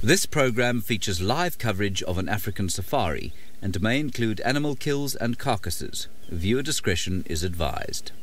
This program features live coverage of an African safari and may include animal kills and carcasses. Viewer discretion is advised.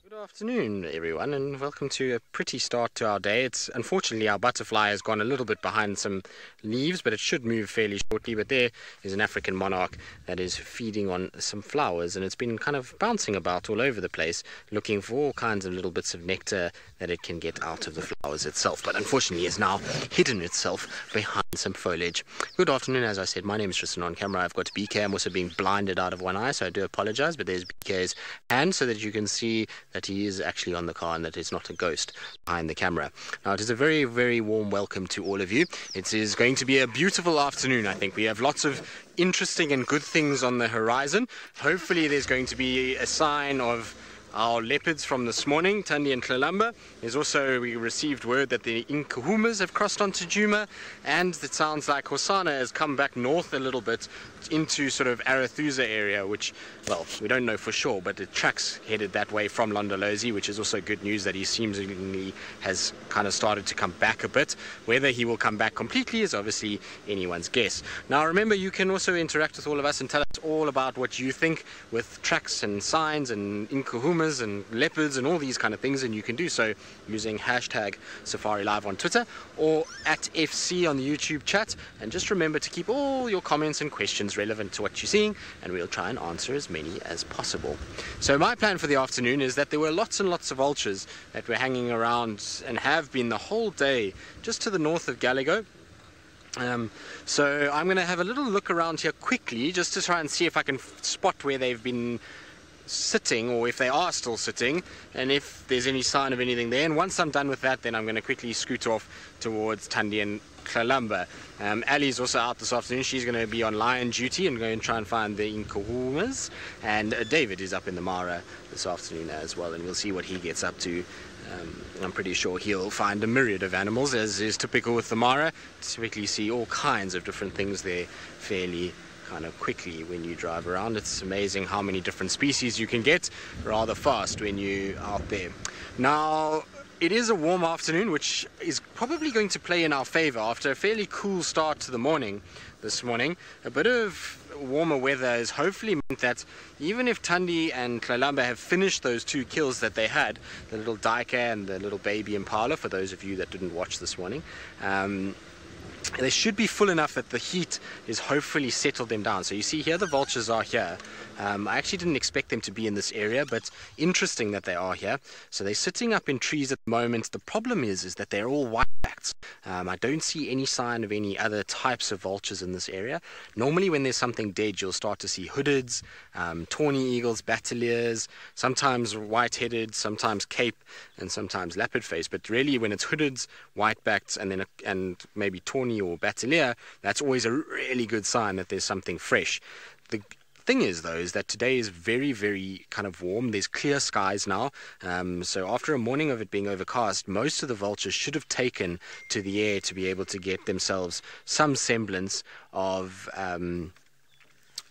Good afternoon, everyone, and welcome to a pretty start to our day. Unfortunately, our butterfly has gone a little bit behind some leaves, but it should move fairly shortly. But there is an African monarch that is feeding on some flowers, and it's been kind of bouncing about all over the place, looking for all kinds of little bits of nectar that it can get out of the flowers itself. But unfortunately, it's now hidden itself behind some foliage. Good afternoon, as I said. My name is Tristan. On camera, I've got BK. I'm also being blinded out of one eye, so I do apologize. But there's BK's hand, so that you can see that he is actually on the car and that it's not a ghost behind the camera. Now, it is a very, very warm welcome to all of you. It is going to be a beautiful afternoon, I think. We have lots of interesting and good things on the horizon. Hopefully, there's going to be a sign of our leopards from this morning, Thandi and Tlalamba. There's also, we received word that the Inkahumas have crossed onto Djuma, and it sounds like Hosana has come back north a little bit into sort of Arathusa area, which, well, we don't know for sure, but the track's headed that way from Londolozi, which is also good news that he seemingly has kind of started to come back a bit. Whether he will come back completely is obviously anyone's guess. Now, remember, you can also interact with all of us and tell us all about what you think with tracks and signs and Inkahumas and leopards and all these kind of things, and you can do so using hashtag SafariLive on Twitter or at FC on the YouTube chat. And just remember to keep all your comments and questions relevant to what you're seeing, and we'll try and answer as many as possible. So my plan for the afternoon is that there were lots and lots of vultures that were hanging around and have been the whole day just to the north of Gallego. So I'm going to have a little look around here quickly just to try and see if I can spot where they've been sitting, or if they are still sitting, and if there's any sign of anything there. And once I'm done with that, then I'm going to quickly scoot off towards Thandi and Tlalamba. Ali's also out this afternoon. She's going to be on lion duty and go and try and find the Inkahumas. And David is up in the Mara this afternoon as well, and we'll see what he gets up to. I'm pretty sure he'll find a myriad of animals, as is typical with the Mara. Typically see all kinds of different things there fairly kind of quickly when you drive around. It's amazing how many different species you can get rather fast when you're out there. Now, it is a warm afternoon, which is probably going to play in our favor after a fairly cool start to the morning this morning. A bit of warmer weather has hopefully meant that even if Thandi and Tlalamba have finished those two kills that they had, the little Daika and the little baby Impala, for those of you that didn't watch this morning, they should be full enough that the heat is hopefully settled them down. So you see here the vultures are here. I actually didn't expect them to be in this area, but interesting that they are here. So they're sitting up in trees at the moment. The problem is that they're all white-backed. I don't see any sign of any other types of vultures in this area. Normally when there's something dead, you'll start to see hoodeds, tawny eagles, battaliers, sometimes white-headed, sometimes cape, and sometimes leopard-faced. But really when it's hoodeds, white-backed, and maybe tawny or battalier, that's always a really good sign that there's something fresh. The thing is, though, is that today is very, very kind of warm. There's clear skies now, so after a morning of it being overcast, most of the vultures should have taken to the air to be able to get themselves some semblance of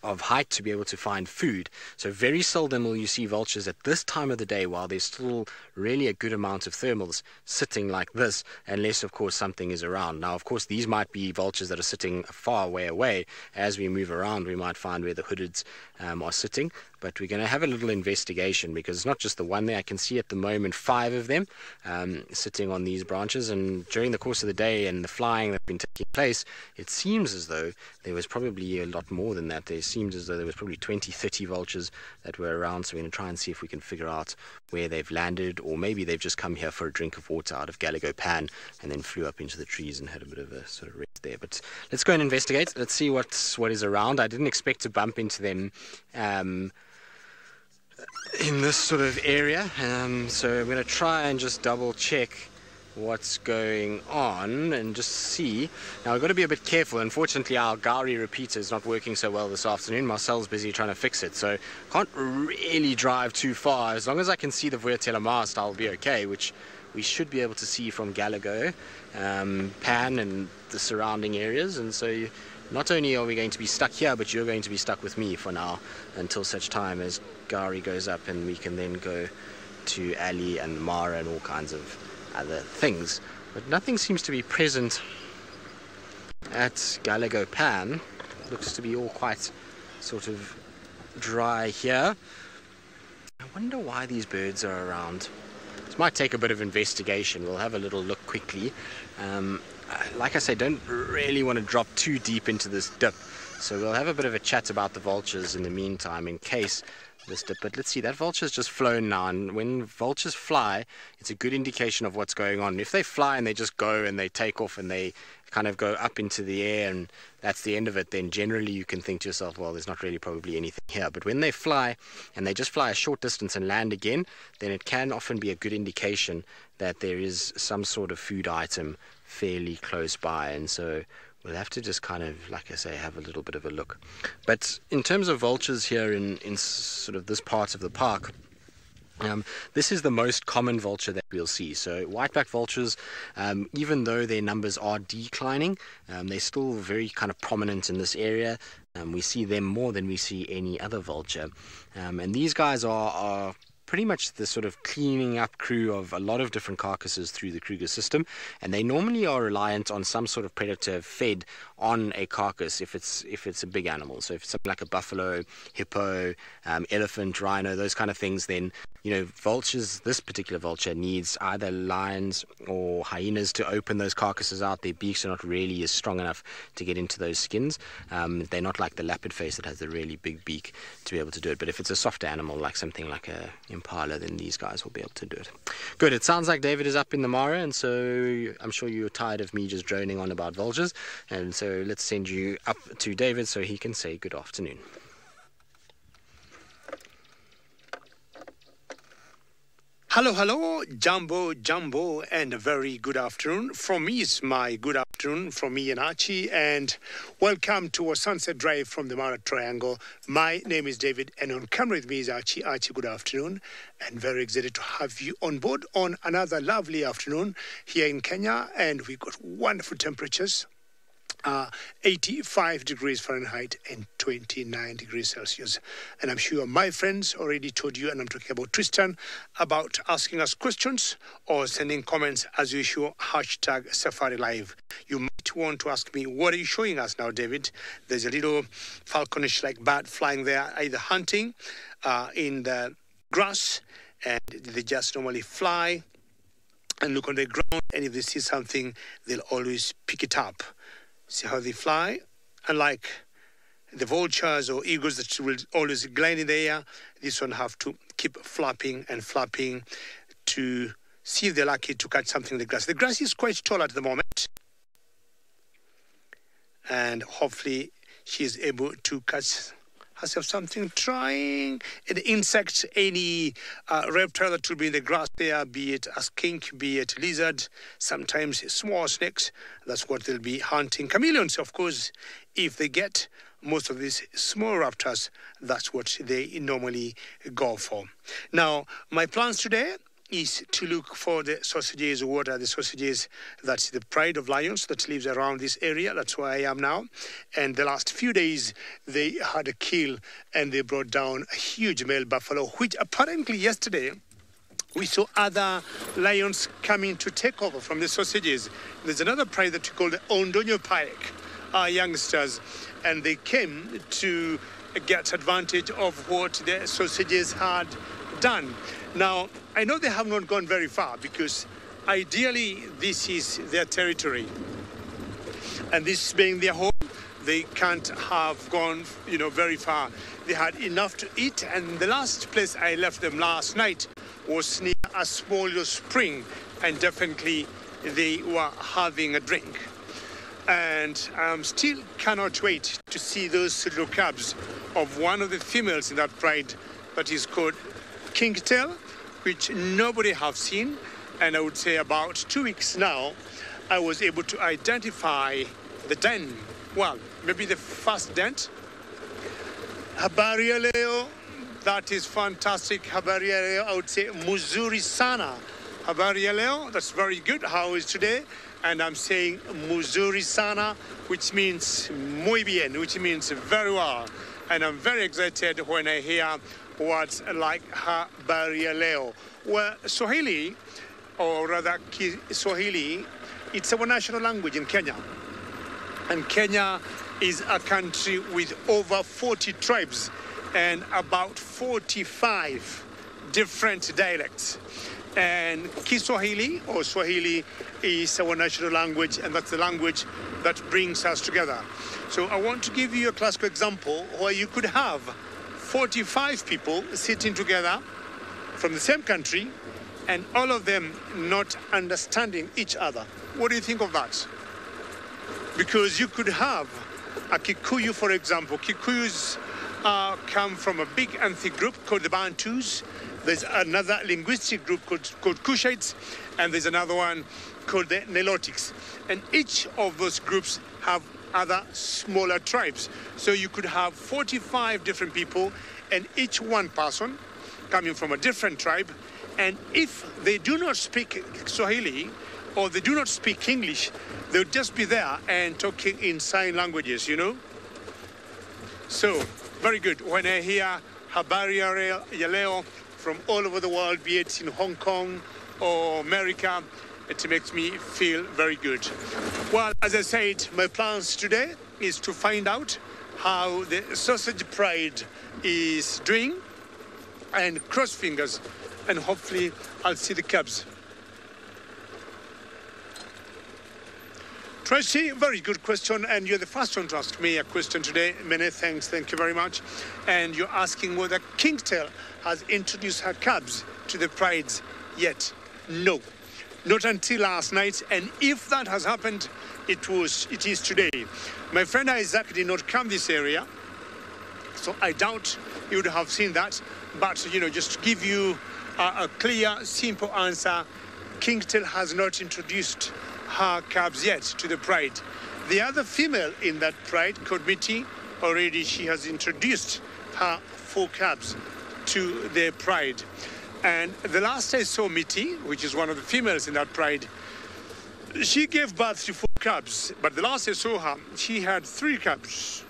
height to be able to find food. So very seldom will you see vultures at this time of the day while there's still really a good amount of thermals sitting like this, unless of course something is around. Now of course these might be vultures that are sitting a far way away. As we move around we might find where the hoodeds are sitting, but we're going to have a little investigation because it's not just the one there. I can see at the moment 5 of them sitting on these branches, and during the course of the day and the flying that's been taking place, it seems as though there was probably a lot more than that. There seems as though there was probably 20-30 vultures that were around, so we're going to try and see if we can figure out where they've landed, or maybe they've just come here for a drink of water out of Gallego Pan and then flew up into the trees and had a bit of a sort of rest there. But let's go and investigate. Let's see what is around. I didn't expect to bump into them in this sort of area, so I'm going to try and just double check what's going on and just see. Now I've got to be a bit careful. Unfortunately our Gowrie repeater is not working so well this afternoon. Marcel's busy trying to fix it, so can't really drive too far. As long as I can see the Vuurtela mast, I'll be okay, which we should be able to see from Gallego Pan and the surrounding areas. And so not only are we going to be stuck here, but you're going to be stuck with me for now until such time as Gowrie goes up, and we can then go to Ali and Mara and all kinds of other things. But nothing seems to be present at Gallego Pan. Looks to be all quite sort of dry here. I wonder why these birds are around. This might take a bit of investigation. We'll have a little look quickly. Like I say, don't really want to drop too deep into this dip. So we'll have a bit of a chat about the vultures in the meantime in case this dip. But let's see, that vulture's just flown now, and when vultures fly, it's a good indication of what's going on. If they fly and they just go and they take off and they kind of go up into the air and that's the end of it, then generally you can think to yourself, well, there's not really probably anything here. But when they fly and they just fly a short distance and land again, then it can often be a good indication that there is some sort of food item fairly close by. And so we'll have to just kind of, like I say, have a little bit of a look. But in terms of vultures here in sort of this part of the park, this is the most common vulture that we'll see. So white-backed vultures, even though their numbers are declining, they're still very kind of prominent in this area. We see them more than we see any other vulture. And these guys are pretty much the sort of cleaning up crew of a lot of different carcasses through the Kruger system, and they normally are reliant on some sort of predator fed on a carcass if it's a big animal. So if it's something like a buffalo, hippo, elephant, rhino, those kind of things, then vultures, this particular vulture needs either lions or hyenas to open those carcasses out. Their beaks are not really as strong enough to get into those skins. They're not like the leopard face that has a really big beak to be able to do it. But if it's a soft animal, like something like a impala, then these guys will be able to do it. Good. It sounds like David is up in the Mara, and so I'm sure you're tired of me just droning on about vultures. And so let's send you up to David so he can say good afternoon. Hello, hello, Jumbo, and a very good afternoon. From me, it's my good afternoon from me and Archie, and welcome to our Sunset Drive from the Mara Triangle. My name is David, and on camera with me is Archie. Archie, good afternoon, and very excited to have you on board on another lovely afternoon here in Kenya, and we've got wonderful temperatures. 85 degrees Fahrenheit and 29 degrees Celsius. And I'm sure my friends already told you, and I'm talking about Tristan, about asking us questions or sending comments as usual, hashtag SafariLive. You might want to ask me, what are you showing us now, David? There's a little falconish like bird flying there, either hunting in the grass, and they just normally fly and look on the ground, and if they see something, they'll always pick it up. See how they fly? Unlike the vultures or eagles that will always glide in the air, this one have to keep flapping and flapping to see if they're lucky to catch something in the grass. The grass is quite tall at the moment, and hopefully she's able to catch herself something, trying an insect, any reptile that will be in the grass there, be it a skink, be it lizard, sometimes small snakes. That's what they'll be hunting. Chameleons, of course, if they get most of these small raptors, that's what they normally go for. Now, my plans today is to look for the sausages. What are the sausages? That's the pride of lions that lives around this area. That's where I am now. And the last few days, they had a kill and they brought down a huge male buffalo, which apparently yesterday we saw other lions coming to take over from the sausages. There's another pride that we call the Ondonyo pike, youngsters, and they came to get advantage of what the sausages had done. Now, I know they have not gone very far because ideally this is their territory. And this being their home, they can't have gone, very far. They had enough to eat, and the last place I left them last night was near a small little spring, and definitely they were having a drink. And I still cannot wait to see those little cubs of one of the females in that pride that is called Kingtail, which nobody have seen. And I would say about 2 weeks now, I was able to identify the den. Well, maybe the first dent. Habaria leo, that is fantastic. Habaria leo, I would say Muzuri sana. Habaria leo, that's very good. How is today? And I'm saying Muzuri sana, which means muy bien, which means very well. And I'm very excited when I hear words like Habaria leo. Well, Swahili, or rather Swahili, It's our national language in Kenya. And Kenya is a country with over 40 tribes and about 45 different dialects. And Kiswahili or Swahili is our national language, and that's the language that brings us together. So I want to give you a classical example where you could have 45 people sitting together from the same country and all of them not understanding each other. What do you think of that? Because you could have a Kikuyu, for example. Kikuyus come from a big ethnic group called the Bantus. There's another linguistic group called Kushites, and there's another one called the Nilotics. And each of those groups have other smaller tribes. So you could have 45 different people, and each one person coming from a different tribe. And if they do not speak Swahili or they do not speak English, they'll just be there and talking in sign languages, you know? So, very good. When I hear Habari ya leo from all over the world, be it in Hong Kong or America, it makes me feel very good. Well, as I said, my plans today is to find out how the sausage pride is doing and cross fingers, and hopefully I'll see the Cubs. Tracy, very good question, and you're the first one to ask me a question today. Many thanks, thank you very much. And you're asking whether Kingtail has introduced her Cubs to the prides yet. No, not until last night, and if that has happened, it is today. My friend Isaac did not come this area, so I doubt he would have seen that. But, you know, just to give you a clear, simple answer, Kingtail has not introduced her Cubs yet to the pride. The other female in that pride, called Mitty, already she has introduced her 4 Cubs to the pride. And the last I saw Mitty, which is one of the females in that pride, she gave birth to 4 Cubs. But the last I saw her, she had 3 Cubs.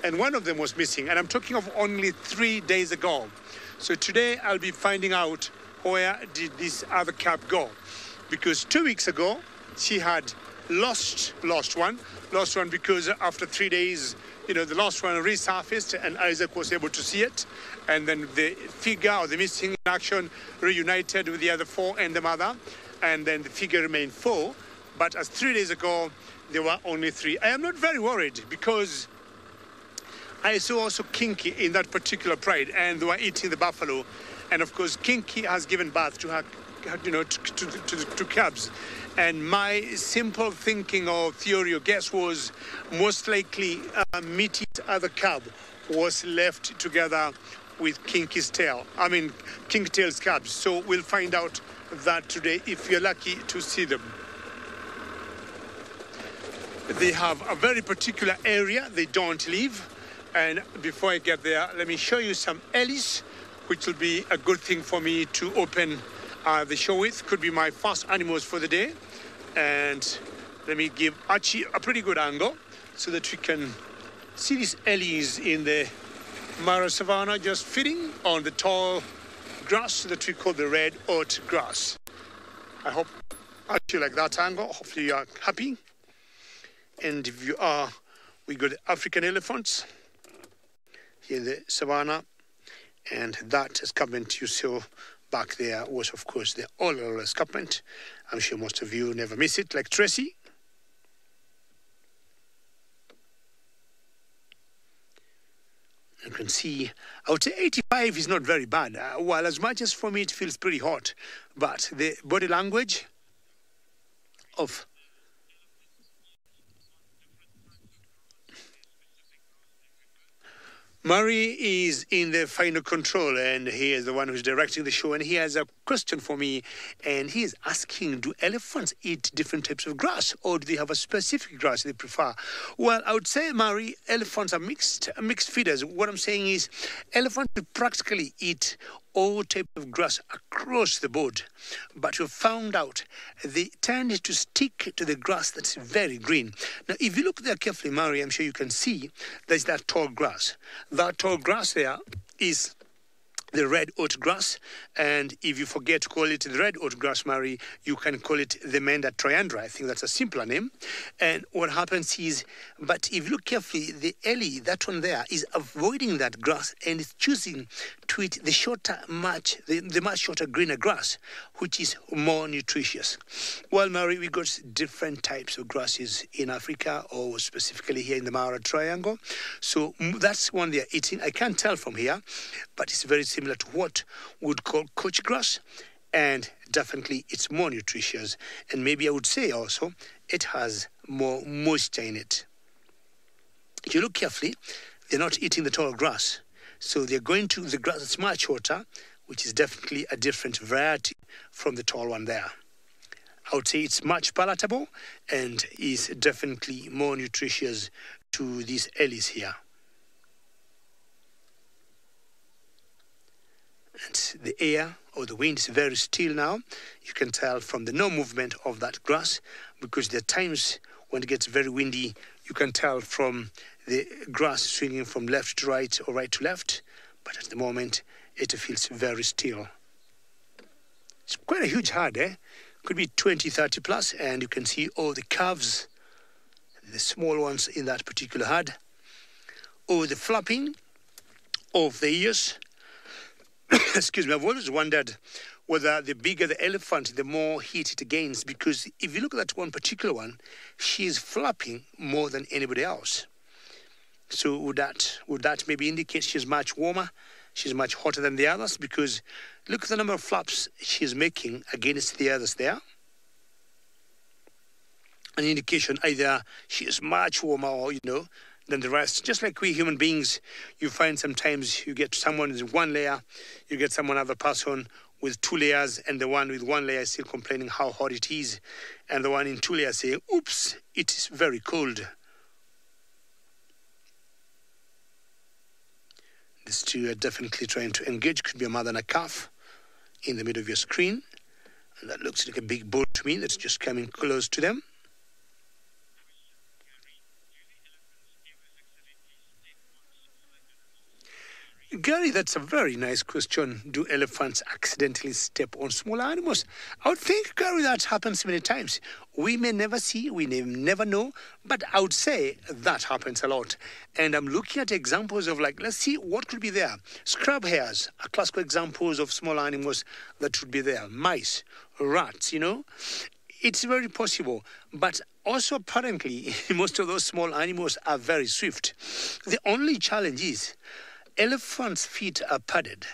And one of them was missing. And I'm talking of only 3 days ago. So today I'll be finding out where did this other cub go. Because 2 weeks ago, she had lost one because after 3 days, you know, the lost one resurfaced and Isaac was able to see it. And then the figure or the missing in action reunited with the other 4 and the mother. And then the figure remained 4. But as 3 days ago, there were only 3. I am not very worried because I saw also Kinky in that particular pride, and they were eating the buffalo. And of course, Kinky has given birth to her, you know, to Cubs. And my simple thinking or theory or guess was most likely Mitty's other cub was left together with Kinky's tail. I mean, Kingtail's Cubs. So we'll find out that today if you're lucky to see them. They have a very particular area they don't leave. And before I get there, let me show you some Ellis, which will be a good thing for me to open the show with. Could be my first animals for the day. And let me give Archie a pretty good angle so that we can see these Ellis in the Mara Savannah just feeding on the tall grass that we call the red oat grass. I hope Archie like that angle. Hopefully you are happy. And if you are, we got African elephants here in the savannah, and that escarpment you saw back there was, of course, the Olol escarpment. I'm sure most of you never miss it, like Tracy. You can see, I would say 85 is not very bad. Well, as much as for me it feels pretty hot, but the body language of Murray is in the final control, and he is the one who's directing the show, and he has a question for me, and he is asking, do elephants eat different types of grass, or do they have a specific grass they prefer? Well, I would say, Murray, elephants are mixed feeders. What I'm saying is elephants practically eat all types of grass across the board, but we've found out they tend to stick to the grass that's very green. Now, if you look there carefully, Mary, I'm sure you can see there's that tall grass. That tall grass there is the red oat grass, and if you forget to call it the red oat grass, Mary, you can call it the Menda triandra. I think that's a simpler name. And what happens is, but if you look carefully, the ellie, that one there, is avoiding that grass and is choosing to eat the shorter, the much shorter, greener grass, which is more nutritious. Well, Mary, we got different types of grasses in Africa, or specifically here in the Mara Triangle. So that's one they're eating. I can't tell from here, but it's very similar to what would call coach grass, and definitely it's more nutritious, and maybe I would say also it has more moisture in it. If you look carefully, they're not eating the tall grass, so they're going to the grass that's much shorter, which is definitely a different variety from the tall one there. I would say it's much palatable and is definitely more nutritious to these ellies here. And the air or the wind is very still now. You can tell from the no movement of that grass, because there are times when it gets very windy, you can tell from the grass swinging from left to right or right to left. But at the moment, it feels very still. It's quite a huge herd, eh? Could be 20, 30 plus, and you can see all the calves, the small ones in that particular herd, or the flapping of the ears. Excuse me, I've always wondered whether the bigger the elephant, the more heat it gains, because if you look at that one particular one, she is flapping more than anybody else. So would that maybe indicate she's much warmer, she's much hotter than the others? Because look at the number of flaps she's making against the others there. An indication either she is much warmer or, than the rest. Just like we human beings, you find sometimes you get someone with one layer, you get other person with 2 layers, and the one with 1 layer is still complaining how hot it is, and the one in 2 layers saying, oops, it is very cold. These two are definitely trying to engage. Could be a mother and a calf in the middle of your screen, and that looks like a big bull to me that's just coming close to them. Gary, that's a very nice question. Do elephants accidentally step on small animals? I would think, Gary, that happens many times. We may never see, we may never know, but I would say that happens a lot. And I'm looking at examples of, let's see what could be there. Scrub hares are classical examples of small animals that would be there. Mice, rats, It's very possible. But also apparently, most of those small animals are very swift. The only challenge is, elephants' feet are padded,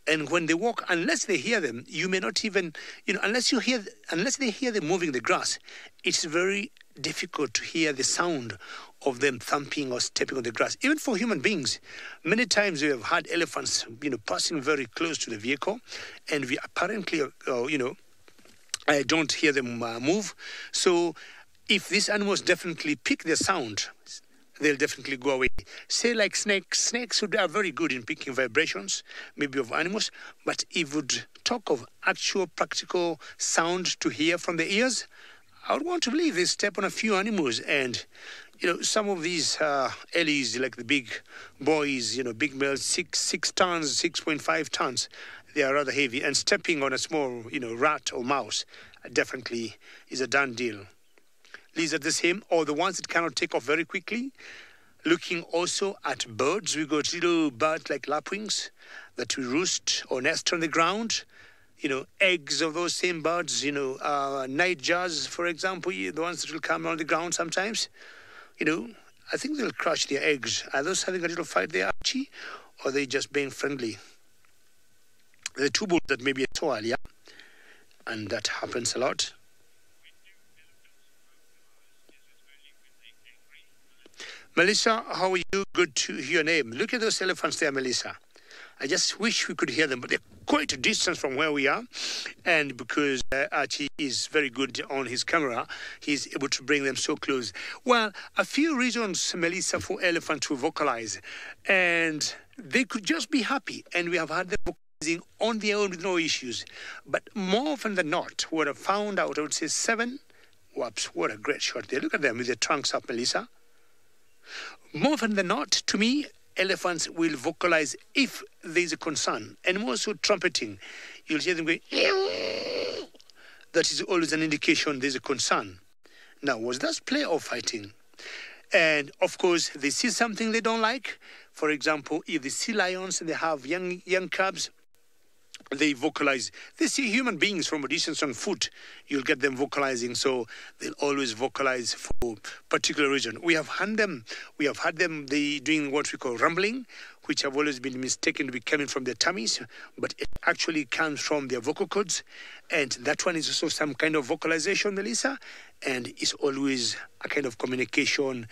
and when they walk, unless they hear them, you may not even, unless they hear them moving the grass, it's very difficult to hear the sound of them thumping or stepping on the grass. Even for human beings, many times we have had elephants, passing very close to the vehicle, and we apparently, I don't hear them move. So if these animals definitely pick their sound, they'll definitely go away. Say like snakes. Snakes are very good in picking vibrations, maybe of animals. But if we would talk of actual practical sound to hear from the ears, I would want to believe they step on a few animals. And, some of these ellies, like the big boys, big males, 6 tons, 6.5 tons, they are rather heavy. And stepping on a small, rat or mouse definitely is a done deal. Lizard the same, or the ones that cannot take off very quickly. Looking also at birds, we got little birds like lapwings that will roost or nest on the ground. Eggs of those same birds, nightjars, for example, the ones that will come on the ground sometimes. I think they'll crush their eggs. Are those having a little fight there, Archie? Or are they just being friendly? The two bulls that maybe I saw earlier, and that happens a lot. Melissa, how are you? Good to hear your name. Look at those elephants there, Melissa. I just wish we could hear them, but they're quite a distance from where we are. And because Archie is very good on his camera, he's able to bring them so close. Well, a few reasons, Melissa, for elephants to vocalize. And they could just be happy. And we have had them vocalizing on their own with no issues. But more often than not, what I've found out, I would say 7. Whoops, what a great shot there. Look at them with their trunks up, Melissa. More often than not, to me, elephants will vocalize if there's a concern, and more so trumpeting. You'll hear them going, that is always an indication there's a concern. Now, was that play or fighting? And of course, they see something they don't like. For example, if they see lions and they have young cubs, they vocalize. They see human beings from a distance on foot, you'll get them vocalizing. So they'll always vocalize for particular region. We have had them they doing what we call rumbling, which have always been mistaken to be coming from their tummies, but it actually comes from their vocal cords. And that one is also some kind of vocalization, Melissa, and it's always a kind of communication,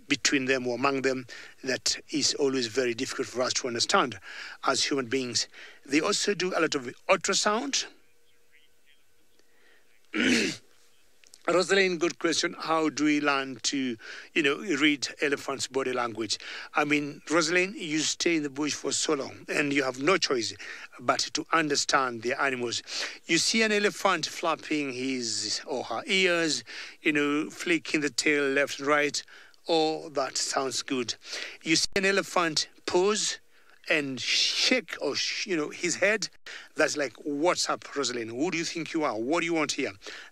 between them or among them that is always very difficult for us to understand as human beings. They also do a lot of ultrasound. Rosalind, good question. How do we learn to, read elephants' body language? I mean, Rosalind, you stay in the bush for so long and you have no choice but to understand the animals. You see an elephant flapping his or her ears, flicking the tail left and right. Oh, that sounds good. You see an elephant pose and shake his head. That's like, what's up, Rosalind? Who do you think you are? What do you want here?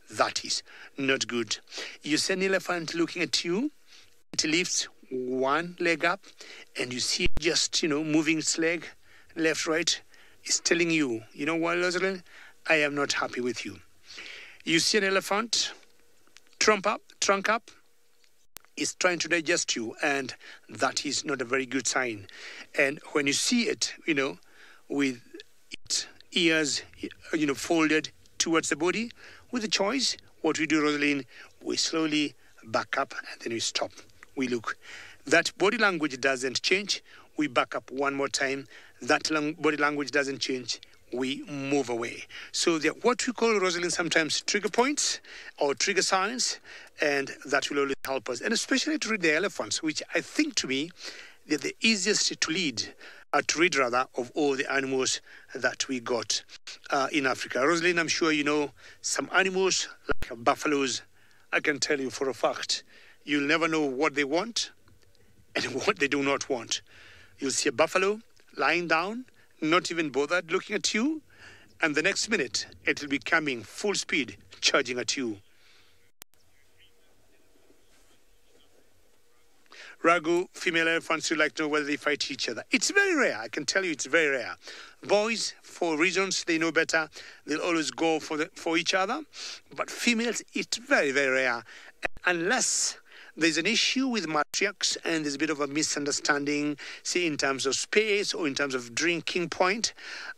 That is not good. You see an elephant looking at you. It lifts one leg up and you see it just, moving its leg left, right. It's telling you, you know what, Rosalind? I am not happy with you. You see an elephant, trunk up, is trying to digest you, and that is not a very good sign. And when you see it, with its ears, folded towards the body, with a choice, what we do, Rosalind, we slowly back up and then we stop. We look. That body language doesn't change. We back up one more time. That body language doesn't change. We move away. So they're what we call, Rosalind, sometimes trigger points or trigger signs, and that will always help us. And especially to read the elephants, which I think to me, they're the easiest to read of all the animals that we got in Africa. Rosalind, I'm sure you know some animals like buffaloes. I can tell you for a fact, you'll never know what they want and what they do not want. You'll see a buffalo lying down, not even bothered looking at you, and the next minute it will be coming full speed, charging at you. Ragu, female elephants, you like to know whether they fight each other. It's very rare. I can tell you it's very rare. Boys, for reasons they know better, they'll always go for each other. But females, it's very, very rare. Unless there's an issue with matriarchs and there's a bit of a misunderstanding, say in terms of space or in terms of drinking point,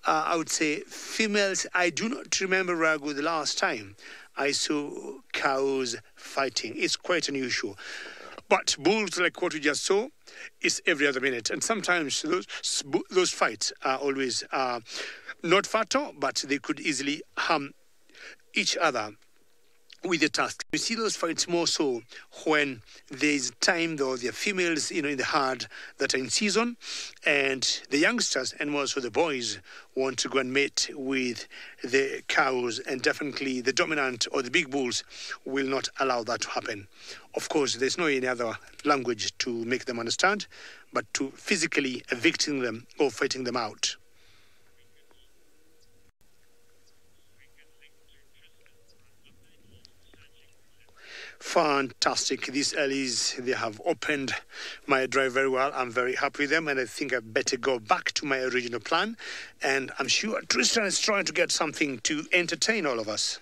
I would say females, I do not remember, Ragu, the last time I saw cows fighting. It's quite unusual. But bulls, like what we just saw, is every other minute. And sometimes those fights are always not fatal, but they could easily harm each other with the tusk. We see those fights more so when there's time, though, there are females, in the herd that are in season, and the youngsters and more so the boys want to go and mate with the cows, and definitely the dominant or the big bulls will not allow that to happen. Of course, there's no any other language to make them understand, but to physically evicting them or fighting them out. Fantastic. These earlies, they have opened my drive very well. I'm very happy with them, and I think I better go back to my original plan. And I'm sure Tristan is trying to get something to entertain all of us.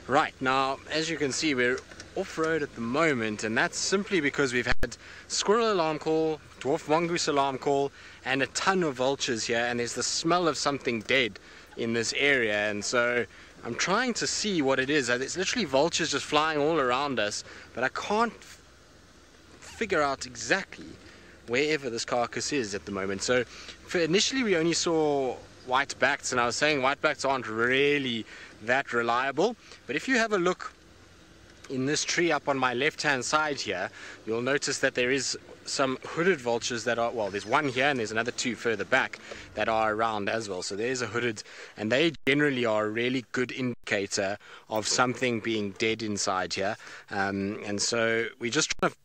Right, now, as you can see, we're off-road at the moment, and that's simply because we've had squirrel alarm call, dwarf mongoose alarm call, and a ton of vultures here, and there's the smell of something dead in this area. And so I'm trying to see what it is. It's literally vultures just flying all around us, but I can't figure out exactly wherever this carcass is at the moment. So initially we only saw white-backs, and I was saying white-backs aren't really that reliable, but if you have a look in this tree up on my left hand side here, you'll notice that there is some hooded vultures that are, well, there's one here and there's another 2 further back that are around as well. So there's a hooded, and they generally are a really good indicator of something being dead inside here. And so we just trying to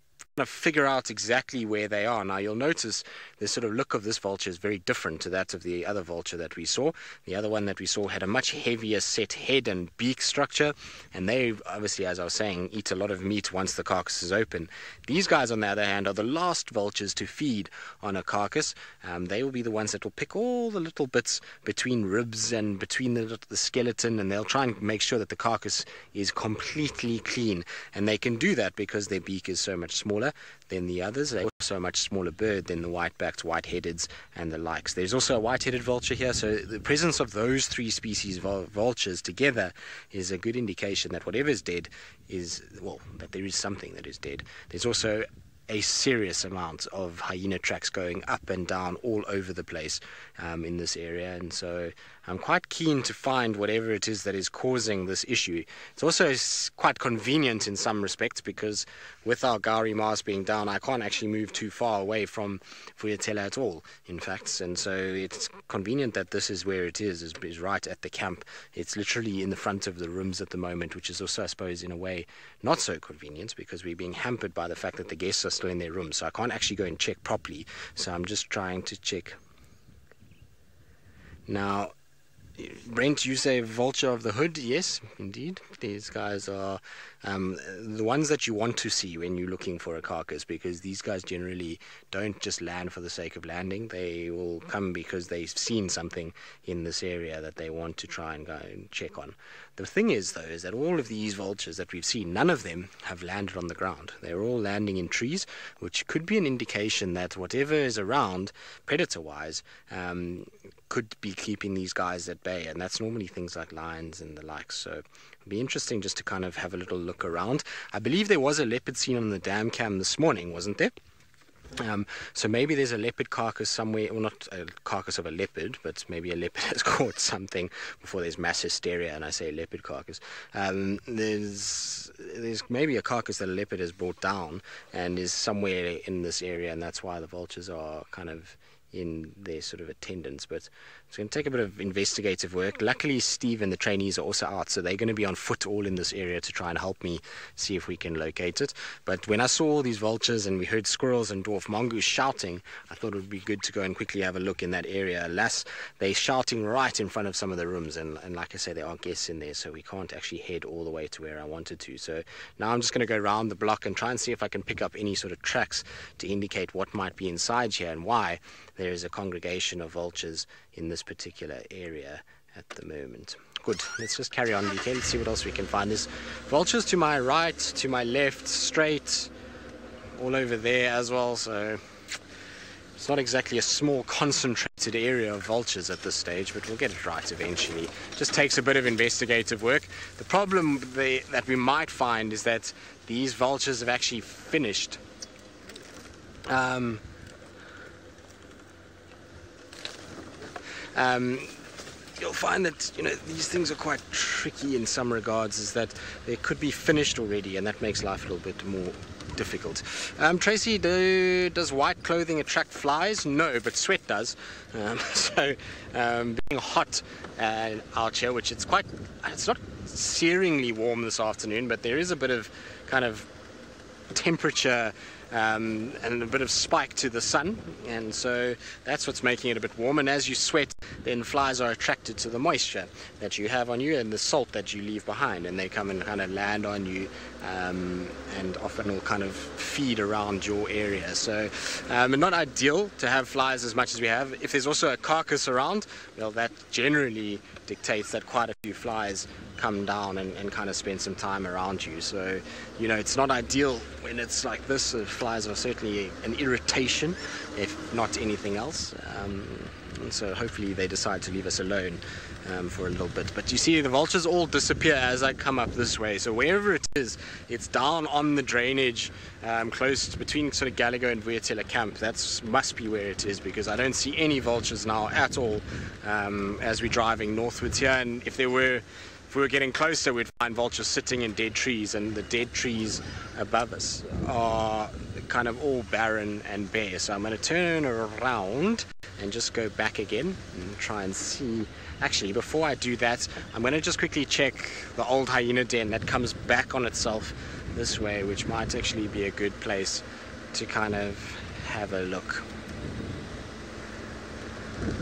figure out exactly where they are. Now you'll notice the sort of look of this vulture is very different to that of the other vulture that we saw. The other one that we saw had a much heavier set head and beak structure, and they obviously, as I was saying, eat a lot of meat once the carcass is open. These guys, on the other hand, are the last vultures to feed on a carcass. They will be the ones that will pick all the little bits between ribs and between the skeleton, and they'll try and make sure that the carcass is completely clean. And they can do that because their beak is so much smaller than the others. They're also a much smaller bird than the white-backed, white-headeds and the likes. There's also a white-headed vulture here, so the presence of those 3 species of vultures together is a good indication that whatever is dead is, well, that there is something that is dead. There's also a serious amount of hyena tracks going up and down all over the place in this area, and so I'm quite keen to find whatever it is that is causing this issue. It's also quite convenient in some respects, because with our Gowrie mast being down, I can't actually move too far away from Vuyatela at all, in fact, and so it's convenient that this is where it is right at the camp. It's literally in the front of the rooms at the moment, which is also, I suppose, in a way not so convenient, because we're being hampered by the fact that the guests are still in their rooms, so I can't actually go and check properly. So I'm just trying to check. Now, Brent, you say vulture of the hood. Yes, indeed. These guys are the ones that you want to see when you're looking for a carcass, because these guys generally don't just land for the sake of landing. They will come because they've seen something in this area that they want to try and go and check on. The thing is, though, is that all of these vultures that we've seen, none of them have landed on the ground. They're all landing in trees, which could be an indication that whatever is around, predator-wise, could be keeping these guys at bay, and that's normally things like lions and the likes. So it'll be interesting just to kind of have a little look around. I believe there was a leopard seen on the dam cam this morning, wasn't there? So maybe there's a leopard carcass somewhere, or not a carcass of a leopard, but maybe a leopard has caught something before there's mass hysteria and I say leopard carcass. There's maybe a carcass that a leopard has brought down and is somewhere in this area, and that's why the vultures are kind of in their sort of attendance. But it's going to take a bit of investigative work. Luckily, Steve and the trainees are also out, so they're going to be on foot all in this area to try and help me see if we can locate it. But when I saw all these vultures and we heard squirrels and dwarf mongoose shouting, I thought it would be good to go and quickly have a look in that area. Alas, they're shouting right in front of some of the rooms, and like I say, there are guests in there, so we can't actually head all the way to where I wanted to. So now I'm just going to go around the block and try and see if I can pick up any sort of tracks to indicate what might be inside here and why there is a congregation of vultures in this particular area at the moment. Good, let's just carry on, DK. Let's see what else we can find. There's vultures to my right, to my left, straight, all over there as well, so it's not exactly a small concentrated area of vultures at this stage, but we'll get it right eventually. Just takes a bit of investigative work. The problem that we might find is that these vultures have actually finished. You'll find that, you know, these things are quite tricky in some regards, is that they could be finished already, and that makes life a little bit more difficult. Tracy, does white clothing attract flies? No, but sweat does. So being hot out here, which it's not searingly warm this afternoon, but there is a bit of kind of temperature and a bit of spike to the sun, and so that's what's making it a bit warm. And as you sweat, then flies are attracted to the moisture that you have on you and the salt that you leave behind, and they come and kind of land on you, and often will kind of feed around your area. So not ideal to have flies as much as we have. If there's also a carcass around, well, that generally dictates that quite a few flies come down and kind of spend some time around you. So, you know, it's not ideal when it's like this. Flies are certainly an irritation, if not anything else. And so hopefully they decide to leave us alone for a little bit. But you see the vultures all disappear as I come up this way. So wherever it is, it's down on the drainage, close to between sort of Gallagher and Vuyatela camp. That must be where it is, because I don't see any vultures now at all as we're driving northwards here. And if there were if we were getting closer, we'd find vultures sitting in dead trees, and the dead trees above us are kind of all barren and bare. So I'm going to turn around and just go back again and try and see. Actually, before I do that, I'm going to just quickly check the old hyena den that comes back on itself this way, which might actually be a good place to kind of have a look.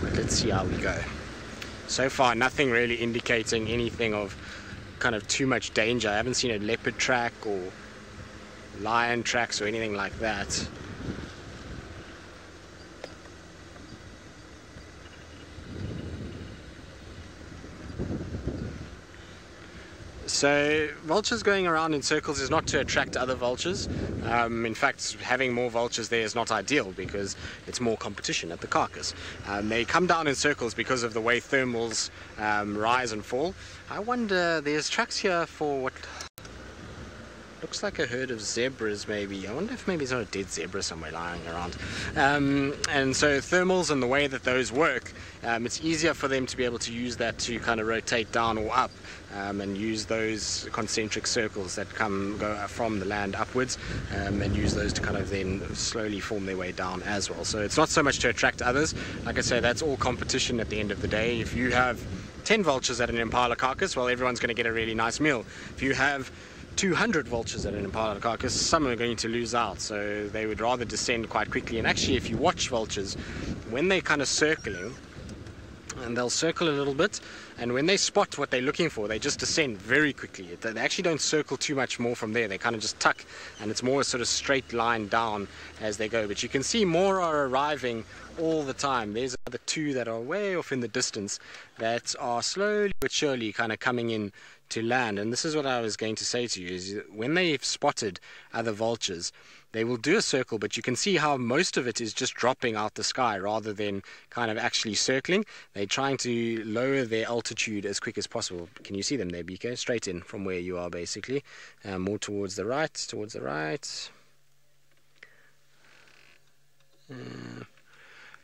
But let's see how we go. So far, nothing really indicating anything of kind of too much danger. I haven't seen a leopard track or lion tracks or anything like that. So vultures going around in circles is not to attract other vultures. In fact, having more vultures there is not ideal because it's more competition at the carcass. They come down in circles because of the way thermals rise and fall. I wonder, there's tracks here for what looks like a herd of zebras maybe. I wonder if maybe it's not a dead zebra somewhere lying around. And so thermals and the way that those work, it's easier for them to be able to use that to kind of rotate down or up. And use those concentric circles that go from the land upwards, and use those to kind of then slowly form their way down as well. So it's not so much to attract others. Like I say, that's all competition at the end of the day. If you have 10 vultures at an impala carcass, well, everyone's going to get a really nice meal. If you have 200 vultures at an impala carcass, some are going to lose out, so they would rather descend quite quickly. And actually, if you watch vultures, when they're kind of circling, and they'll circle a little bit, and when they spot what they're looking for, they just descend very quickly. They actually don't circle too much more from there. They kind of just tuck, and it's more a sort of straight line down as they go. But you can see more are arriving all the time. There's the two that are way off in the distance that are slowly but surely kind of coming in to land. And this is what I was going to say to you, is when they've spotted other vultures, they will do a circle, but you can see how most of it is just dropping out the sky rather than kind of actually circling. They're trying to lower their altitude as quick as possible. Can you see them there, BK? Straight in from where you are, basically. More towards the right,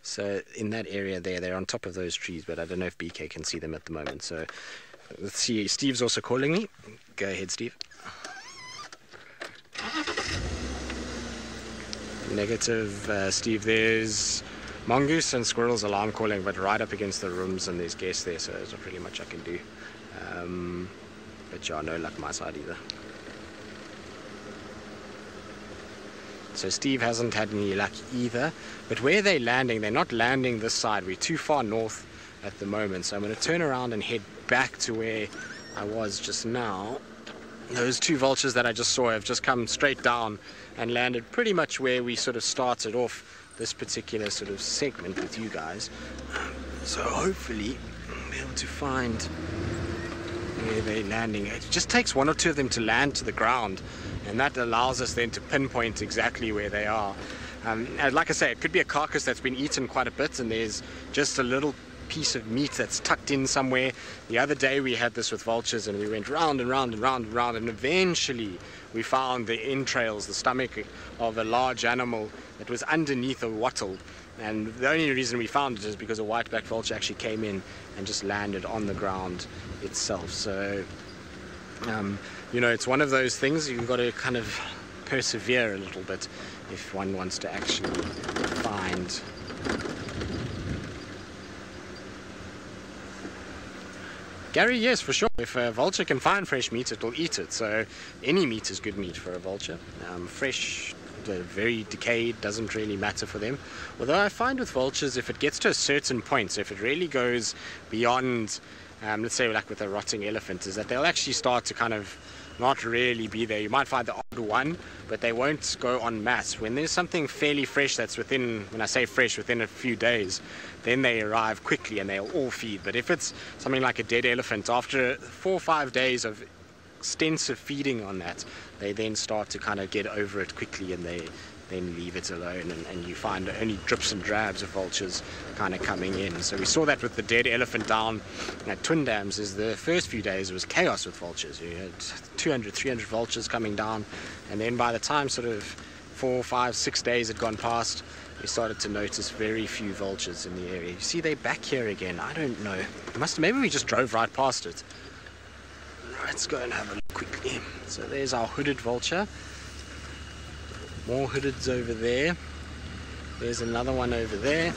So in that area there, they're on top of those trees, but I don't know if BK can see them at the moment. So let's see. Steve's also calling me. Go ahead, Steve. Negative, Steve. There's mongoose and squirrels alarm calling, but right up against the rooms, and there's guests there, so there's not really much I can do. But yeah, no luck my side either. So Steve hasn't had any luck either. But where they're landing, they're not landing this side. We're too far north at the moment, so I'm going to turn around and head back to where I was just now. Those two vultures that I just saw have just come straight down and landed pretty much where we sort of started off this particular sort of segment with you guys. So hopefully I'll be able to find where they're landing. It just takes one or two of them to land to the ground, and that allows us then to pinpoint exactly where they are. And like I say, it could be a carcass that's been eaten quite a bit, and there's just a little piece of meat that's tucked in somewhere. The other day we had this with vultures, and we went round and round and round and round, and eventually we found the entrails, the stomach of a large animal that was underneath a wattle. And the only reason we found it is because a white-backed vulture actually came in and just landed on the ground itself. So you know, it's one of those things you've got to kind of persevere a little bit if one wants to actually find Gary. Yes, for sure. If a vulture can find fresh meat, it will eat it. So any meat is good meat for a vulture. Fresh, very decayed, doesn't really matter for them. Although I find with vultures, if it gets to a certain point, so if it really goes beyond, let's say like with a rotting elephant, is that they'll actually start to kind of not really be there. You might find the odd one, but they won't go en masse. When there's something fairly fresh that's within, when I say fresh, within a few days, then they arrive quickly and they'll all feed. But if it's something like a dead elephant, after 4 or 5 days of extensive feeding on that, they then start to kind of get over it quickly, and they then leave it alone, and you find only drips and drabs of vultures kind of coming in. So we saw that with the dead elephant down at Twin Dams. Is the first few days it was chaos with vultures. You had 200, 300 vultures coming down, and then by the time sort of 4, 5, 6 days had gone past, we started to notice very few vultures in the area. You see, they're back here again. I don't know. Maybe we just drove right past it. let's go and have a look quickly. So there's our hooded vulture. More hoodeds over there. There's another one over there.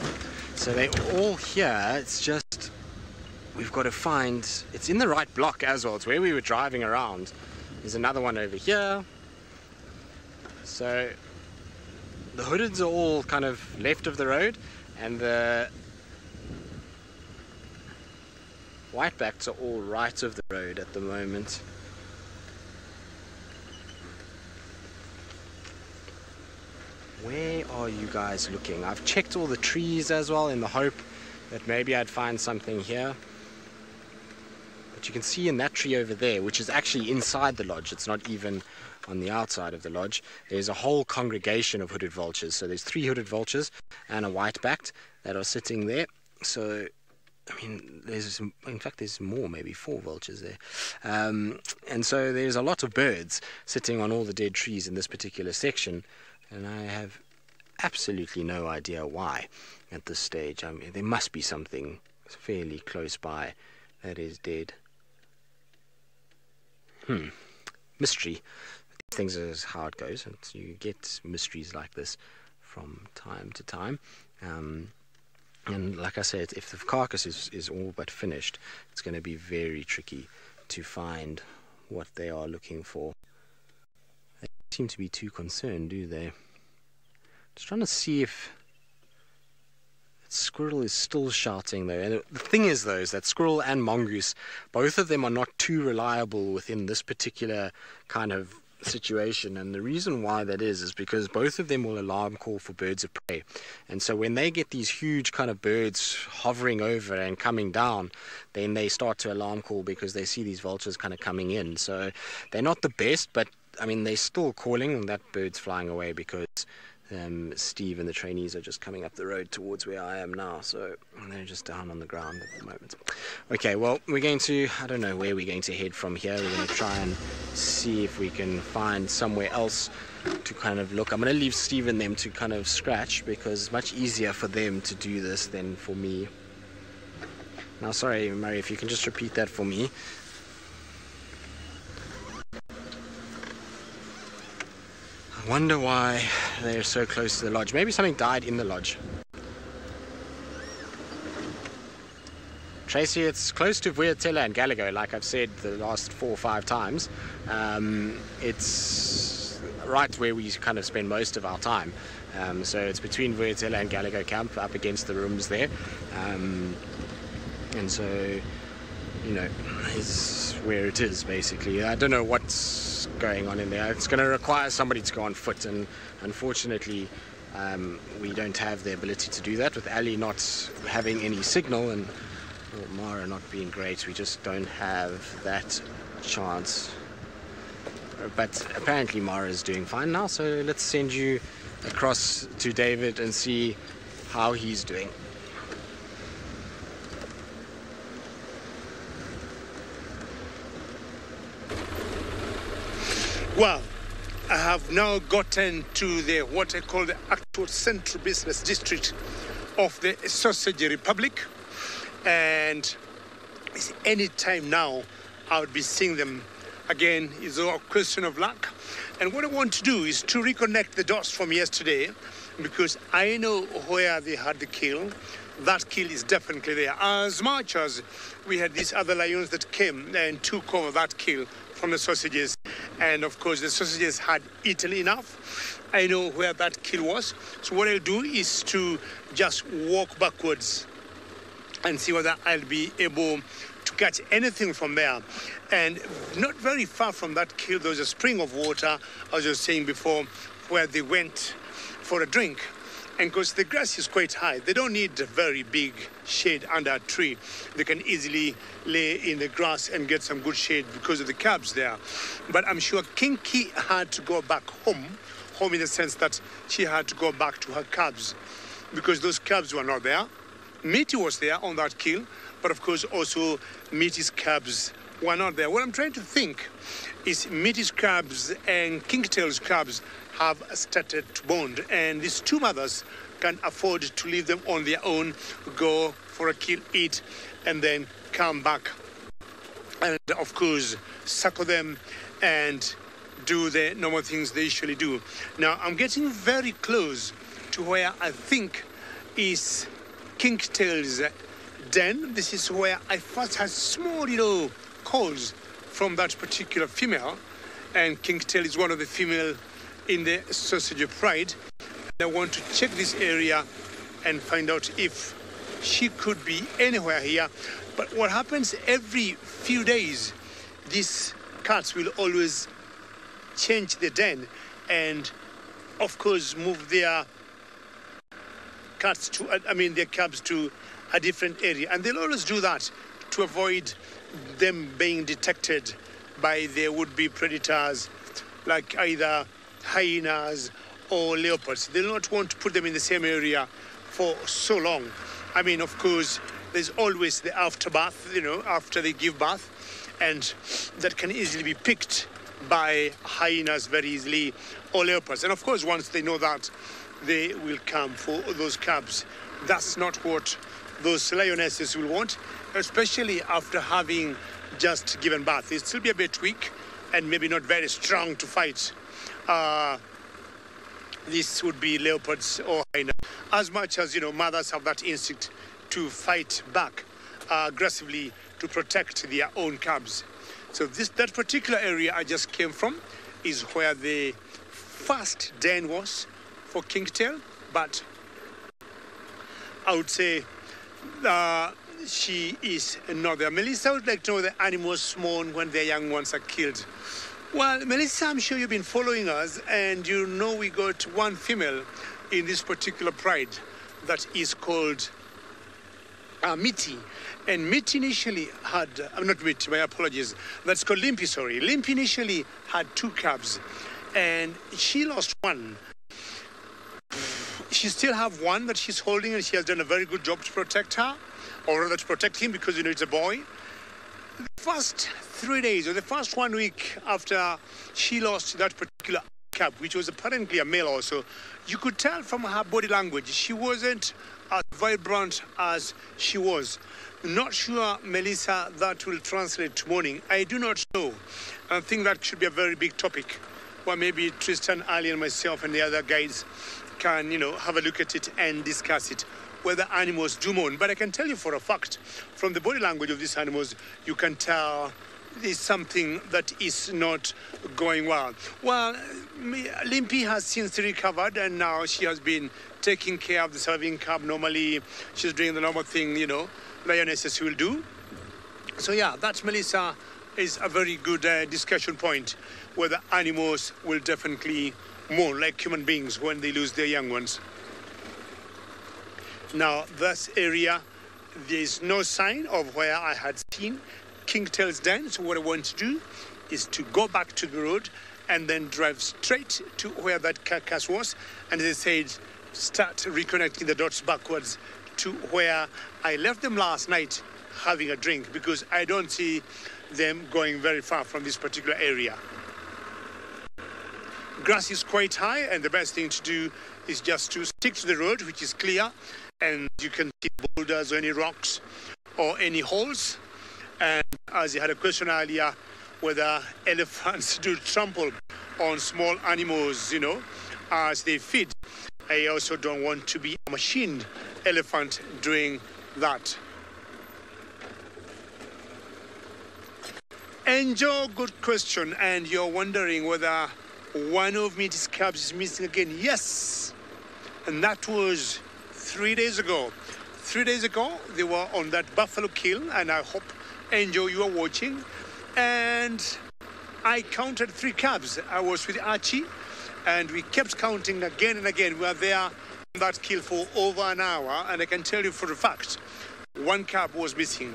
So they're all here. It's just we've got to find, it's in the right block as well. It's where we were driving around. There's another one over here. So the hoodeds are all kind of left of the road, and the whitebacks are all right of the road at the moment. Where are you guys looking? I've checked all the trees as well in the hope that maybe I'd find something here. But you can see in that tree over there, which is actually inside the lodge, it's not even on the outside of the lodge, there's a whole congregation of hooded vultures. So there's 3 hooded vultures and a white-backed that are sitting there. So, I mean, in fact there's more, maybe 4 vultures there. And so there's a lot of birds sitting on all the dead trees in this particular section. And I have absolutely no idea why at this stage. I mean, there must be something fairly close by that is dead. Mystery. These things is how it goes. And you get mysteries like this from time to time. And like I said, if the carcass is all but finished, it's going to be very tricky to find what they are looking for. They don't seem to be too concerned, do they? Just trying to see if that squirrel is still shouting though. And the thing is though, is that squirrel and mongoose, both of them are not too reliable within this particular kind of situation. And the reason why that is because both of them will alarm call for birds of prey. And so when they get these huge kind of birds hovering over and coming down, then they start to alarm call because they see these vultures kind of coming in. So they're not the best, but I mean, they're still calling, and that bird's flying away because Steve and the trainees are just coming up the road towards where I am now, so they're just down on the ground at the moment. Okay, well, we're going to, I don't know where we're going to head from here. We're going to try and see if we can find somewhere else to kind of look. I'm going to leave Steve and them to kind of scratch because it's much easier for them to do this than for me. Now, sorry, Murray, if you can just repeat that for me. I wonder why they're so close to the lodge. Maybe something died in the lodge. Tracy, it's close to Vuatella and Gallagher, like I've said the last 4 or 5 times. It's right where we kind of spend most of our time. So it's between Vuatella and Gallagher camp, up against the rooms there. And so, you know, is where it is basically. I don't know what's going on in there. It's going to require somebody to go on foot, and unfortunately we don't have the ability to do that with Ali not having any signal and Mara not being great. We just don't have that chance. But apparently Mara is doing fine now, so let's send you across to David and see how he's doing. Well, I have now gotten to the what I call the actual central business district of the Sausage Republic, and any time now I would be seeing them again. It's a question of luck. And what I want to do is to reconnect the dots from yesterday, because I know where they had the kill. That kill is definitely there. As much as we had these other lions that came and took over that kill from the sausages, and of course the sausages had eaten enough. I know where that kill was. So what I'll do is to just walk backwards and see whether I'll be able to catch anything from there. And not very far from that kill, there was a spring of water, as I was saying before, where they went for a drink. And because the grass is quite high, they don't need a very big shade under a tree. They can easily lay in the grass and get some good shade because of the calves there. But I'm sure Kinky had to go back home in the sense that she had to go back to her calves because those calves were not there. Mitty was there on that kill, but of course also Mitty's calves were not there. What I'm trying to think is Mitty's calves and Kinktail's calves have started to bond, and these two mothers can afford to leave them on their own, go for a kill, eat, and then come back and of course suckle them and do the normal things they usually do. Now I'm getting very close to where I think is Kingtail's den. This is where I first had small little calls from that particular female, and Kingtail is one of the female in the Sausage of Pride. I want to check this area and find out if she could be anywhere here. But what happens every few days, these cats will always change the den and of course move their cats to, their cubs to a different area, and they'll always do that to avoid them being detected by their would-be predators like either hyenas or leopards. They'll not want to put them in the same area for so long. Of course, there's always the afterbath, after they give birth, and that can easily be picked by hyenas very easily, or leopards. And of course, once they know that, they will come for those cubs. That's not what those lionesses will want, especially after having just given birth. They'll still be a bit weak and maybe not very strong to fight. This would be leopards or hyenas. As much as, mothers have that instinct to fight back aggressively to protect their own cubs. So that particular area I just came from is where the first den was for Kingtail, but I would say she is not there. Melissa would like to know the animals mourn when their young ones are killed. Well, Melissa, I'm sure you've been following us, and you know we got one female in this particular pride that is called Mitty. And Mitty initially had, not Mitty, my apologies, that's called Limpy, sorry. Limpy initially had 2 cubs, and she lost one. She still have one that she's holding, and she has done a very good job to protect her, or rather to protect him, because, it's a boy. The first 3 days, or the first 1 week after she lost that particular cub, which was apparently a male also, you could tell from her body language, she wasn't as vibrant as she was. Not sure, Melissa, that will translate to mourning. I do not know. I think that should be a very big topic. Or maybe Tristan, Ali, and myself and the other guys can, have a look at it and discuss it, whether animals do mourn. But I can tell you for a fact, from the body language of these animals, you can tell there's something that is not going well. Well, Limpy has since recovered, and now she has been taking care of the serving cub normally. She's doing the normal thing, lionesses will do. So yeah, that, Melissa, is a very good discussion point, whether animals will definitely mourn like human beings when they lose their young ones. Now, this area, there's no sign of where I had seen Kingtail's den. So what I want to do is to go back to the road and then drive straight to where that carcass was. And as I said, start reconnecting the dots backwards to where I left them last night having a drink, because I don't see them going very far from this particular area. Grass is quite high, and the best thing to do is just to stick to the road, which is clear, and you can see boulders or any rocks or any holes. And as you had a question earlier, whether elephants do trample on small animals, as they feed. I also don't want to be a machined elephant doing that. Angel, good question. And you're wondering whether one of Mitty's cubs is missing again. Yes. And that was 3 days ago. 3 days ago, they were on that buffalo kill, and I hope, Angel, you are watching. And I counted 3 cubs. I was with Archie, and we kept counting again and again. We were there on that kill for over an hour, and I can tell you for a fact, 1 cub was missing.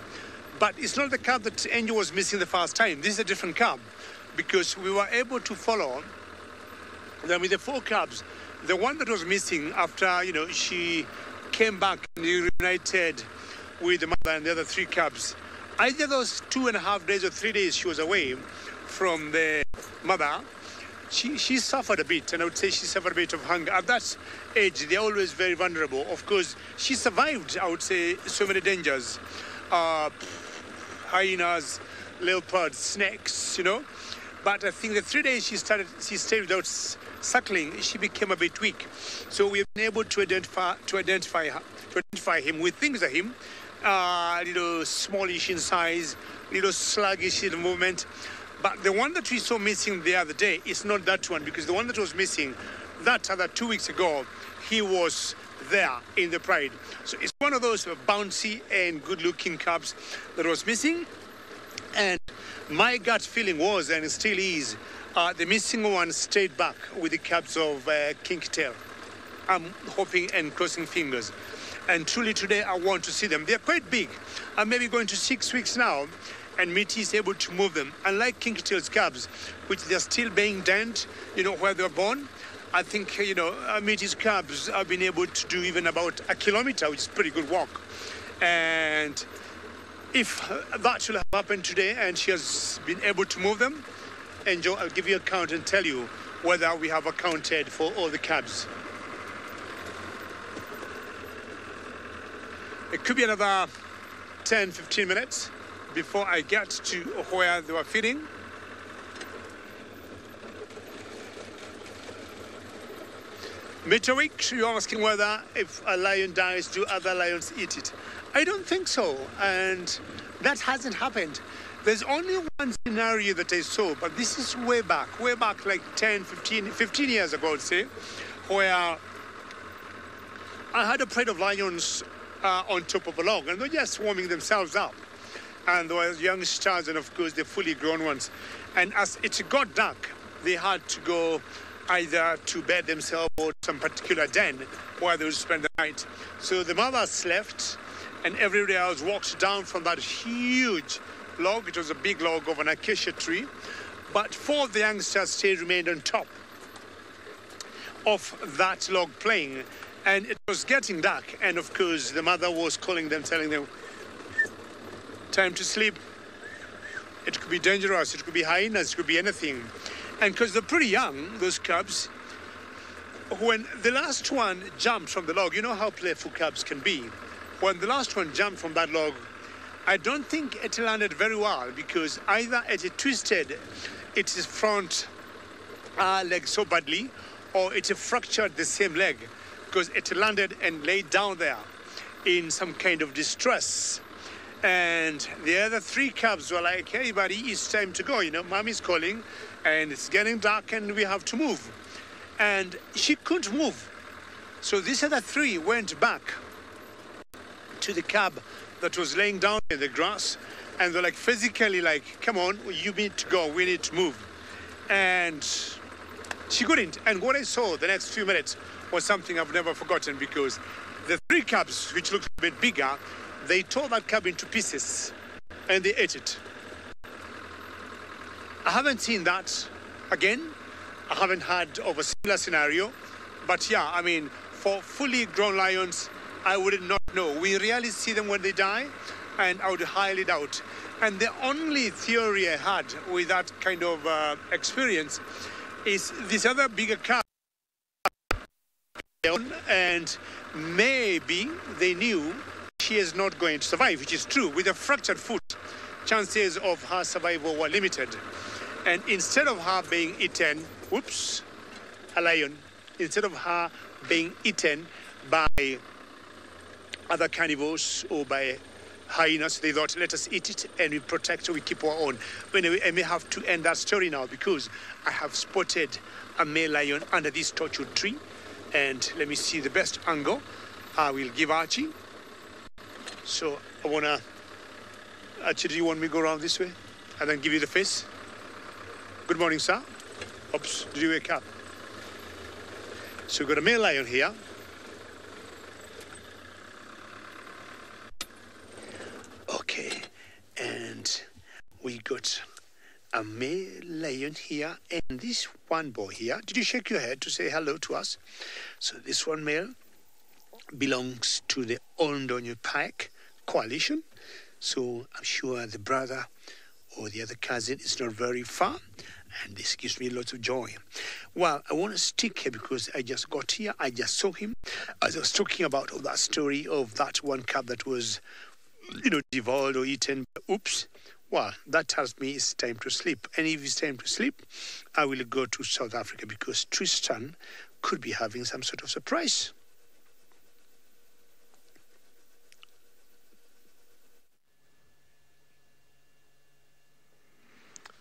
But it's not the cub that Angel was missing the first time. This is a different cub, because we were able to follow them with the 4 cubs. The one that was missing after, she came back and reunited with the mother and the other 3 cubs. Either those 2.5 days or 3 days she was away from the mother, she suffered a bit, and I would say she suffered a bit of hunger. At that age, they're always very vulnerable. Of course, she survived, I would say, so many dangers. Hyenas, leopards, snakes, you know. But I think the 3 days she stayed without suckling, she became a bit weak. So we've been able to identify him. We think it's him, little smallish in size, little sluggish in movement. But the one that we saw missing the other day is not that one, because the one that was missing that other 2 weeks ago, he was there in the pride. So it's one of those bouncy and good-looking cubs that was missing. And my gut feeling was, and it still is, the missing one stayed back with the cubs of Kinktail. I'm hoping and crossing fingers. And truly today I want to see them. They're quite big. I'm maybe going to 6 weeks now, and Mitty is able to move them. Unlike Kinktail's cubs, which they're still being dent, you know, where they're born, I think, you know, Mitty's cubs have been able to do even about a kilometer, which is pretty good walk. And if that should have happened today and she has been able to move them, and Joe, I'll give you a count and tell you whether we have accounted for all the cubs. It could be another 10-15 minutes before I get to where they were feeding. Meteoric, you're asking whether if a lion dies, do other lions eat it? I don't think so, and that hasn't happened. There's only one scenario that I saw, but this is way back like 10, 15 years ago, I'd say, where I had a pride of lions on top of a log, and they're just warming themselves up. And there were young stars, and of course the fully grown ones. And as it got dark, they had to go either to bed themselves or some particular den where they would spend the night. So the mother slept, and everybody else walked down from that huge log. It was a big log of an acacia tree, but 4 of the youngsters remained on top of that log playing. And it was getting dark, and of course the mother was calling them, telling them, time to sleep. It could be dangerous, it could be hyenas, it could be anything. And because they're pretty young, those cubs, when the last one jumped from the log, you know how playful cubs can be. When the last one jumped from that log, I don't think it landed very well, because either it twisted its front leg so badly, or it fractured the same leg, because it landed and laid down there in some kind of distress. And the other 3 cubs were like, hey buddy, it's time to go, you know, mommy's calling, and it's getting dark and we have to move. And she couldn't move. So these other 3 went back to the cub that was laying down in the grass, and they're like physically like, come on, you need to go, we need to move. And she couldn't. And what I saw the next few minutes was something I've never forgotten, because the 3 cubs, which looked a bit bigger, they tore that cub into pieces and they ate it. I haven't seen that again. I haven't heard of a similar scenario. But yeah, I mean, for fully grown lions, I would not know. We rarely see them when they die, and I would highly doubt. And the only theory I had with that kind of experience is this other bigger cub, and maybe they knew she is not going to survive, which is true. With a fractured foot, chances of her survival were limited. And instead of her being eaten, a lion, instead of her being eaten by other carnivores or by hyenas, they thought, let us eat it and we protect it, we keep our own. But anyway, I may have to end that story now, because I have spotted a male lion under this tortured tree. And let me see the best angle I will give Archie. So I want to, Archie, do you want me to go around this way and then give you the face? Good morning, sir. Oops, did you wake up? So we've got a male lion here. Okay, and we got a male lion here, and this one boy here. Did you shake your head to say hello to us? So this one male belongs to the Ondonyo Pike coalition. So I'm sure the brother or the other cousin is not very far, and this gives me lots of joy. Well, I want to stick here because I just got here. I just saw him as I was talking about that story of that one cub that was, devoured or eaten. Oops. Well, that tells me it's time to sleep. And if it's time to sleep, I will go to South Africa because Tristan could be having some sort of surprise.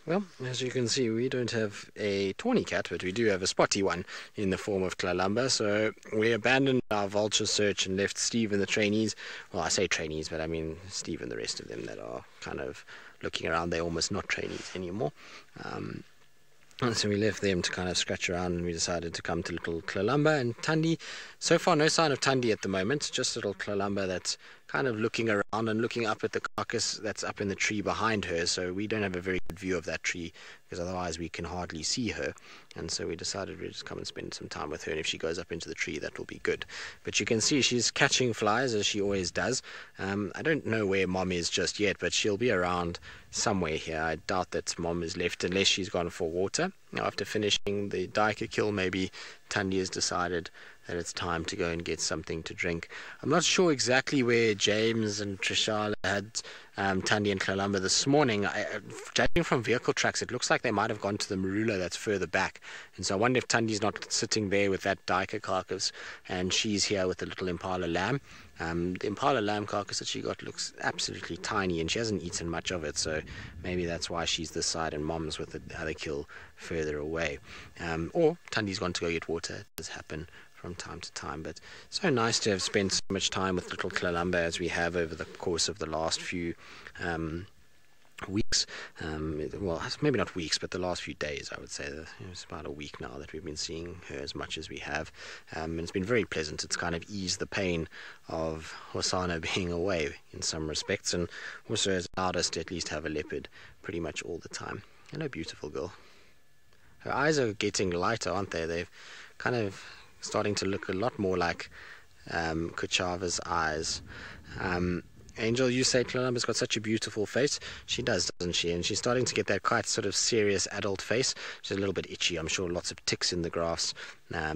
Well, as you can see, we don't have a tawny cat, but we do have a spotty one in the form of Tlalamba. So we abandoned our vulture search and left Steve and the trainees. Well, I say trainees, but I mean Steve and the rest of them that are kind of looking around. They're almost not trainees anymore. And so we left them to kind of scratch around, and we decided to come to little Tlalamba and Thandi. So far, no sign of Thandi at the moment, just little Tlalamba that's kind of looking around and looking up at the carcass that's up in the tree behind her. So we don't have a very good view of that tree because otherwise we can hardly see her. And so we decided we'd just come and spend some time with her, and if she goes up into the tree, that will be good. But you can see she's catching flies as she always does. I don't know where Mom is just yet, but she'll be around somewhere here. I doubt that Mom is left unless she's gone for water. Now, after finishing the duiker kill, maybe Thandi has decided that it's time to go and get something to drink. I'm not sure exactly where James and Trishala had Thandi and Tlalamba this morning. Judging from vehicle tracks, it looks like they might have gone to the marula that's further back. And so I wonder if Thandi's not sitting there with that duiker carcass and she's here with the little impala lamb. The impala lamb carcass that she got looks absolutely tiny, and she hasn't eaten much of it, so maybe that's why she's this side and Mom's with the other kill further away. Or Thandi's gone to go get water. It does happen from time to time, but so nice to have spent so much time with little Tlalamba as we have over the course of the last few weeks. Well, maybe not weeks, but the last few days, I would say. It's about a week now that we've been seeing her as much as we have, and it's been very pleasant. It's kind of eased the pain of Hosana being away in some respects, and also has allowed us to at least have a leopard pretty much all the time. Hello, beautiful girl. Her eyes are getting lighter, aren't they? They've kind of starting to look a lot more like Kuchava's eyes. Angel, you say Tlalamba's got such a beautiful face. She does, doesn't she? And she's starting to get that quite sort of serious adult face. She's a little bit itchy. I'm sure lots of ticks in the grass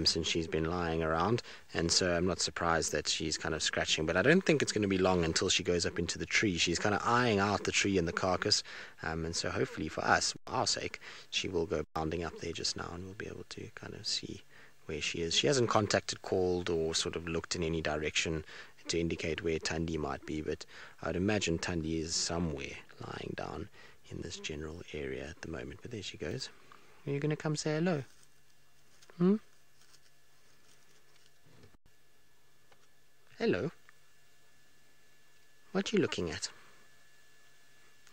since she's been lying around. And so I'm not surprised that she's kind of scratching. But I don't think it's going to be long until she goes up into the tree. She's kind of eyeing out the tree and the carcass. And so hopefully for us, for our sake, she will go bounding up there just now, and we'll be able to kind of see where she is. She hasn't contacted, called, or sort of looked in any direction to indicate where Thandi might be, but I'd imagine Thandi is somewhere lying down in this general area at the moment. But there she goes. Are you going to come say hello? Hello? What are you looking at?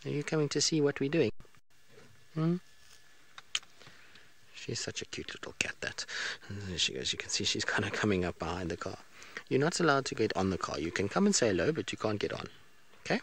Are you coming to see what we're doing? She's such a cute little cat, that. And there she goes. You can see she's kind of coming up behind the car. You're not allowed to get on the car. You can come and say hello, but you can't get on. Okay?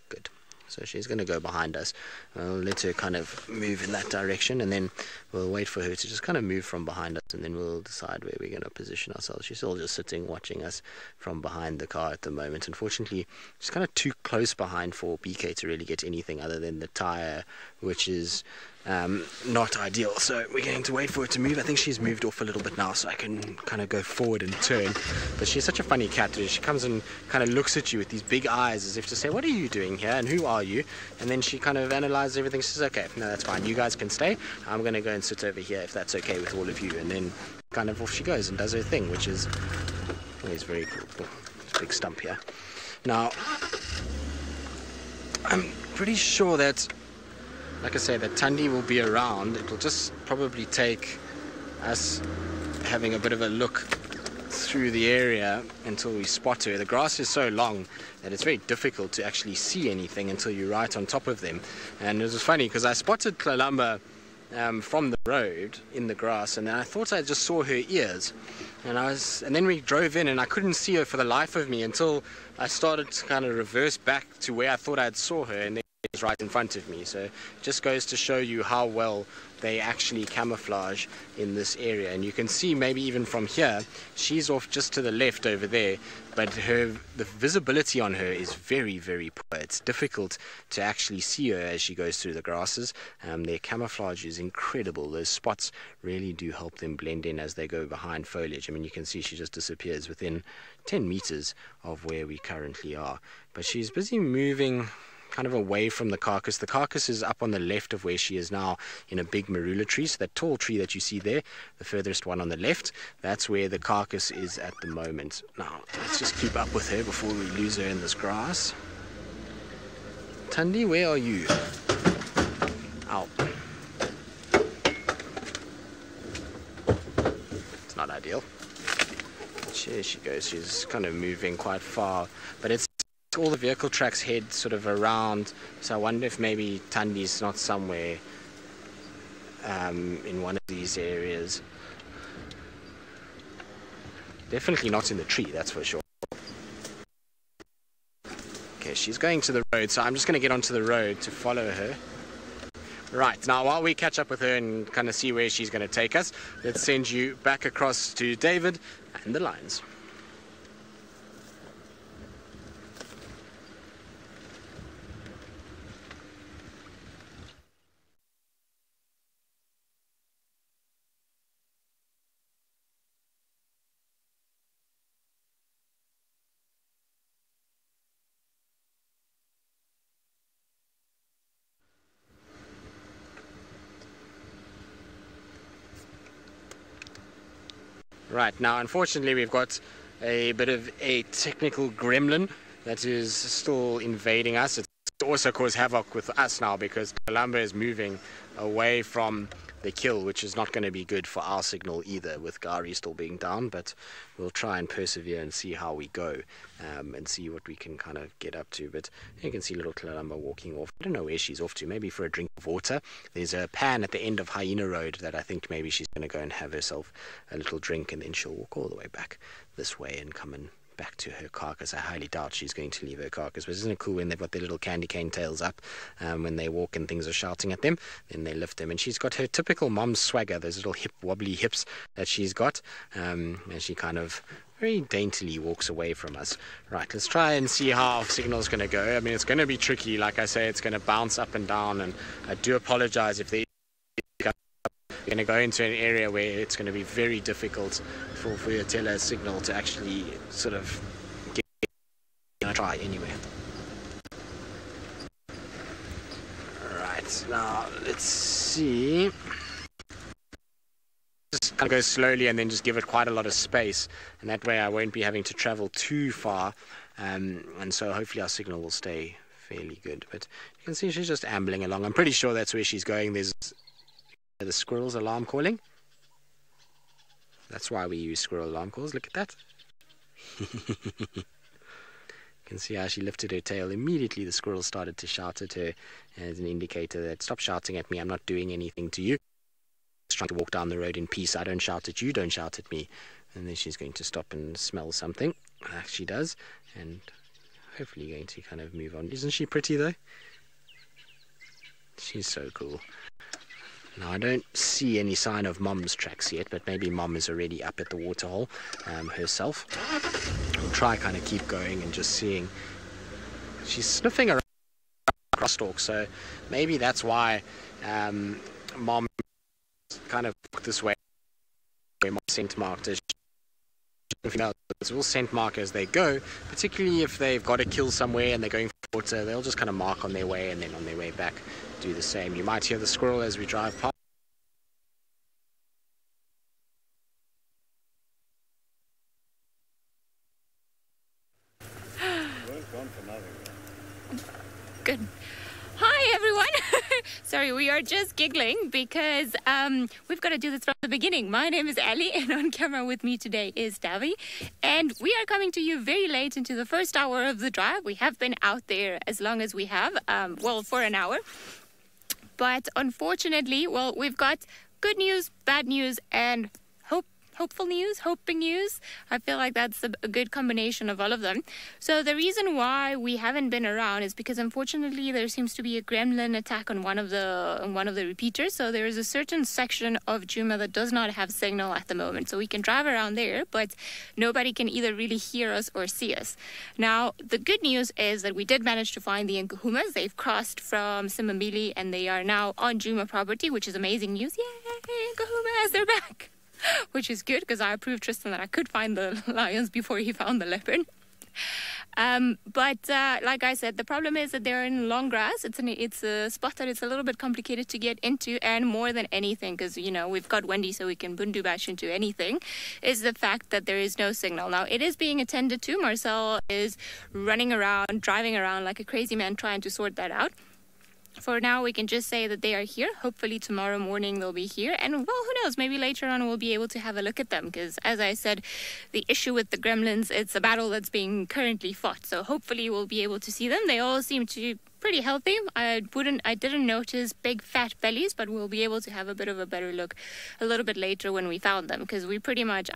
Good. So she's going to go behind us. I'll let her kind of move in that direction, and then we'll wait for her to just kind of move from behind us, and then we'll decide where we're going to position ourselves. She's still just sitting watching us from behind the car at the moment. Unfortunately, she's kind of too close behind for BK to really get anything other than the tire, which is not ideal. So we're going to wait for her to move. I think she's moved off a little bit now, so I can kind of go forward and turn. But she's such a funny cat. She comes and kind of looks at you with these big eyes as if to say, what are you doing here and who are you? And then she kind of analyzes everything. She says, okay, no, that's fine, you guys can stay. I'm going to go and sit over here if that's okay with all of you. And then kind of off she goes and does her thing, which is always very cool. Big stump here. Now, I'm pretty sure that, like I say, that Thandi will be around. It will just probably take us having a bit of a look through the area until we spot her. The grass is so long that it's very difficult to actually see anything until you're right on top of them. And it was funny because I spotted Tlalamba from the road in the grass, and then I thought I just saw her ears. And then we drove in, and I couldn't see her for the life of me until I started to kind of reverse back to where I thought I saw her, and then is right in front of me. So it just goes to show you how well they actually camouflage in this area. And you can see maybe even from here, she's off just to the left over there, but the visibility on her is very, very poor. It's difficult to actually see her as she goes through the grasses. Their camouflage is incredible. Those spots really do help them blend in as they go behind foliage. I mean, you can see she just disappears within 10 meters of where we currently are. But she's busy moving kind of away from the carcass. The carcass is up on the left of where she is now in a big marula tree. So that tall tree that you see there, the furthest one on the left, that's where the carcass is at the moment. Now, let's just keep up with her before we lose her in this grass. Thandi, where are you? Ow. It's not ideal. Here she goes. She's kind of moving quite far, but it's all the vehicle tracks head sort of around, so I wonder if maybe Thandi's not somewhere in one of these areas. Definitely not in the tree, that's for sure. Okay, she's going to the road, so I'm just going to get onto the road to follow her. Right, now while we catch up with her and kind of see where she's going to take us, let's send you back across to David and the lions. Right, now unfortunately we've got a bit of a technical gremlin that is still invading us. It's also caused havoc with us now because Columba is moving away from the kill, which is not going to be good for our signal either, with Gari still being down, but we'll try and persevere and see how we go and see what we can kind of get up to. But you can see little Columba walking off. I don't know where she's off to, maybe for a drink of water. There's a pan at the end of Hyena Road that I think maybe she's going to go and have herself a little drink, and then she'll walk all the way back this way and come and back to her carcass. I highly doubt she's going to leave her carcass, but isn't it cool when they've got their little candy cane tails up when they walk and things are shouting at them, then they lift them. And she's got her typical mom swagger, those little hip wobbly hips that she's got, and she kind of very daintily walks away from us. Right, let's try and see how our signal's going to go. I mean, it's going to be tricky. Like I say, it's going to bounce up and down, and I do apologize if they going to go into an area where it's going to be very difficult for your tele signal to actually sort of get a try anyway. Right, now let's see. Just kind of go slowly and then just give it quite a lot of space, and that way I won't be having to travel too far, and so hopefully our signal will stay fairly good. But you can see she's just ambling along. I'm pretty sure that's where she's going. There's the squirrel's alarm calling. That's why we use squirrel alarm calls. Look at that. You can see how she lifted her tail. Immediately the squirrel started to shout at her as an indicator that stop shouting at me, I'm not doing anything to you. Just trying to walk down the road in peace. I don't shout at you, don't shout at me. And then she's going to stop and smell something. She does, and hopefully going to kind of move on. Isn't she pretty though? She's so cool. Now, I don't see any sign of Mom's tracks yet, but maybe Mom is already up at the waterhole herself. We'll try kind of keep going and just seeing. She's sniffing around crosstalk, so maybe that's why Mom kind of walked this way where Mom scent marked her. Will scent mark as they go, particularly if they've got to kill somewhere and they're going for water. They'll just kind of mark on their way, and then on their way back do the same. You might hear the squirrel as we drive past. Good. Hi, everyone. Sorry, we are just giggling because we've got to do this from the beginning. My name is Ali, and on camera with me today is Davi. And we are coming to you very late into the first hour of the drive. We have been out there as long as we have, for an hour. But unfortunately, we've got good news, bad news, and hopeful news, hoping news. I feel like that's a good combination of all of them. So the reason why we haven't been around is because unfortunately there seems to be a gremlin attack on one of the repeaters. So there is a certain section of Djuma that does not have signal at the moment. So we can drive around there, but nobody can either really hear us or see us. Now, the good news is that we did manage to find the Nkuhumas. They've crossed from Simbambili and they are now on Djuma property, which is amazing news. Yay, Nkuhumas, they're back. Which is good because I proved Tristan that I could find the lions before he found the leopard. But like I said, the problem is that they're in long grass. It's a spot that it's a little bit complicated to get into, and more than anything, because we've got Wendy, so we can bundu bash into anything, is the fact that there is no signal. Now it is being attended to. Marcel is running around, driving around like a crazy man, trying to sort that out. For now, we can just say that they are here. Hopefully tomorrow morning they'll be here. And, well, who knows? Maybe later on we'll be able to have a look at them. Because, as I said, the issue with the gremlins, it's a battle that's being currently fought. So hopefully we'll be able to see them. They all seem to be pretty healthy. I didn't notice big fat bellies, but we'll be able to have a bit of a better look a little bit later when we found them. Because we pretty much,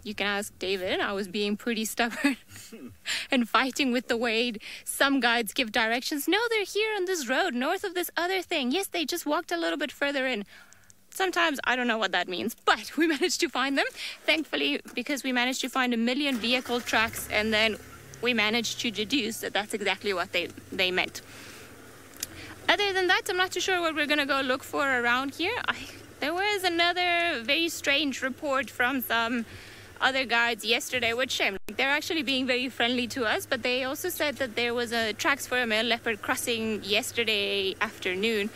you can ask David, I was being pretty stubborn and fighting with the way some guides give directions. No, they're here on this road, north of this other thing. Yes, they just walked a little bit further in. Sometimes I don't know what that means, but we managed to find them. Thankfully, because we managed to find 1 million vehicle tracks, and then we managed to deduce that that's exactly what they meant. Other than that, I'm not too sure what we're going to go look for around here. There was another very strange report from some other guides yesterday, which shame. They're actually being very friendly to us, but they also said that there was tracks for a male leopard crossing yesterday afternoon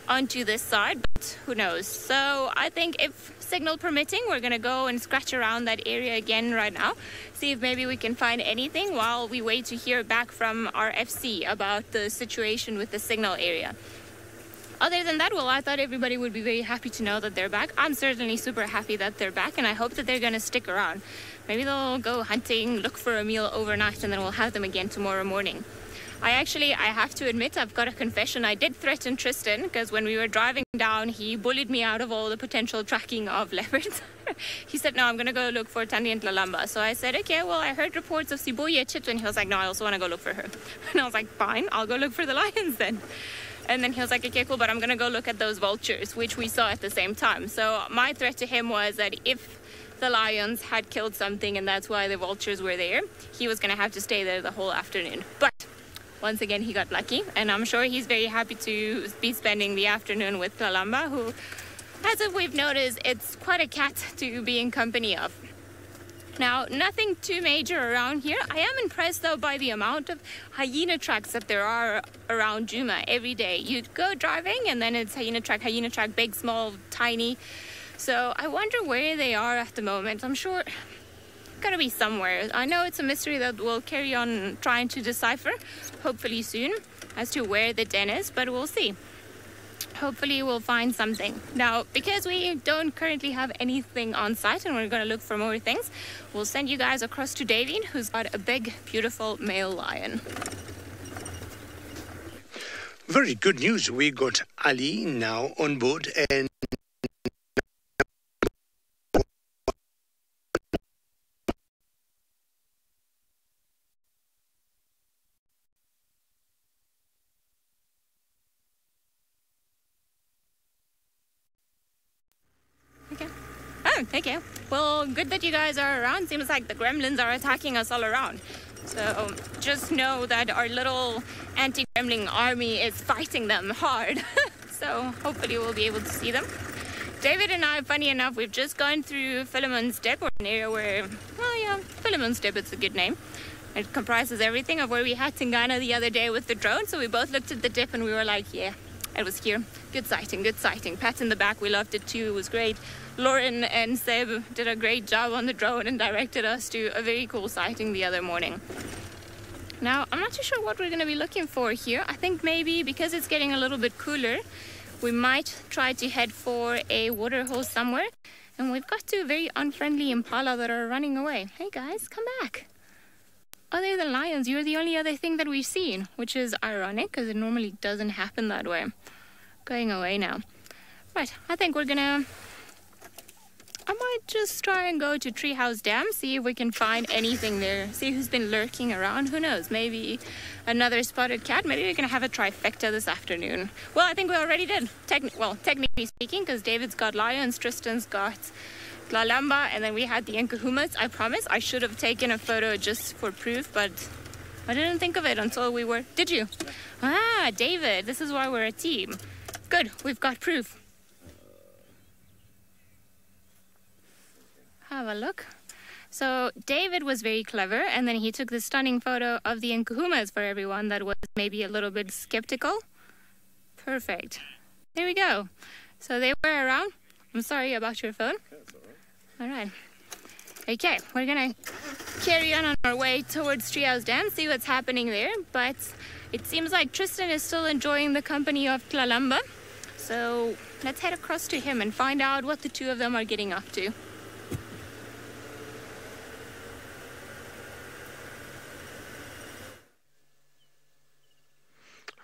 onto this side, but who knows. So I think if signal permitting, we're going to go and scratch around that area again right now, see if maybe we can find anything while we wait to hear back from our FC about the situation with the signal area. Other than that, well, I thought everybody would be very happy to know that they're back. I'm certainly super happy that they're back, and I hope that they're going to stick around. Maybe they'll go hunting, look for a meal overnight, and then we'll have them again tomorrow morning. I have to admit, I've got a confession. I did threaten Tristan, because when we were driving down, he bullied me out of all the potential tracking of leopards. He said, no, I'm going to go look for Tandi and Lalamba. So I said, okay, well, I heard reports of Sibuya Chitu, and he was like, no, I also want to go look for her. And I was like, fine, I'll go look for the lions then. And then he was like, okay, cool, but I'm going to go look at those vultures, which we saw at the same time. So my threat to him was that if the lions had killed something and that's why the vultures were there, he was going to have to stay there the whole afternoon. But once again, he got lucky, and I'm sure he's very happy to be spending the afternoon with Lalamba, who, as if we've noticed, it's quite a cat to be in company of. Now, nothing too major around here. I am impressed, though, by the amount of hyena tracks that there are around Djuma every day. You go driving, and then it's hyena track, big, small, tiny. So I wonder where they are at the moment. I'm sure gotta be somewhere. I know it's a mystery that we'll carry on trying to decipher, hopefully soon, as to where the den is, but we'll see. Hopefully we'll find something. Now, because we don't currently have anything on site and we're going to look for more things, we'll send you guys across to Davin, who's got a big, beautiful male lion. Very good news. We got Ali now on board, and Okay. Well, good that you guys are around. Seems like the gremlins are attacking us all around. So just know that our little anti-gremlin army is fighting them hard. So hopefully we'll be able to see them. David and I, funny enough, we've just gone through Philemon's Dip, or an area where, well, yeah, Philemon's Dip, it's a good name. It comprises everything of where we had Tingana the other day with the drone. So we both looked at the dip and we were like, yeah, it was here. Good sighting, good sighting. Pat in the back, we loved it too. It was great. Lauren and Seb did a great job on the drone and directed us to a very cool sighting the other morning. Now, I'm not too sure what we're going to be looking for here. I think maybe because it's getting a little bit cooler, we might try to head for a water hole somewhere. And we've got two very unfriendly impala that are running away. Hey guys, come back. Other than lions, you're the only other thing that we've seen, which is ironic because it normally doesn't happen that way. Going away now. Right, I think I might just try and go to Treehouse Dam, see if we can find anything there, see who's been lurking around. Who knows, maybe another spotted cat. Maybe we're going to have a trifecta this afternoon. Well, I think we already did, technically speaking, because David's got lions, Tristan's got Lalamba, and then we had the Nkahumas. I promise I should have taken a photo just for proof, but I didn't think of it until we were... Did you? Ah, David, this is why we're a team. Good, we've got proof. Have a look. So David was very clever, and then he took this stunning photo of the Nkuhumas for everyone that was maybe a little bit skeptical. Perfect. There we go. So they were around. I'm sorry about your phone. All right. Okay, we're gonna carry on our way towards Treehouse Dam, see what's happening there. But it seems like Tristan is still enjoying the company of Tlalamba. So let's head across to him and find out what the two of them are getting up to.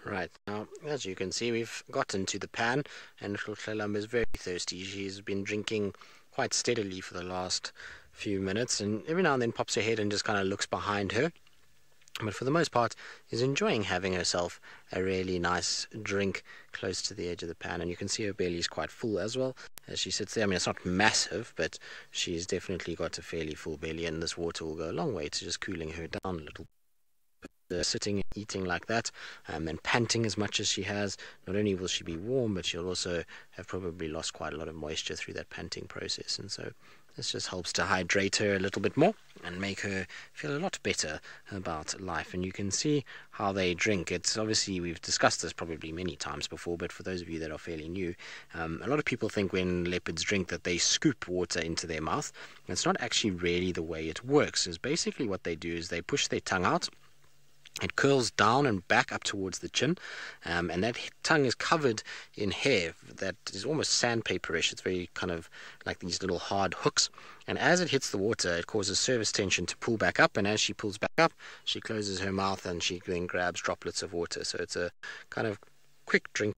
Right, now, as you can see, we've gotten to the pan, and little Tlalamba is very thirsty. She's been drinking quite steadily for the last few minutes, and every now and then pops her head and just kind of looks behind her. But for the most part, is enjoying having herself a really nice drink close to the edge of the pan. And you can see her belly is quite full as well as she sits there. I mean, it's not massive, but she's definitely got a fairly full belly, and this water will go a long way to just cooling her down a little. Sitting and eating like that and panting as much as she has, not only will she be warm, but she'll also have probably lost quite a lot of moisture through that panting process, and so this just helps to hydrate her a little bit more and make her feel a lot better about life. And you can see how they drink. It's obviously, we've discussed this probably many times before, but for those of you that are fairly new, a lot of people think when leopards drink that they scoop water into their mouth. It's not actually really the way it works. Is basically what they do is they push their tongue out. It curls down and back up towards the chin, and that tongue is covered in hair that is almost sandpaperish. It's very kind of like these little hard hooks, and as it hits the water, it causes surface tension to pull back up, and as she pulls back up, she closes her mouth and she then grabs droplets of water. So it's a kind of quick drink,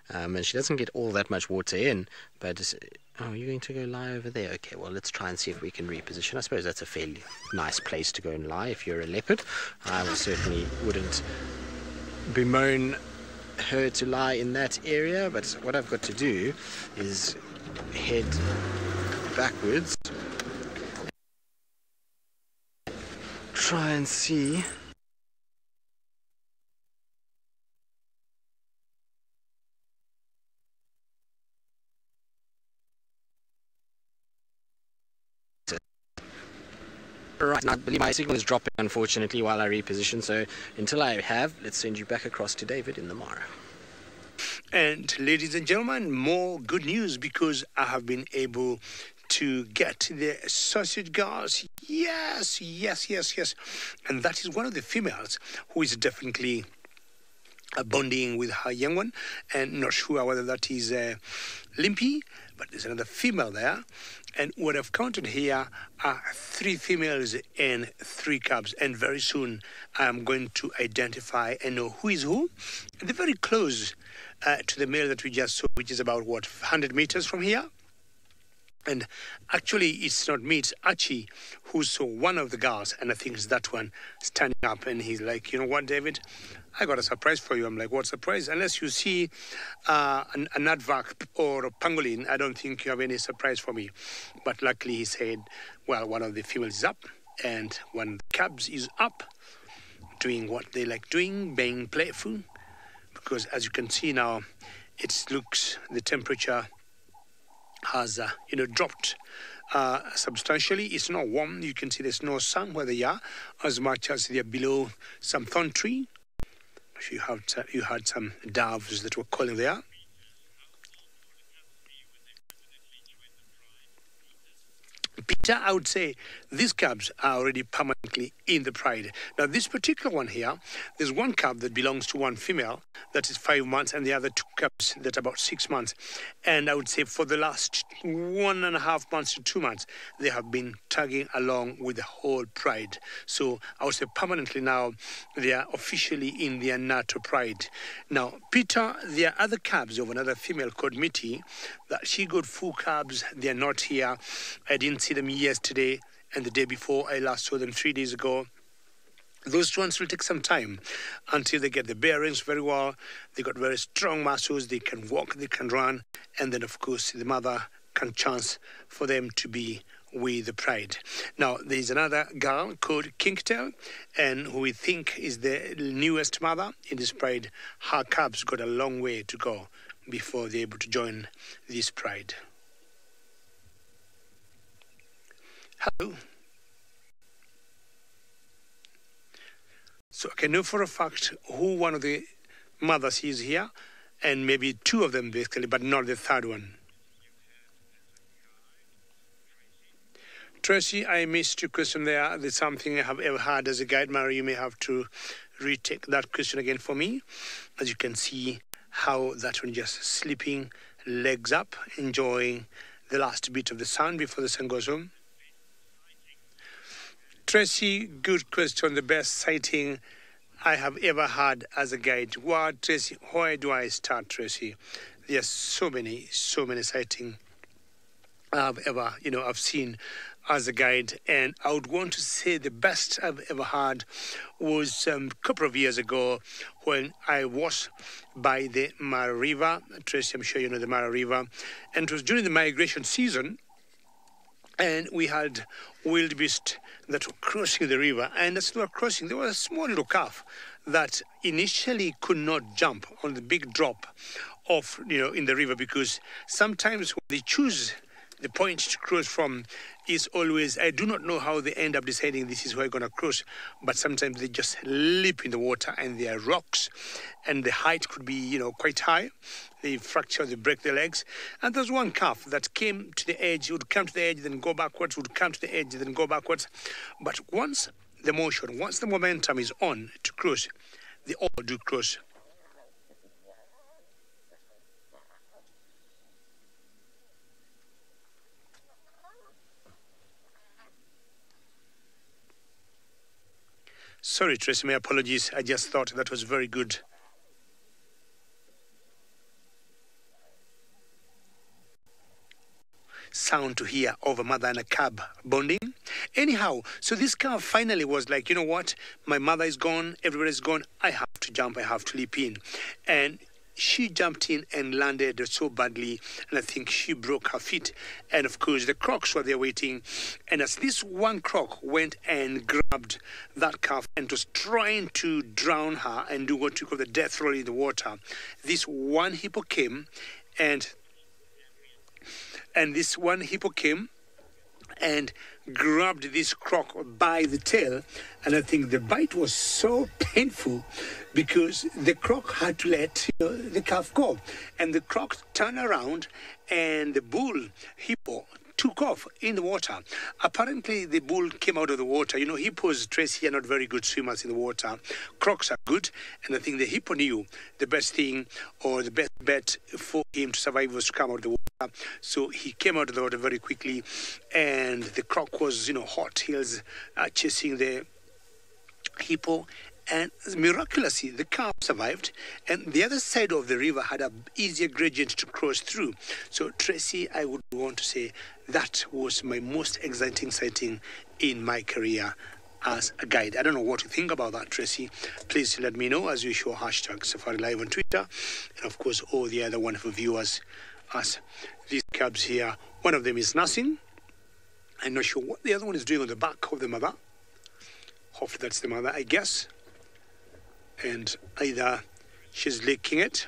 and she doesn't get all that much water in, but oh, you're going to go lie over there? Okay, well, let's try and see if we can reposition. I suppose that's a fairly nice place to go and lie if you're a leopard. I certainly wouldn't bemoan her to lie in that area, but what I've got to do is head backwards, try and see right now. I believe my signal is dropping, unfortunately, while I reposition. So until I have, let's send you back across to David in the Mara. And ladies and gentlemen, more good news, because I have been able to get the sausage girls. Yes. And that is one of the females who is definitely bonding with her young one. And not sure whether that is Limpy, but there's another female there. And what I've counted here are 3 females and 3 cubs. And very soon I'm going to identify and know who is who. And they're very close to the male that we just saw, which is about, 100 meters from here. And actually, it's not me, it's Archie who saw one of the girls, and I think it's that one standing up. And he's like, you know what, David? I got a surprise for you. I'm like, what surprise? Unless you see an aardvark or a pangolin, I don't think you have any surprise for me. But luckily, he said, well, one of the females is up, and one of the cubs is up, doing what they like doing, being playful. Because as you can see now, it looks, the temperature has dropped substantially. It's not warm. You can see there's no sun where they are, as much as they are below some thorn tree. If you had some doves that were calling there. Peter, I would say these cubs are already permanently in the pride. Now, this particular one here, there's one cub that belongs to one female that is 5 months, and the other 2 cubs that are about 6 months. And I would say for the last 1.5 months to 2 months, they have been tagging along with the whole pride. So I would say permanently now, they are officially in their NATO pride. Now, Peter, there are other cubs of another female called Mitty, that she got 4 cubs. They are not here. I didn't see them yesterday and the day before. I last saw them 3 days ago. Those ones will take some time until they get the bearings very well. They got very strong muscles. They can walk, they can run. And then, of course, the mother can chance for them to be with the pride. Now, there's another girl called Kinktail, and who we think is the newest mother in this pride. Her cubs got a long way to go before they're able to join this pride. Hello. So I can know for a fact who one of the mothers is here, and maybe two of them basically, but not the third one. Tracy, I missed your question there. There's something I have ever had as a guide. Mary, you may have to retake that question again for me. As you can see how that one just sleeping, legs up, enjoying the last bit of the sun before the sun goes home. Tracy, good question. The best sighting I have ever had as a guide. Wow, Tracy, where do I start, Tracy? There's so many sightings I've seen as a guide, and I would want to say the best I've ever had was a couple of years ago when I was by the Mara River. Tracy, I'm sure you know the Mara River, and it was during the migration season, and we had wildebeest that were crossing the river, and as they were crossing, there was a small little calf that initially could not jump on the big drop off, in the river, because sometimes when they choose the point to cross from is always, I do not know how they end up deciding this is where I'm going to cross, but sometimes they just leap in the water, and there are rocks, and the height could be, quite high. They fracture, they break their legs. And there's one calf that came to the edge, would come to the edge, then go backwards, would come to the edge, then go backwards. But once the momentum is on to cross, they all do cross. Sorry, Tracy, my apologies. I just thought that was very good. Sound to hear of a mother and a cub bonding. Anyhow, so this calf finally was like, you know what? My mother is gone. Everybody's gone. I have to jump. I have to leap in. And she jumped in and landed so badly, and I think she broke her feet. And of course, the crocs were there waiting. And as this one croc went and grabbed that calf and was trying to drown her and do what you call the death roll in the water, this one hippo came and grabbed this croc by the tail, and I think the bite was so painful because the croc had to let the calf go, and the croc turned around and the bull hippo took off in the water. Apparently, the bull came out of the water. Hippos, Tracy, are not very good swimmers in the water. Crocs are good, and I think the hippo knew the best thing or the best bet for him to survive was to come out of the water. So he came out of the water very quickly, and the croc was, hot heels chasing the hippo. And miraculously, the calf survived, and the other side of the river had an easier gradient to cross through. So, Tracy, I would want to say that was my most exciting sighting in my career as a guide. I don't know what you think about that, Tracy. Please let me know as you show hashtag SafariLive on Twitter, and of course all the other wonderful viewers. As these cubs here, one of them is nursing. I'm not sure what the other one is doing on the back of the mother. Hopefully that's the mother, I guess. And either she's licking it.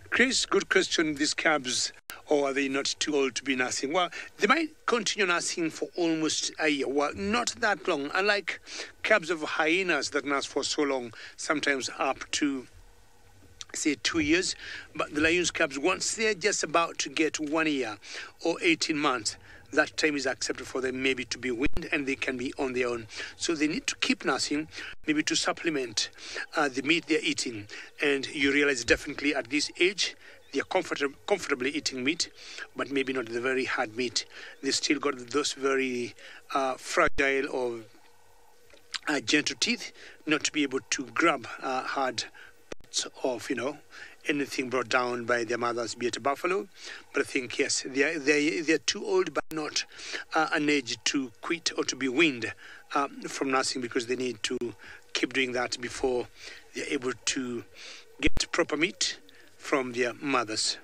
Chris, good question. These calves, or are they not too old to be nursing? Well, they might continue nursing for almost a year. Well, not that long. Unlike calves of hyenas that nurse for so long, sometimes up to, say, 2 years. But the lion's calves, once they're just about to get 1 year or 18 months, that time is accepted for them maybe to be weaned, and they can be on their own. So they need to keep nursing, maybe to supplement the meat they're eating. And you realize definitely at this age, they're comfortably eating meat, but maybe not the very hard meat. They still got those very fragile or gentle teeth, not to be able to grab hard parts of, anything brought down by their mothers, be it a buffalo. But I think, yes, they're too old, but not an age to quit or to be weaned from nursing, because they need to keep doing that before they're able to get proper meat from their mothers.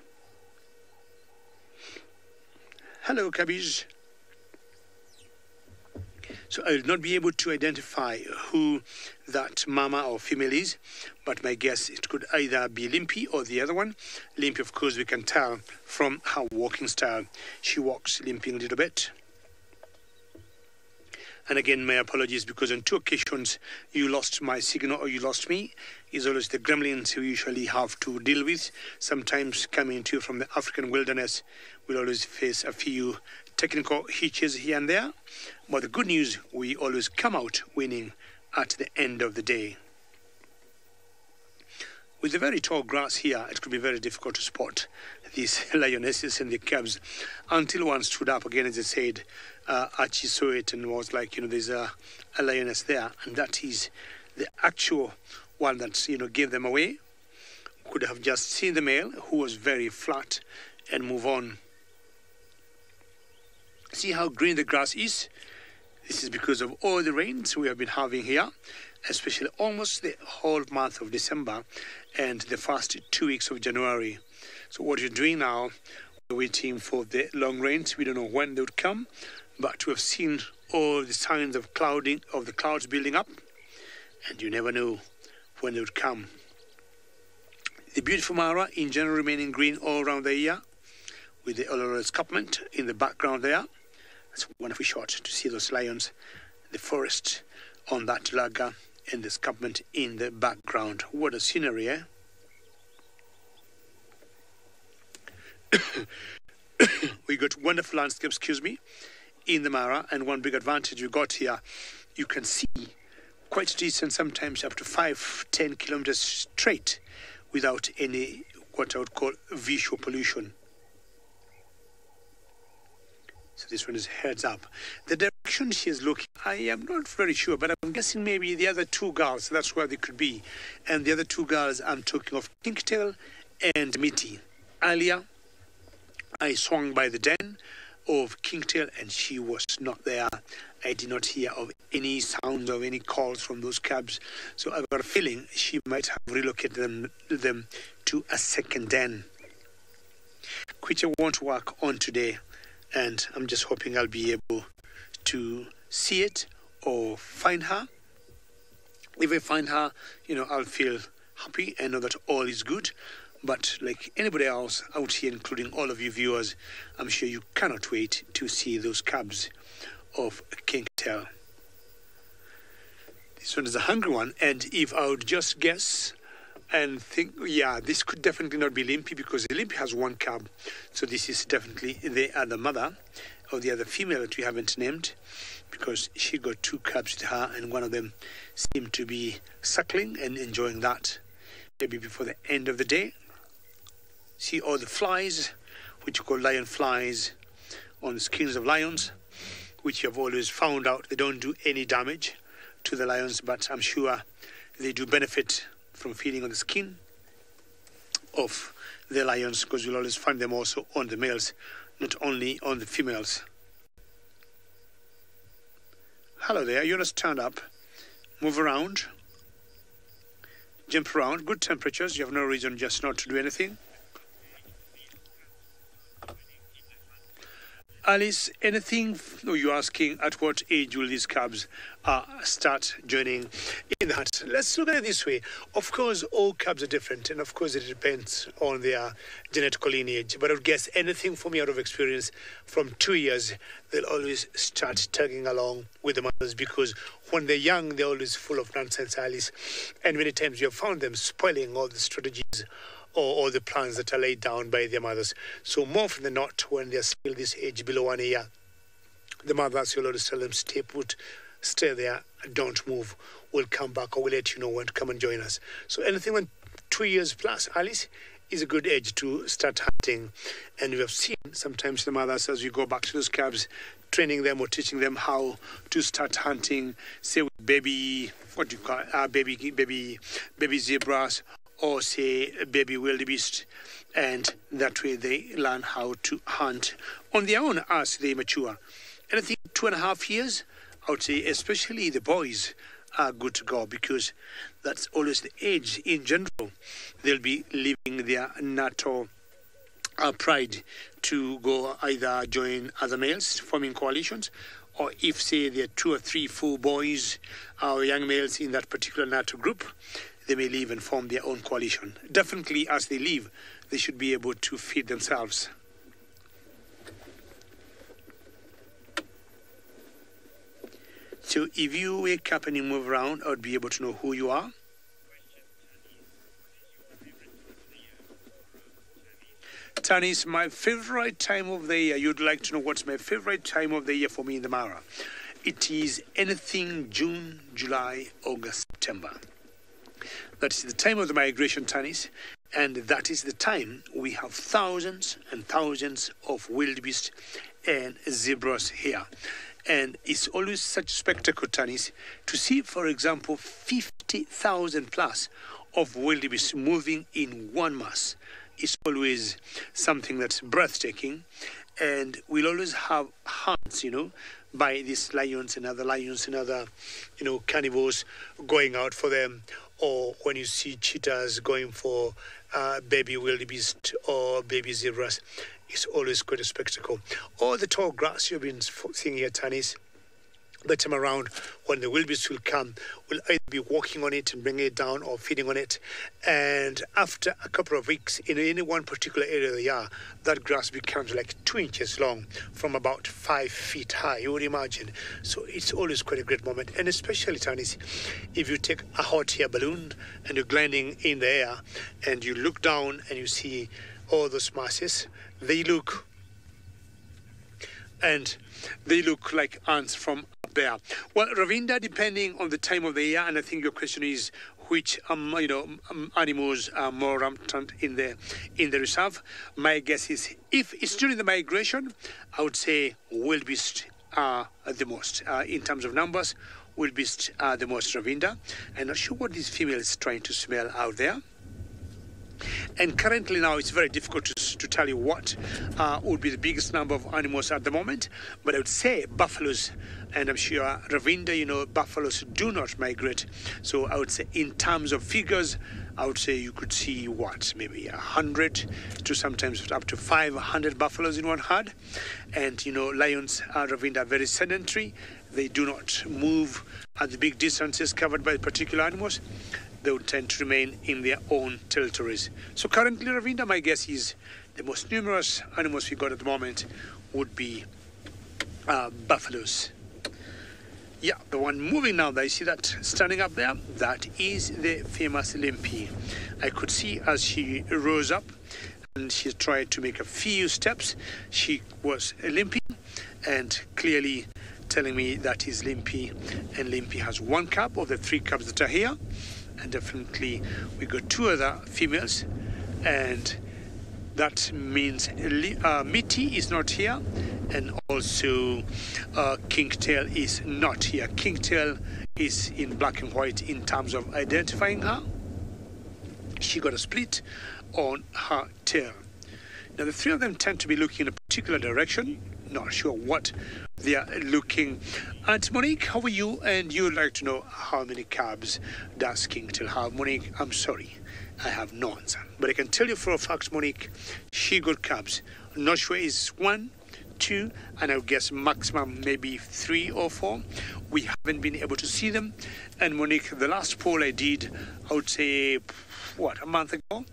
Hello, Cabbage. So I will not be able to identify who that mama or female is, but my guess it could either be Limpy or the other one. Limpy, of course, we can tell from her walking style. She walks limping a little bit. And again, my apologies, because on 2 occasions you lost my signal or you lost me. It's always the gremlins we usually have to deal with. Sometimes coming to you from the African wilderness, we'll always face a few technical hitches here and there. But the good news, we always come out winning at the end of the day. With the very tall grass here, it could be very difficult to spot these lionesses and the cubs until one stood up. Again, as I said, Archie saw it and was like, there's a lioness there, and that is the actual one that, gave them away. Could have just seen the male, who was very flat, and move on. See how green the grass is? This is because of all the rains we have been having here, especially almost the whole month of December and the first 2 weeks of January. So what you're doing now, we're waiting for the long rains. We don't know when they would come, but we have seen all the signs of clouding, of the clouds building up, and you never know when they would come. The beautiful Mara in general remaining green all around the year, with the Oloro escarpment in the background there. It's a wonderful shot to see those lions, the forest on that lager, and the escarpment in the background. What a scenery, eh? We got wonderful landscapes, in the Mara, and one big advantage we got here, you can see quite decent, sometimes up to 5-10 kilometers straight without any, what I would call, visual pollution. So this one is heads up. The direction she is looking, I am not very sure, but I'm guessing maybe the other 2 girls, that's where they could be. And the other 2 girls, I'm talking of Kinktail and Mitty. Earlier, I swung by the den of Kinktail and she was not there. I did not hear of any sounds of any calls from those cubs. So I've got a feeling she might have relocated them to a second den, which I want to work on today. And I'm just hoping I'll be able to see it or find her. If I find her, I'll feel happy and know that all is good. But like anybody else out here, including all of you viewers, I'm sure you cannot wait to see those cubs of Kinktail. This one is a hungry one, and if I would just guess and think, yeah, this could definitely not be Limpy, because Limpy has 1 cub. So this is definitely the other mother, or the other female that we haven't named, because she got 2 cubs with her, and one of them seemed to be suckling and enjoying that, maybe before the end of the day. See all the flies, which you call lion flies, on the skins of lions, which you have always found out they don't do any damage to the lions, but I'm sure they do benefit from feeding on the skin of the lions, because you'll always find them also on the males, not only on the females. Hello there, you want to stand up, move around, jump around, good temperatures, you have no reason just not to do anything. Alice, anything, or you're asking at what age will these cubs start joining in the hunt? Let's look at it this way. Of course, all cubs are different, and of course it depends on their genetic lineage. But I would guess anything from me out of experience, from 2 years, they'll always start tagging along with the mothers, because when they're young, they're always full of nonsense, Alice. And many times you have found them spoiling all the strategies or the plans that are laid down by their mothers. So more often than not, when they're still this age, below 1 year, the mothers will always tell them, stay put, stay there, don't move. We'll come back, or we'll let you know when to come and join us. So anything when 2 years plus, Alice, is a good age to start hunting. And we have seen sometimes the mothers, as we go back to those cubs, training them or teaching them how to start hunting, say with baby, what do you call it, baby zebras, or say baby wildebeest, and that way they learn how to hunt on their own as they mature. And I think 2.5 years, I would say, especially the boys, are good to go, because that's always the age in general they'll be leaving their natural pride to go either join other males, forming coalitions, or if, say, there are 2 or 3, 4 boys or young males in that particular NATO group, they may leave and form their own coalition. Definitely, as they leave, they should be able to feed themselves. So if you wake up and you move around, I would be able to know who you are. Tanis, my favorite time of the year. You'd like to know what's my favorite time of the year for me in the Mara. It is anything June, July, August, September. That is the time of the migration, Tanis, and that is the time we have thousands and thousands of wildebeest and zebras here. And it's always such a spectacle, Tanis, to see, for example, 50,000 plus of wildebeest moving in one mass. It's always something that's breathtaking, and we'll always have hunts, by these lions and other, carnivores going out for them, or when you see cheetahs going for baby wildebeest or baby zebras, it's always quite a spectacle. Or the tall grass you've been seeing here, Tanis, the time around when the wildebeest will come, will either be walking on it and bringing it down or feeding on it. And after a couple of weeks, in any one particular area of the yard, that grass becomes like 2 inches long from about 5 feet high, you would imagine. So it's always quite a great moment. And especially, Tanis, if you take a hot air balloon and you're gliding in the air and you look down and you see all those masses, they look like ants from up there. Well, Ravinda, depending on the time of the year, and I think your question is which animals are more rampant in the reserve. My guess is if it's during the migration, I would say wildebeest are the most. In terms of numbers, wildebeest are the most, Ravinda. I'm not sure what this female is trying to smell out there. And currently now it's very difficult to tell you what would be the biggest number of animals at the moment, but I would say buffaloes, and I'm sure Ravinda, buffaloes do not migrate. So I would say in terms of figures, I would say you could see maybe 100 to sometimes up to 500 buffaloes in one herd. And lions are, Ravinda, very sedentary. They do not move at the big distances covered by particular animals. They would tend to remain in their own territories. So currently, Ravinda, my guess is the most numerous animals we got at the moment would be buffaloes. Yeah, the one moving now, I see that standing up there, that is the famous Limpy. I could see as she rose up and she tried to make a few steps, she was limping and clearly telling me that is Limpy, and Limpy has 1 cub of the 3 cubs that are here. And definitely we got 2 other females, and that means Mitty is not here, and also Kingtail is not here. Kingtail is in black and white in terms of identifying her. She got a split on her tail. Now the 3 of them tend to be looking in a particular direction. Not sure what they are looking at. Monique, how are you? And you'd like to know how many calves does Kingtail have? Monique, I'm sorry, I have no answer. But I can tell you for a fact, Monique, she got calves. I'm not sure it's 1, 2, and I would guess maximum maybe 3 or 4. We haven't been able to see them. And Monique, the last poll I did, I would say, a month ago,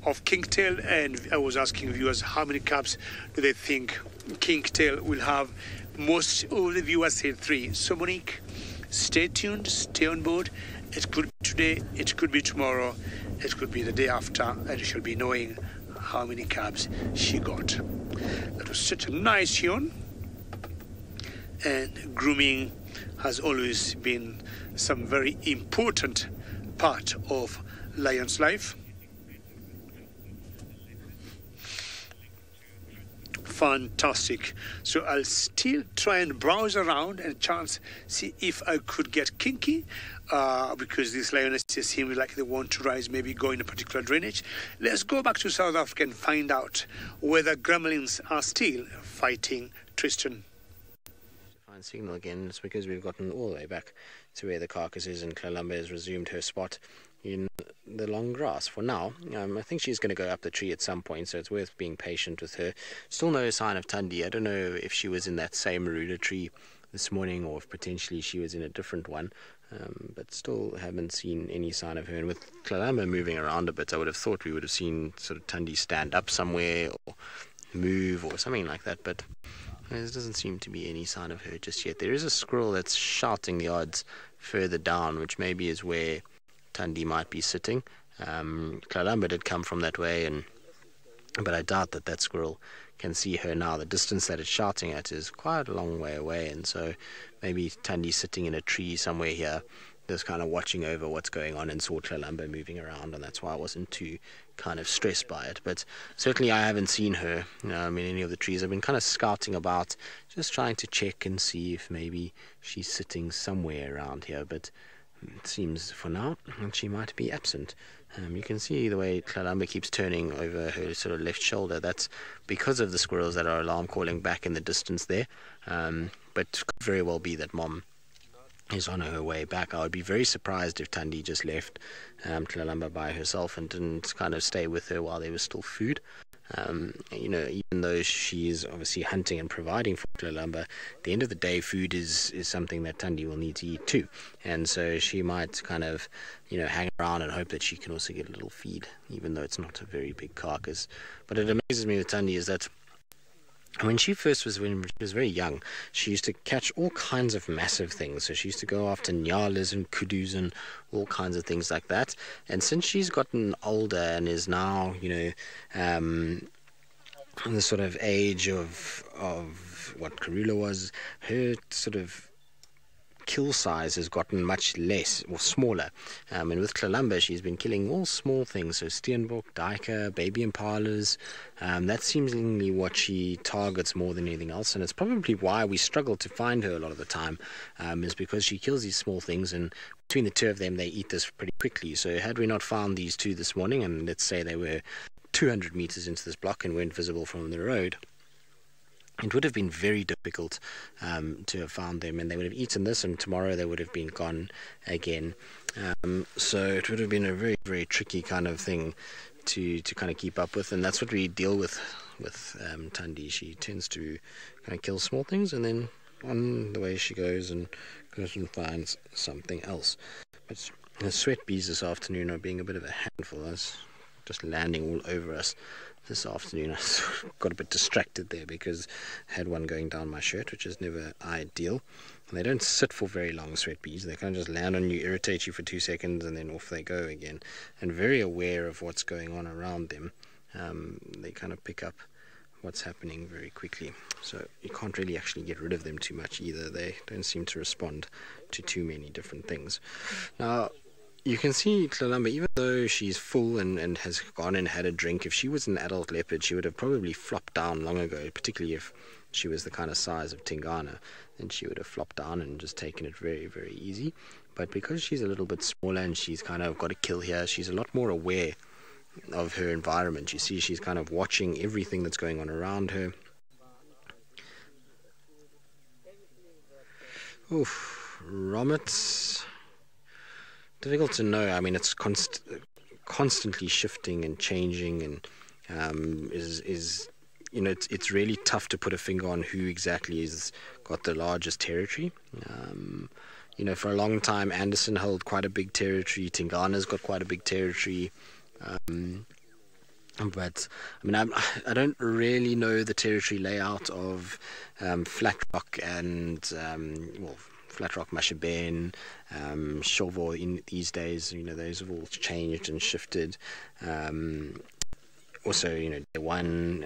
of Kingtail, and I was asking viewers how many calves do they think Kingtail will have. Most of the viewers said 3. So Monique, stay tuned, stay on board. It could be today, it could be tomorrow, it could be the day after, and you shall be knowing how many calves she got. That was such a nice yawn. And grooming has always been some very important part of lion's life. Fantastic. So I'll still try and browse around and see if I could get kinky, because these lionesses seem like they want to rise, maybe go in a particular drainage. Let's go back to South Africa and find out whether gremlins are still fighting Tristan. Fine signal again. It's because we've gotten all the way back to where the carcass is, and Columba has resumed her spot in the long grass for now. I think she's going to go up the tree at some point, so it's worth being patient with her. Still no sign of Tundi. I don't know if she was in that same Maruda tree this morning, or if potentially she was in a different one. But still haven't seen any sign of her. And with Kalamba moving around a bit, I would have thought we would have seen sort of Tundi stand up somewhere or move or something like that. But there doesn't seem to be any sign of her just yet. There is a squirrel that's shouting the odds further down, which maybe is where Tundi might be sitting. Kalamba did come from that way, but I doubt that squirrel can see her now. The distance that it's shouting at is quite a long way away, and so maybe Tundi's sitting in a tree somewhere here, just kind of watching over what's going on, and saw Kalamba moving around, and that's why I wasn't too kind of stressed by it. But certainly I haven't seen her in any of the trees. I've been kind of scouting about, just trying to check and see if maybe she's sitting somewhere around here, but it seems for now she might be absent. You can see the way Kalamba keeps turning over her sort of left shoulder. That's because of the squirrels that are alarm calling back in the distance there. But it could very well be that Mom is on her way back. I would be very surprised if Tundi just left Kalamba by herself and didn't kind of stay with her while there was still food. Even though she is obviously hunting and providing for Kalamba, at the end of the day, food is something that Tundi will need to eat too. And so she might kind of, hang around and hope that she can also get a little feed, even though it's not a very big carcass. But it amazes me with Tundi is that when she was very young, she used to catch all kinds of massive things. So she used to go after nyalas and kudus and all kinds of things like that. And since she's gotten older and is now, in the sort of age of what Karula was, her sort of kill size has gotten much less or smaller. And with Kalamba, she's been killing all small things, so steenbok, duiker, baby impalas. That's seemingly what she targets more than anything else, and it's probably why we struggle to find her a lot of the time, is because she kills these small things, and between the two of them, they eat this pretty quickly. So had we not found these two this morning, and let's say they were 200 meters into this block and weren't visible from the road, it would have been very difficult to have found them, and they would have eaten this, and tomorrow they would have been gone again. So it would have been a very, very tricky kind of thing to kind of keep up with, and that's what we deal with Tundi. She tends to kind of kill small things, and then on the way she goes and finds something else. But the sweat bees this afternoon are being a bit of a handful. That's just landing all over us this afternoon. I got a bit distracted there because I had one going down my shirt, which is never ideal. And they don't sit for very long, sweat bees. They kind of just land on you, irritate you for 2 seconds, and then off they go again. And very aware of what's going on around them. They kind of pick up what's happening very quickly. So you can't really actually get rid of them too much either. They don't seem to respond to too many different things. Now, you can see Kalamba, even though she's full and has gone and had a drink, if she was an adult leopard, she would have probably flopped down long ago, particularly if she was the kind of size of Tingana, then she would have flopped down and just taken it very, very easy. But because she's a little bit smaller and she's kind of got a kill here, she's a lot more aware of her environment. You see she's kind of watching everything that's going on around her. Oof, Romets. Difficult to know. I mean, it's constantly shifting and changing, and it's really tough to put a finger on who exactly has got the largest territory. For a long time, Anderson held quite a big territory. Tingana's got quite a big territory. But I mean, I don't really know the territory layout of Flat Rock and Flat Rock, Mashabane, Shovo in these days. Those have all changed and shifted. Also, Day One,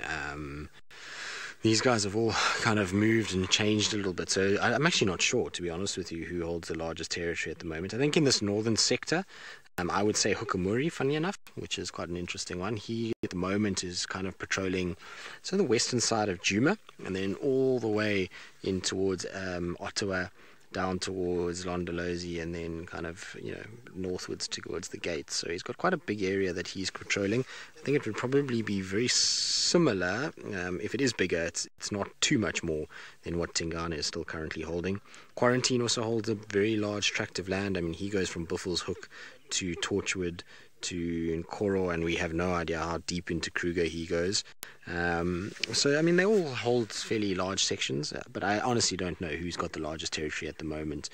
these guys have all kind of moved and changed a little bit. So I'm actually not sure, to be honest with you, who holds the largest territory at the moment. I think in this northern sector, I would say Hukamuri, funny enough, which is quite an interesting one. He, at the moment, is kind of patrolling the western side of Djuma, and then all the way in towards Ottawa, down towards Londolozi, and then kind of, northwards towards the gates. So he's got quite a big area that he's patrolling. I think it would probably be very similar. If it is bigger, it's not too much more than what Tingana is still currently holding. Quarantine also holds a very large tract of land. I mean, he goes from Buffelshoek to Torchwood to Nkoro, and we have no idea how deep into Kruger he goes. So, I mean, they all hold fairly large sections, but I honestly don't know who's got the largest territory at the moment.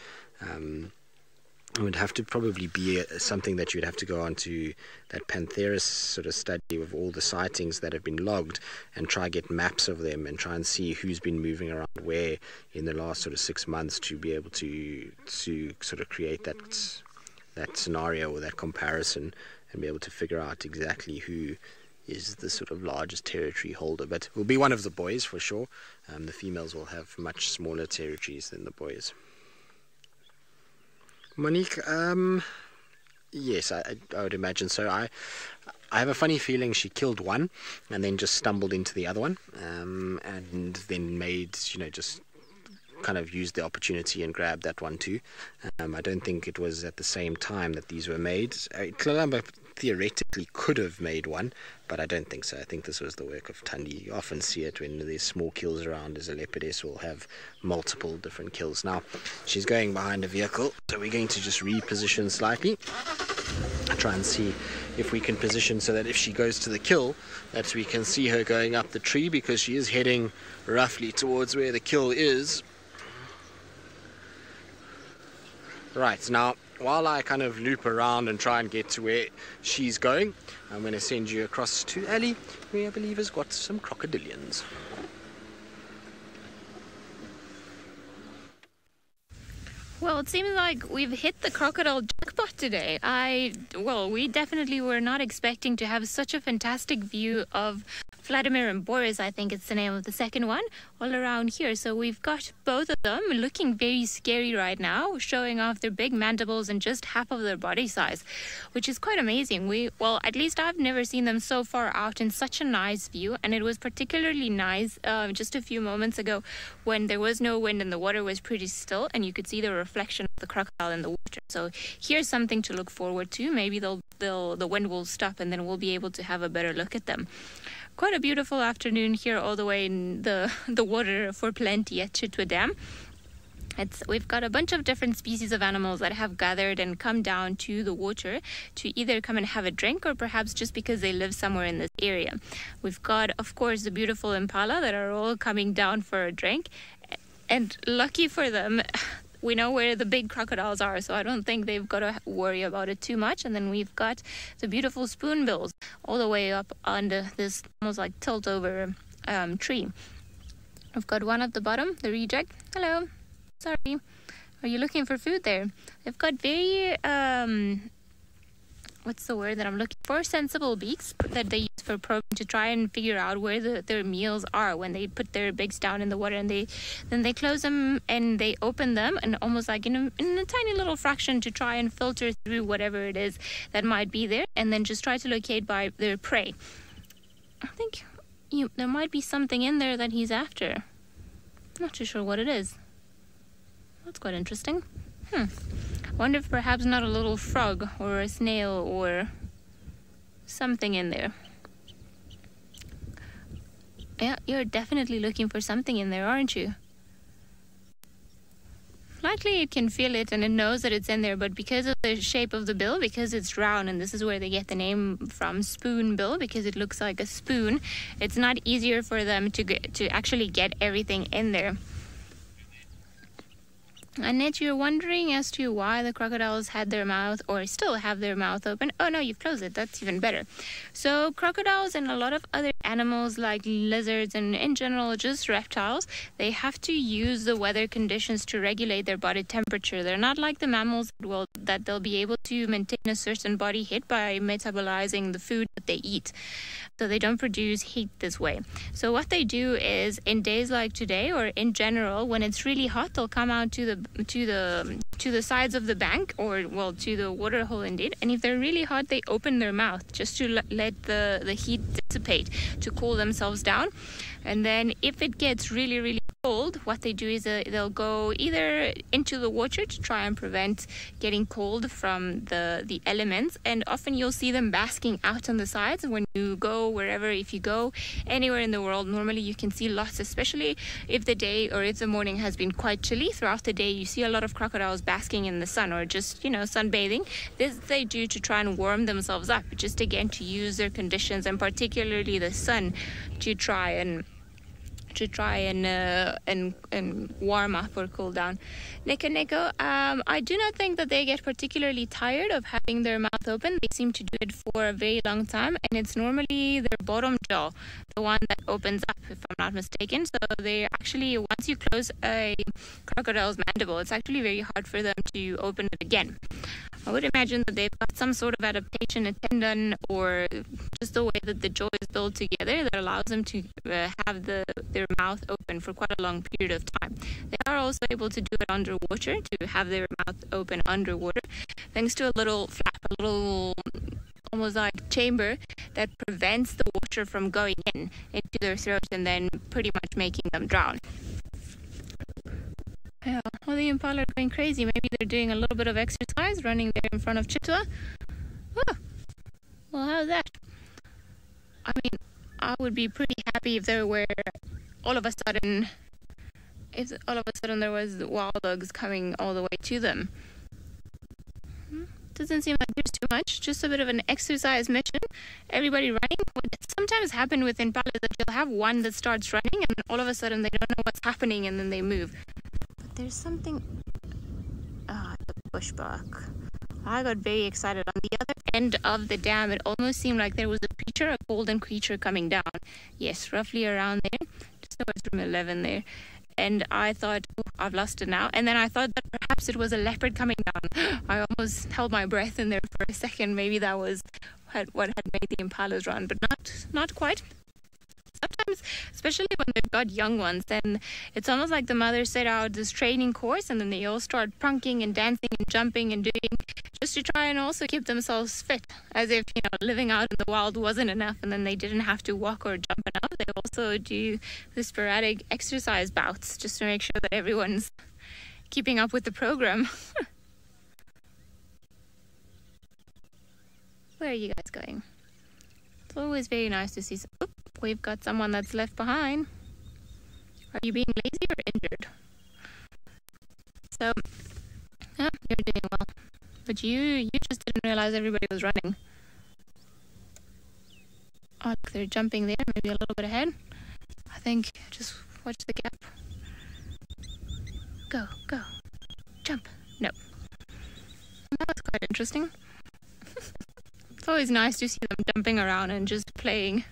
It would have to probably be something that you'd have to go on to that Pantheris sort of study of all the sightings that have been logged and try get maps of them and try and see who's been moving around where in the last sort of 6 months to be able to sort of create that scenario or that comparison and be able to figure out exactly who is the sort of largest territory holder. But it will be one of the boys for sure. The females will have much smaller territories than the boys. Monique, yes, I would imagine so. I have a funny feeling she killed one and then just stumbled into the other one, and then made, just kind of used the opportunity and grabbed that one too. I don't think it was at the same time that these were made. Tlalamba theoretically could have made one, but I don't think so. I think this was the work of Thandi. You often see it when there's small kills around, as a leopardess will have multiple different kills. Now, she's going behind a vehicle, so we're going to just reposition slightly. Try and see if we can position so that if she goes to the kill, that we can see her going up the tree, because she is heading roughly towards where the kill is. Right, now, while I kind of loop around and try and get to where she's going, I'm going to send you across to Ali, who I believe has got some crocodilians. Well, it seems like we've hit the crocodile jackpot today. We definitely were not expecting to have such a fantastic view of Vladimir and Boris, I think it's the name of the second one, all around here. So we've got both of them looking very scary right now, showing off their big mandibles and just half of their body size, which is quite amazing. At least I've never seen them so far out in such a nice view, and it was particularly nice just a few moments ago when there was no wind and the water was pretty still, and you could see the reflection of the crocodile in the water. So here's something to look forward to. Maybe the wind will stop and then we'll be able to have a better look at them. Quite a beautiful afternoon here all the way in the water for plenty at Chitwa Dam. We've got a bunch of different species of animals that have gathered and come down to the water to either come and have a drink or perhaps just because they live somewhere in this area. We've got, of course, the beautiful impala that are all coming down for a drink. And lucky for them, we know where the big crocodiles are, so I don't think they've got to worry about it too much. And then we've got the beautiful spoonbills all the way up under this almost like tilt-over tree. We've got one at the bottom, the reject. Hello. Sorry. Are you looking for food there? They've got very, what's the word that I'm looking for? Sensible beaks that they use for probing to try and figure out where their meals are when they put their beaks down in the water, and then they close them and they open them and almost like in a tiny little fraction to try and filter through whatever it is that might be there, and then just try to locate by their prey. I think there might be something in there that he's after. Not too sure what it is. That's quite interesting. Wonder if perhaps not a little frog or a snail or something in there. Yeah, you're definitely looking for something in there, aren't you? Likely it can feel it and it knows that it's in there, but because of the shape of the bill, because it's round, and this is where they get the name from, spoon bill, because it looks like a spoon, it's not easier for them to actually get everything in there. Annette, you're wondering as to why the crocodiles had their mouth, or still have their mouth open. Oh no, you've closed it. That's even better. So crocodiles and a lot of other animals like lizards and in general just reptiles, they have to use the weather conditions to regulate their body temperature. They're not like the mammals that they'll be able to maintain a certain body heat by metabolizing the food that they eat. So they don't produce heat this way. So what they do is, in days like today, or in general, when it's really hot, they'll come out to the sides of the bank, or to the water hole indeed. And if they're really hot, they open their mouth just to let the heat dissipate, to cool themselves down. And then if it gets really, really cold, cold, what they do is they'll go either into the water to try and prevent getting cold from the elements, and often you'll see them basking out on the sides. When you go wherever, if you go anywhere in the world, normally you can see lots, especially if the day or if the morning has been quite chilly. Throughout the day you see a lot of crocodiles basking in the sun, or just, you know, sunbathing. This they do to try and warm themselves up, just again to use their conditions, and particularly the sun, to try and warm up or cool down. Niconico, I do not think that they get particularly tired of having their mouth open. They seem to do it for a very long time, and it's normally their bottom jaw, the one that opens up, if I'm not mistaken. So they actually, once you close a crocodile's mandible, it's actually very hard for them to open it again. I would imagine that they've got some sort of adaptation, a tendon, or just the way that the jaw is built together that allows them to have their mouth open for quite a long period of time. They are also able to do it underwater, to have their mouth open underwater, thanks to a little flap, a little almost like chamber that prevents the water from going into their throat and then pretty much making them drown. Yeah, well, the impala are going crazy. Maybe they're doing a little bit of exercise, running there in front of Chitwa. Oh, well, how's that? I mean, I would be pretty happy if there were all of a sudden there was wild dogs coming all the way to them. Doesn't seem like there's too much, just a bit of an exercise mission. Everybody running. What sometimes happen with impala is that you'll have one that starts running and then all of a sudden they don't know what's happening and then they move. But there's something... the bushbuck. I got very excited. On the other end of the dam, it almost seemed like there was a golden creature coming down. Yes, roughly around there. Just towards room 11 there. And I thought, oh, I've lost it now. And then I thought that perhaps it was a leopard coming down. I almost held my breath in there for a second. Maybe that was what had made the impalas run, but not quite. Sometimes, especially when they've got young ones, then it's almost like the mother set out this training course and then they all start punking and dancing and jumping and doing, just to try and also keep themselves fit, as if, you know, living out in the wild wasn't enough and then they didn't have to walk or jump enough. They also do the sporadic exercise bouts just to make sure that everyone's keeping up with the program. Where are you guys going? It's always very nice to see some... Oop, we've got someone that's left behind. Are you being lazy or injured? So, yeah, you're doing well. But you just didn't realize everybody was running. Oh, look, they're jumping there, maybe a little bit ahead. I think, just watch the gap. Go, go, jump. No. That was quite interesting. It's always nice to see them jumping around and just playing.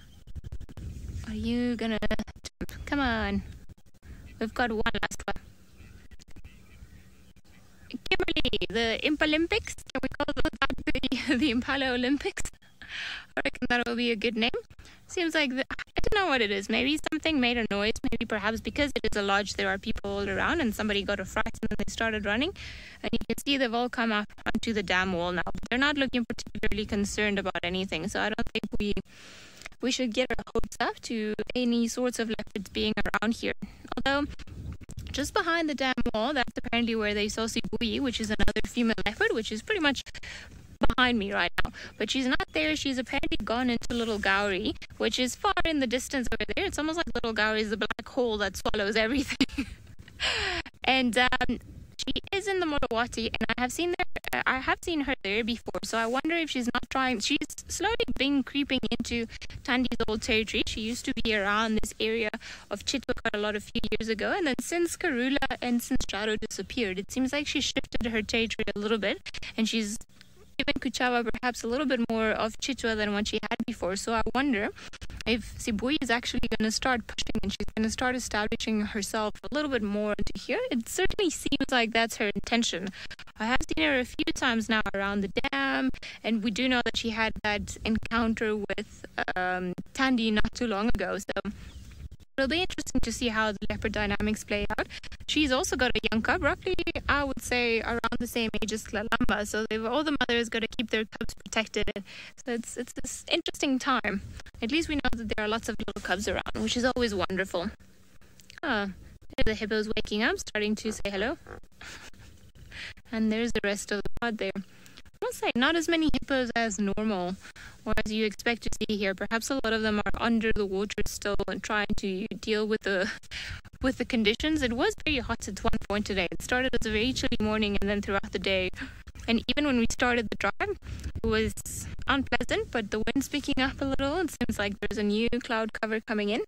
Are you gonna jump? Come on. We've got one last one. Kimberly, the Impalympics. Can we call that the Impala Olympics? I reckon that will be a good name. Seems like, I don't know what it is. Maybe something made a noise. Maybe perhaps because it is a lodge, there are people all around and somebody got a fright and then they started running. And you can see they've all come up onto the dam wall now. But they're not looking particularly concerned about anything. So I don't think we should get our hopes up to any sorts of leopards being around here. Although, just behind the dam wall, that's apparently where they saw Sibui, which is another female leopard, which is pretty much behind me right now. But she's not there. She's apparently gone into Little Gowrie, which is far in the distance over there. It's almost like Little Gowrie is the black hole that swallows everything. And she is in the Modawati, and I have seen her there before. So I wonder if she's not trying. She's slowly been creeping into Tandi's old territory. She used to be around this area of Chitwa quite a few years ago, and then since Karula and since Jaro disappeared, it seems like she shifted her territory a little bit, and she's given Kuchawa perhaps a little bit more of Chitwa than what she had before. So I wonder if Sibui is actually going to start pushing and she's going to start establishing herself a little bit more into here. It certainly seems like that's her intention. I have seen her a few times now around the dam, and we do know that she had that encounter with Tandi not too long ago. So it'll be interesting to see how the leopard dynamics play out. She's also got a young cub, roughly, I would say, around the same age as Tlalamba. So all the mothers got to keep their cubs protected. So it's this interesting time. At least we know that there are lots of little cubs around, which is always wonderful. There's The hippo's waking up, starting to say hello. And there's the rest of the pod there. I must say, not as many hippos as normal, or as you expect to see here. Perhaps a lot of them are under the water still and trying to deal with the conditions. It was very hot at one point today. It started as a very chilly morning, and then throughout the day, and even when we started the drive, it was unpleasant, but the wind's picking up a little. It seems like there's a new cloud cover coming in.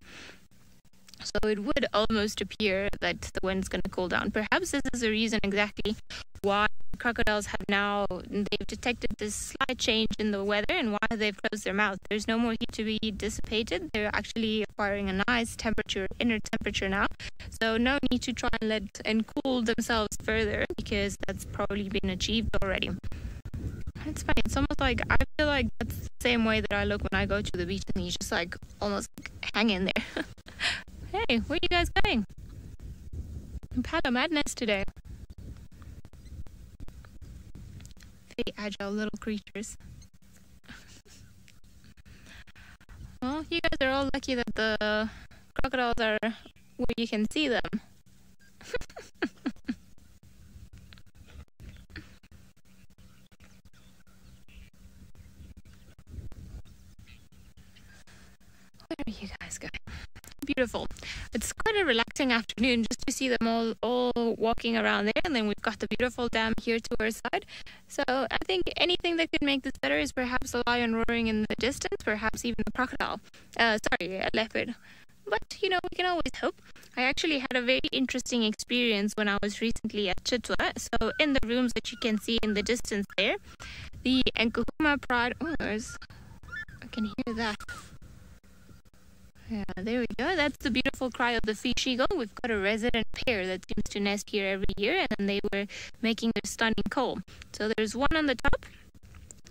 So it would almost appear that the wind's going to cool down. Perhaps this is the reason exactly why crocodiles they've detected this slight change in the weather and why they've closed their mouth. There's no more heat to be dissipated. They're actually acquiring a nice inner temperature now. So no need to try and cool themselves further, because that's probably been achieved already. It's funny. It's almost like I feel like that's the same way that I look when I go to the beach, and you just like almost hang in there. Hey, where are you guys going? Paddle madness today. Very agile little creatures. Well, you guys are all lucky that the crocodiles are where you can see them. Where are you guys going? Beautiful. It's quite a relaxing afternoon just to see them all walking around there, and then we've got the beautiful dam here to our side. So I think anything that could make this better is perhaps a lion roaring in the distance, perhaps even a crocodile. A leopard. But, we can always hope. I actually had a very interesting experience when I was recently at Chitwa. So in the rooms that you can see in the distance there, the Niconico Pride... Oh, I can hear that. Yeah, there we go. That's the beautiful cry of the fish eagle. We've got a resident pair that seems to nest here every year, and they were making their stunning call. So there's one on the top,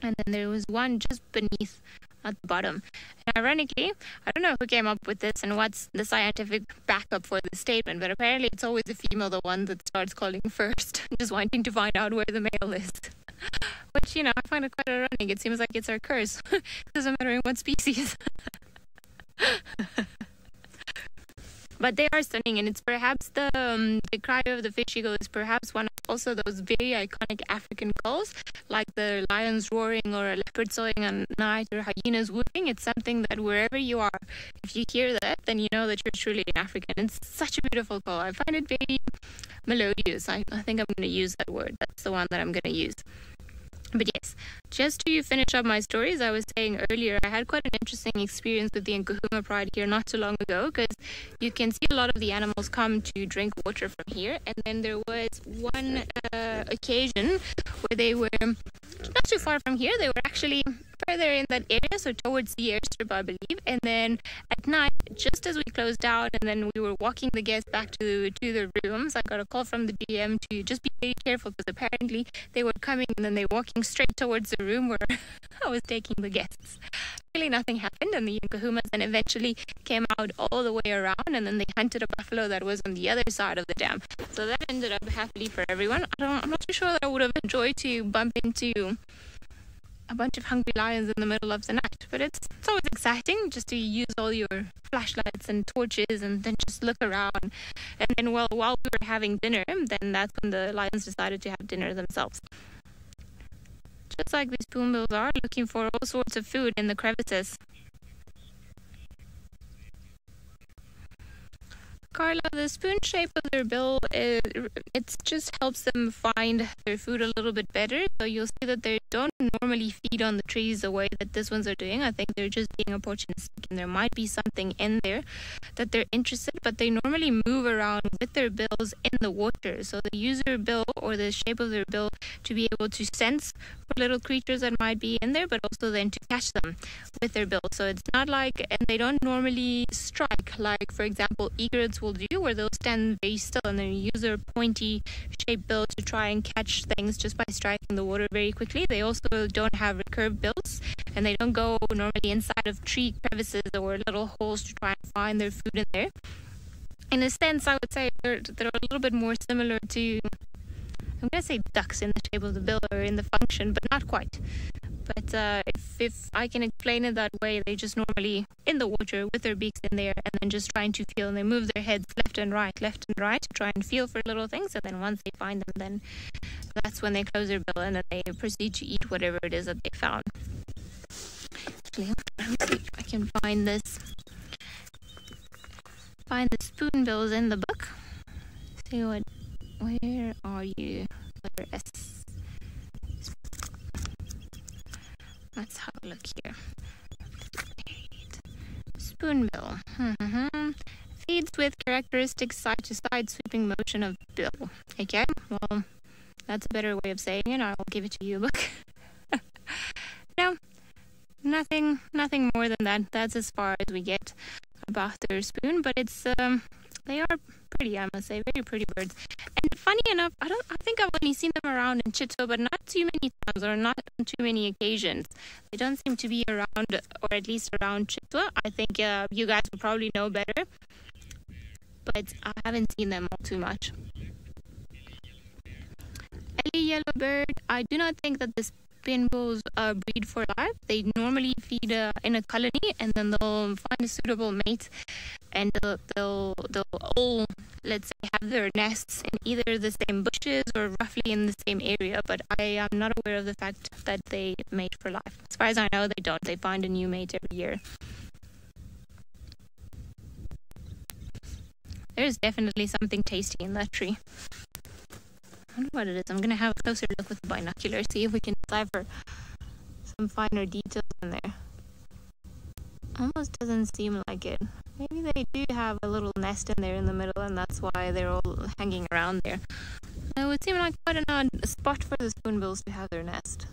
and then there was one just beneath at the bottom. And ironically, I don't know who came up with this and what's the scientific backup for this statement, but apparently it's always the female, the one that starts calling first, just wanting to find out where the male is. Which, I find it quite ironic. It seems like it's our curse. Doesn't matter in what species. But they are stunning, and it's perhaps the cry of the fish eagle is perhaps one of also those very iconic African calls, like the lions roaring or a leopard sawing at night or hyenas whooping. It's something that wherever you are, if you hear that, then you know that you're truly an African. It's such a beautiful call. I find it very melodious. I think I'm going to use that word. That's the one that I'm going to use. But yes, just to finish up my stories, I was saying earlier, I had quite an interesting experience with the Niconico Pride here not too long ago, because you can see a lot of the animals come to drink water from here. And then there was one occasion where they were not too far from here. They were actually further in that area, so towards the airstrip, I believe. And then at night, just as we closed out and then we were walking the guests back to their rooms, I got a call from the GM to just be very careful, because apparently they were coming and then they were walking straight towards the room where I was taking the guests. Really nothing happened, and the Nkohumas then eventually came out all the way around, and then they hunted a buffalo that was on the other side of the dam. So that ended up happily for everyone. I'm not too sure that I would have enjoyed to bump into a bunch of hungry lions in the middle of the night, but it's always exciting just to use all your flashlights and torches and then just look around. And then while we were having dinner, then that's when the lions decided to have dinner themselves. Just like these spoonbills are looking for all sorts of food in the crevices. Carla, the spoon shape of their bill, it just helps them find their food a little bit better. So you'll see that they don't normally feed on the trees the way that these ones are doing. I think they're just being opportunistic, and there might be something in there that they're interested, but they normally move around with their bills in the water. So they use their bill or the shape of their bill to be able to sense for little creatures that might be in there, but also then to catch them with their bill. So it's not like, and they don't normally strike like, for example, egrets will do, where they'll stand very still and then use their pointy shaped bill to try and catch things just by striking the water very quickly. They also don't have recurved bills, and they don't go normally inside of tree crevices or little holes to try and find their food in there. In a sense, I would say they're a little bit more similar to, I'm going to say ducks in the shape of the bill or in the function, but not quite. But if I can explain it that way, they just normally in the water with their beaks in there and then just trying to feel, and they move their heads left and right, to try and feel for little things. And then once they find them, then that's when they close their bill and then they proceed to eat whatever it is that they found. Actually, let me see if I can find the spoonbills in the book. See where are you? Letter S. Let's have a look here. Spoonbill. Feeds with characteristic side-to-side sweeping motion of bill. Okay, well, that's a better way of saying it. I'll give it to you, book. No, nothing more than that. That's as far as we get about their spoon, but it's they are pretty, I must say, very pretty birds. And funny enough, I think I've only seen them around in Chitwa, but not too many times, or not on too many occasions. They don't seem to be around, or at least around Chitwa. I think you guys will probably know better, but I haven't seen them all too much. Ellie yellowbird, I do not think that the spinbills breed for life. They normally feed in a colony, and then they'll find a suitable mate, and they'll all, let's say, have their nests in either the same bushes or roughly in the same area. But I am not aware of the fact that they mate for life. As far as I know, they don't. They find a new mate every year. There's definitely something tasty in that tree. I wonder what it is. I'm going to have a closer look with the binocular, see if we can decipher some finer details in there. Almost doesn't seem like it. Maybe they do have a little nest in there in the middle, and that's why they're all hanging around there. It would seem like quite an odd spot for the spoonbills to have their nest.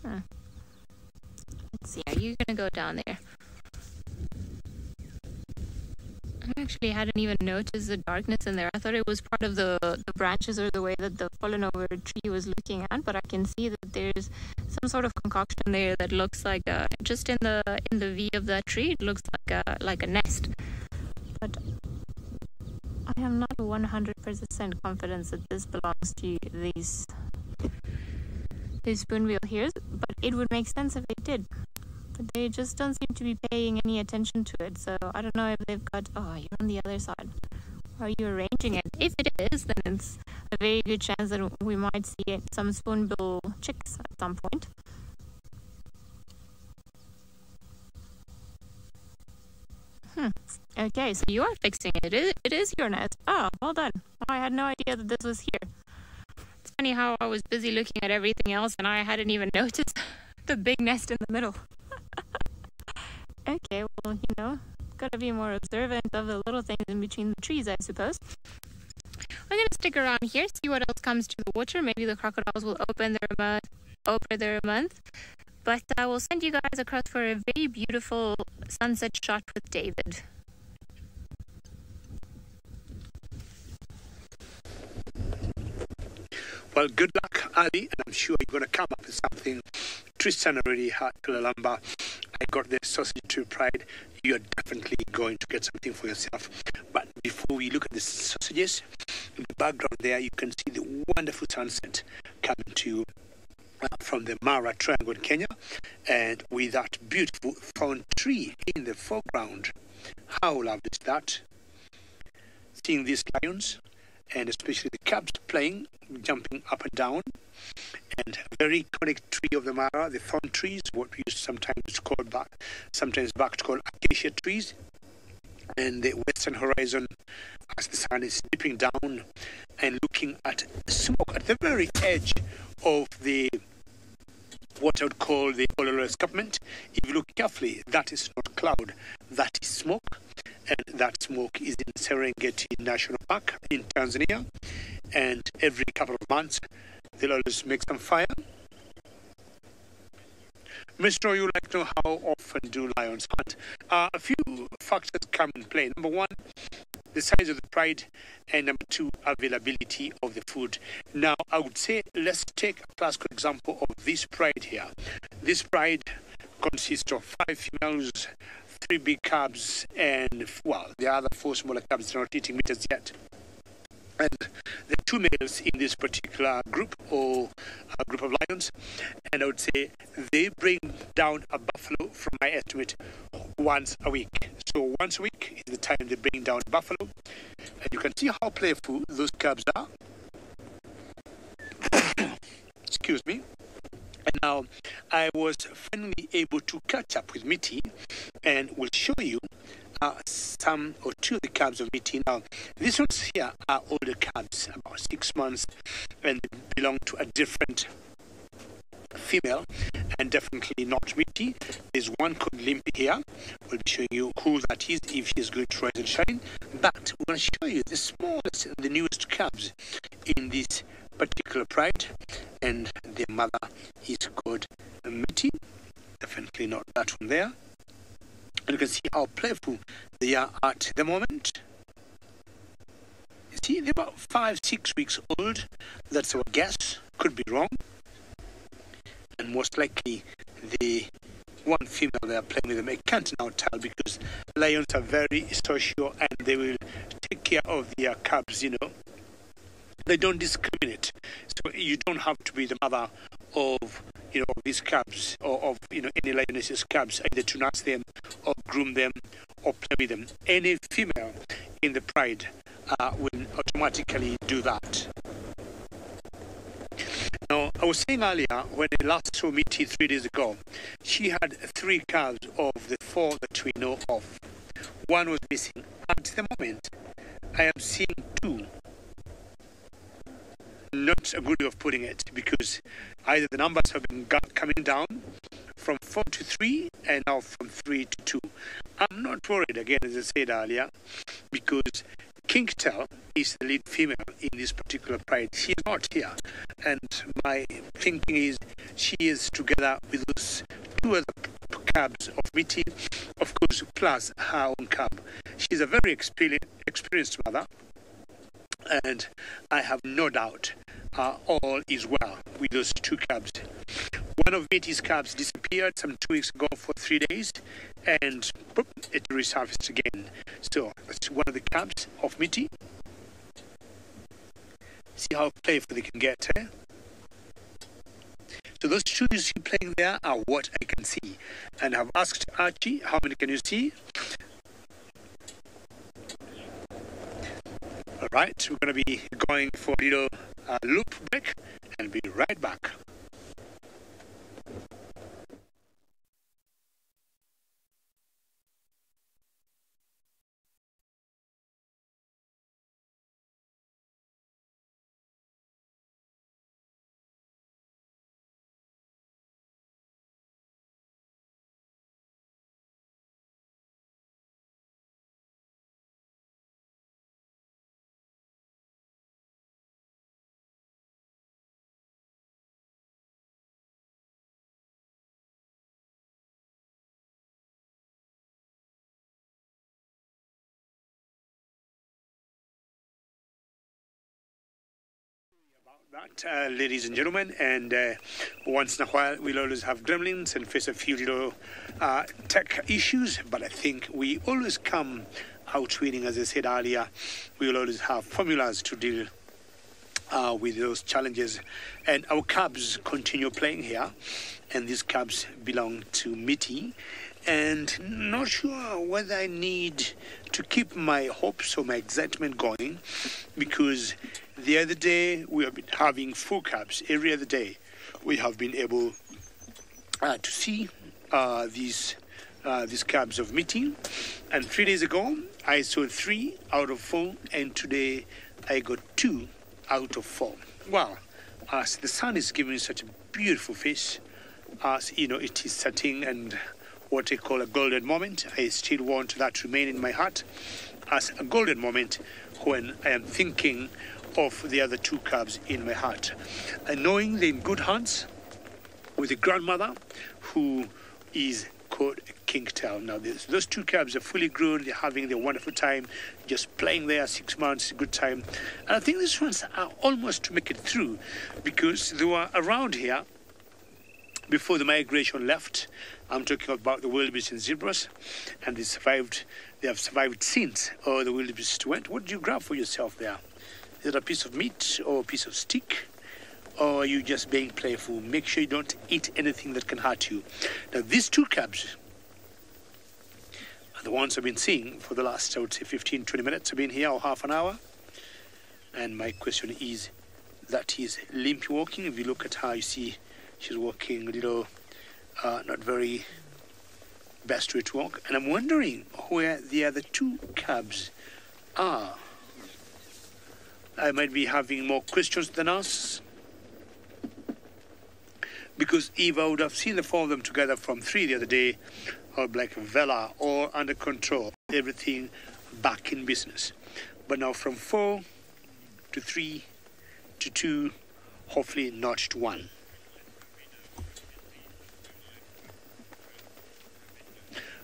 Let's see, are you going to go down there? I actually hadn't even noticed the darkness in there. I thought it was part of the branches or the way that the fallen over tree was looking at, but I can see that there's some sort of concoction there that looks like just in the V of that tree, it looks like a nest. But I am not 100% confident that this belongs to these spoonbill here, but it would make sense if it did. But they just don't seem to be paying any attention to it, so I don't know if they've got... Oh, you're on the other side. Are you arranging it? If it is, then it's a very good chance that we might see some spoonbill chicks at some point. Okay, so you are fixing it. It is your nest. Oh, well done. I had no idea that this was here. It's funny how I was busy looking at everything else and I hadn't even noticed the big nest in the middle. Okay, well, gotta be more observant of the little things in between the trees, I suppose. I'm gonna stick around here, see what else comes to the water. Maybe the crocodiles will open their month. But I will send you guys across for a very beautiful sunset shot with David. Well, good luck, Ali, and I'm sure you're going to come up with something. Tristan already had Kulalamba. I got the sausage to Pride. You're definitely going to get something for yourself. But before we look at the sausages, in the background there, you can see the wonderful sunset coming to from the Mara Triangle in Kenya, and with that beautiful thorn tree in the foreground. How lovely is that? Seeing these lions, and especially the cubs playing, jumping up and down, and a very iconic tree of the Mara, the thorn trees, what we used sometimes back to call acacia trees, and the western horizon as the sun is dipping down and looking at smoke at the very edge of the what I would call the Ololo escarpment. If you look carefully, that is not cloud, that is smoke. And that smoke is in Serengeti National Park in Tanzania. And every couple of months, they'll always make some fire. Mr. You like to know how often do lions hunt? A few factors come in play. Number one, the size of the pride, and number two, availability of the food. Now, I would say, let's take a classical example of this pride here. This pride consists of 5 females, 3 big cubs, and, well, the other 4 smaller cubs are not eating meat as yet. And the two males in this particular group or group of lions, and I would say they bring down a buffalo, from my estimate, once a week. So once a week is the time they bring down a buffalo, and you can see how playful those cubs are. Excuse me. And now I was finally able to catch up with Mitty, and will show you some or two of the calves of Mitty. Now, these ones here are older calves, about 6 months, and they belong to a different female, and definitely not Mitty. There's one called Limpy here. We'll be showing you who that is if she's going to rise and shine. But we're going to show you the smallest and the newest calves in this particular pride, and their mother is called Mitty. Definitely not that one there. And you can see how playful they are at the moment. You see, they're about 5-6 weeks old. That's our guess. Could be wrong. And most likely the one female they are playing with them. I can't now tell because lions are very social and they will take care of their cubs, you know. They don't discriminate. So you don't have to be the mother of, you know, these cubs or of, you know, any lioness's cubs, either to nurse them or groom them or play with them. Any female in the pride will automatically do that. Now, I was saying earlier, when I last saw Mitty 3 days ago, she had 3 calves of the 4 that we know of. One was missing. At the moment, I am seeing 2. Not a good way of putting it, because either the numbers have been coming down from 4 to 3 and now from 3 to 2. I'm not worried, again, as I said earlier, because Kingtail is the lead female in this particular pride. She is not here, and my thinking is she is together with those 2 other cubs of Mitty, of course, plus her own cub. She's a very experienced mother, and I have no doubt all is well with those 2 cubs. One of Mitty's cubs disappeared some 2 weeks ago for 3 days, and boop, it resurfaced again. So that's one of the cubs of Mitty. See how playful they can get, eh? So those 2 you see playing there are what I can see. And I've asked Archie, how many can you see? All right, we're going to be going for a little loop break and be right back. That, ladies and gentlemen, and once in a while we'll always have gremlins and face a few little tech issues, but I think we always come out winning. As I said earlier, we will always have formulas to deal with those challenges, and our cubs continue playing here, and these cubs belong to Mitty. And not sure whether I need to keep my hopes or my excitement going, because the other day we have been having 4 cubs. Every other day we have been able to see these cubs of Mitty. And 3 days ago I saw 3 out of 4, and today I got 2 out of 4. Well, as the sun is giving such a beautiful face, as you know, it is setting, and what I call a golden moment. I still want that to remain in my heart as a golden moment when I am thinking of the other 2 cubs in my heart. And knowing they're in good hands with a grandmother who is called Kingtail. Now, those 2 cubs are fully grown. They're having their wonderful time, just playing there 6 months, good time. And I think these ones are almost to make it through, because they were around here before the migration left. I'm talking about the wildebeest and zebras, and they have survived since. Oh, the wildebeest went. What did you grab for yourself there? Is it a piece of meat or a piece of stick? Or are you just being playful? Make sure you don't eat anything that can hurt you. Now, these two cubs are the ones I've been seeing for the last, I would say, 15, 20 minutes. I've been here, or half an hour. And my question is, that is limp walking. If you look at her, you see she's walking a little, not very best way to walk. And I'm wondering where the other two cubs are. I might be having more questions than us. Because if I would have seen the four of them together from 3 the other day, I would be like, Vela, all under control, everything back in business. But now from 4 to 3 to 2, hopefully not to 1.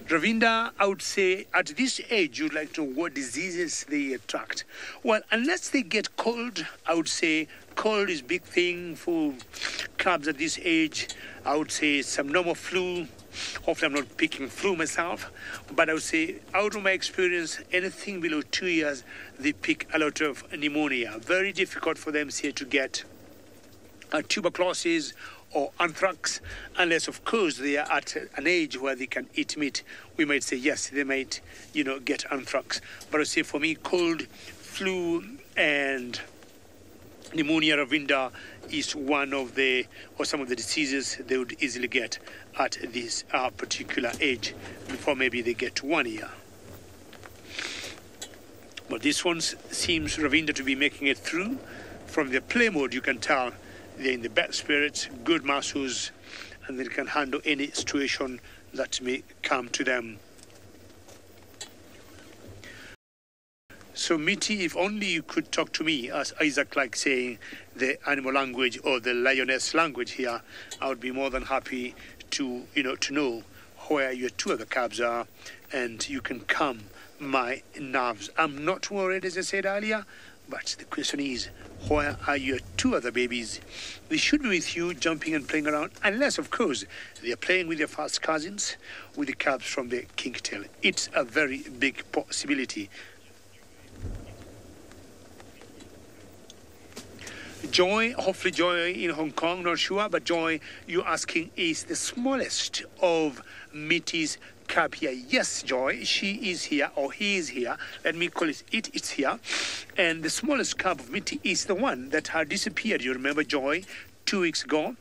Ravinda, I would say at this age, you'd like to know what diseases they attract. Well, unless they get cold, I would say cold is a big thing for cubs at this age. I would say some normal flu. Hopefully I'm not picking flu myself. But I would say, out of my experience, anything below 2 years, they pick a lot of pneumonia. Very difficult for them here to get tuberculosis or anthrax, unless of course they are at an age where they can eat meat. We might say yes, they might, get anthrax. But I say for me, cold, flu, and pneumonia, Ravinda, is one of the, or some of the diseases they would easily get at this particular age, before maybe they get to 1 year. But this one seems, Ravinda, to be making it through. From their play mode, you can tell they're in the best spirits, good muscles, and they can handle any situation that may come to them. So, Mitty, if only you could talk to me, as Isaac likes saying, the animal language or the lioness language here, I would be more than happy to know where your two other cubs are, and you can calm my nerves. I'm not worried, as I said earlier, but the question is, where are your two other babies? They should be with you, jumping and playing around, unless, of course, they are playing with their first cousins, with the cubs from the kingtail. It's a very big possibility. Joy, hopefully Joy in Hong Kong, not sure, but Joy, you're asking, is the smallest of Mitty's cub here? Yes, Joy, she is here, or he is here. Let me call it, it's here. And the smallest cub of Mitty is the one that had disappeared. You remember, Joy, 2 weeks ago?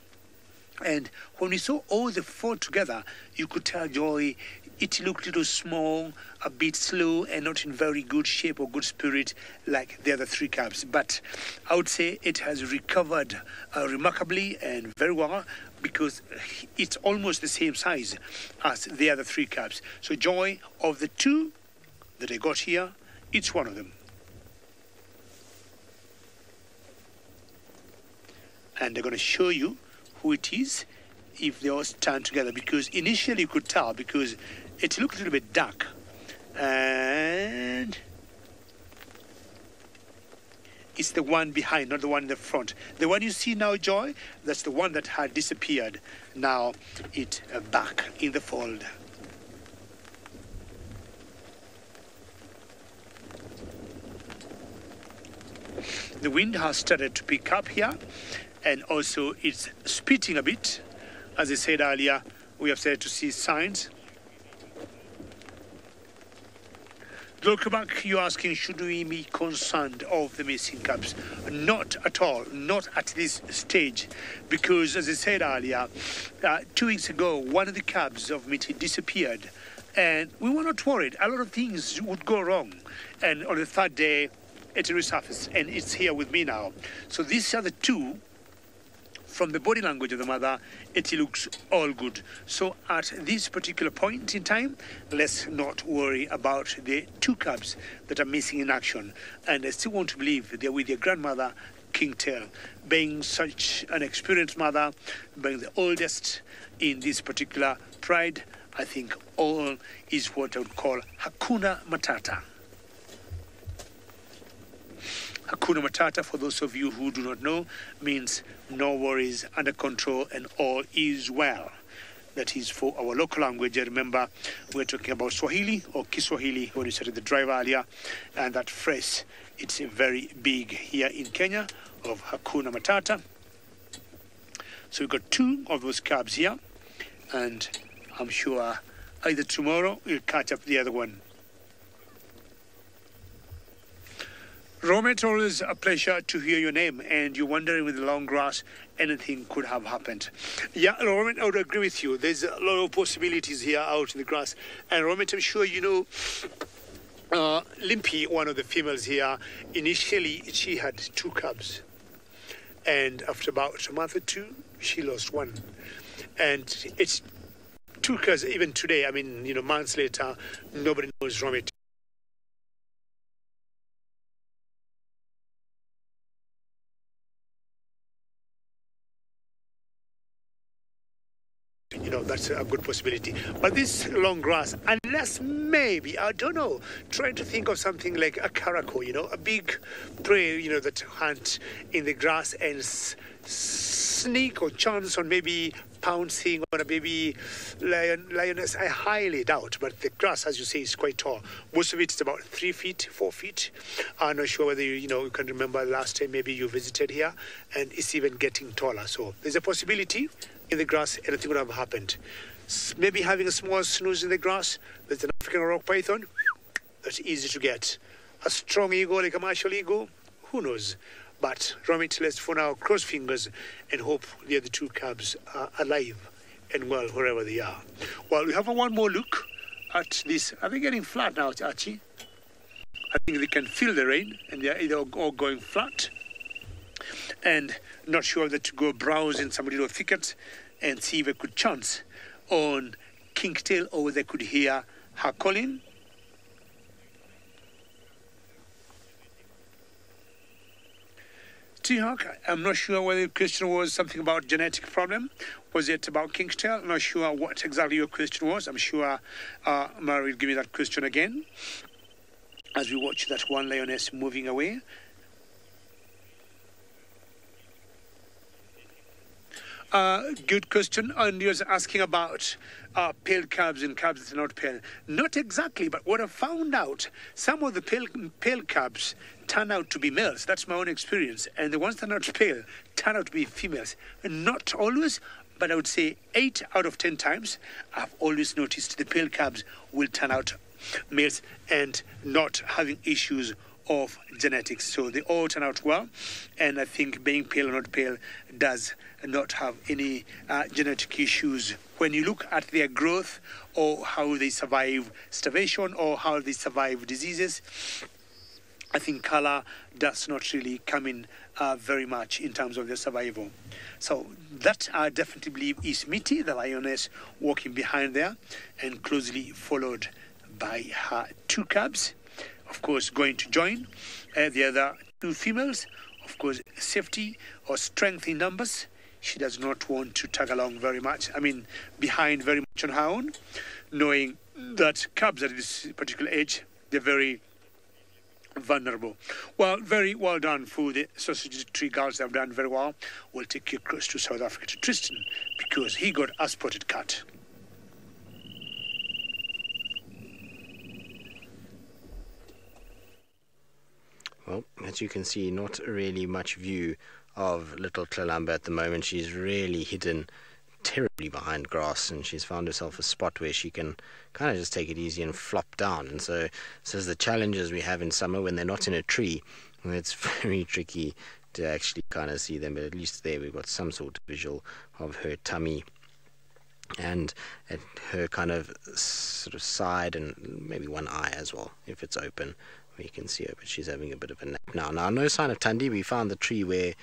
And when we saw all the 4 together, you could tell, Joy, it looked a little small, a bit slow, and not in very good shape or good spirit like the other 3 cubs. But I would say it has recovered remarkably and very well, because it's almost the same size as the other 3 cubs. So Joy, of the 2 that I got here, it's one of them. And I'm going to show you who it is if they all stand together, because initially you could tell, because it looked a little bit dark. And it's the one behind, not the one in the front. The one you see now, Joy, that's the one that had disappeared. Now it's back in the fold. The wind has started to pick up here, and also it's spitting a bit. As I said earlier, we have started to see signs. Look, you're asking, should we be concerned of the missing cubs? Not at all, not at this stage, because as I said earlier, 2 weeks ago, one of the cubs of Mitty disappeared, and we were not worried. A lot of things would go wrong, and on the 3rd day, it resurfaced, and it's here with me now. So these are the 2. From the body language of the mother, it looks all good. So at this particular point in time, let's not worry about the 2 cubs that are missing in action. And I still want to believe they're with their grandmother, Kingtail. Being such an experienced mother, being the oldest in this particular pride, I think all is what I would call Hakuna Matata. Hakuna Matata, for those of you who do not know, means no worries, under control, and all is well. That is for our local language. I remember we're talking about Swahili or Kiswahili when we started the drive earlier, and that phrase It's very big here in Kenya of Hakuna Matata. So we've got 2 of those cubs here, and I'm sure either tomorrow we'll catch up the other one. Romet, always a pleasure to hear your name, and you're wondering with the long grass, anything could have happened. Yeah, Romet, I would agree with you. There's a lot of possibilities here out in the grass. And Romet, I'm sure you know, Limpy, one of the females here, initially she had 2 cubs. And after about a month or 2, she lost 1. And it took us, even today, I mean, you know, months later, nobody knows Romet. You know, that's a good possibility. But this long grass, unless maybe, I don't know, trying to think of something like a caracal, you know, a big prey, you know, that hunt in the grass and sneak or chance on maybe pouncing on a baby lioness, I highly doubt. But the grass, as you say, is quite tall. Most of it is about 3 feet, 4 feet. I'm not sure whether you can remember last time maybe you visited here, and it's even getting taller. So there's a possibility in the grass anything would have happened. Maybe having a small snooze in the grass. There's an African rock python. That's easy to get. A strong eagle, like a martial eagle, who knows? But Romet, let's for now cross fingers and hope the other 2 cubs are alive and well wherever they are. Well, we have one more look at this. Are they getting flat now, Archie? I think they can feel the rain and they're either all going flat. And not sure that to go browse in some little thicket and see if they could chance on Kingtail or they could hear her calling. T-Hawk, I'm not sure whether the question was something about genetic problem. Was it about Kingtail? I'm not sure what exactly your question was. I'm sure Mary will give me that question again as we watch that one lioness moving away. Good question. And you're asking about pale cubs and cubs that are not pale. Not exactly, but what I found out, some of the pale cubs turn out to be males. That's my own experience. And the ones that are not pale turn out to be females. Not always, but I would say 8 out of 10 times, I've always noticed the pale cubs will turn out males and not having issues of genetics. So they all turn out well, and I think being pale or not pale does not have any genetic issues. When you look at their growth or how they survive starvation or how they survive diseases, I think color does not really come in very much in terms of their survival. So that I definitely believe is Mitty, the lioness, walking behind there and closely followed by her 2 cubs. Of course, going to join the other 2 females. Of course, safety or strength in numbers. She does not want to tag along very much. I mean, behind very much on her own, knowing that cubs at this particular age, they're very vulnerable. Well, very well done for the Sausage Tree girls. They've done very well. We'll take you across to South Africa to Tristan because he got a spotted cat. Well, as you can see, not really much view of little Tlalamba at the moment. She's really hidden terribly behind grass, and she's found herself a spot where she can kind of just take it easy and flop down. And so as the challenges we have in summer when they're not in a tree, it's very tricky to actually kind of see them. But at least there we've got some sort of visual of her tummy and at her kind of sort of side and maybe one eye as well, if it's open. You can see her, but she's having a bit of a nap now. No sign of Thandi. We found the tree where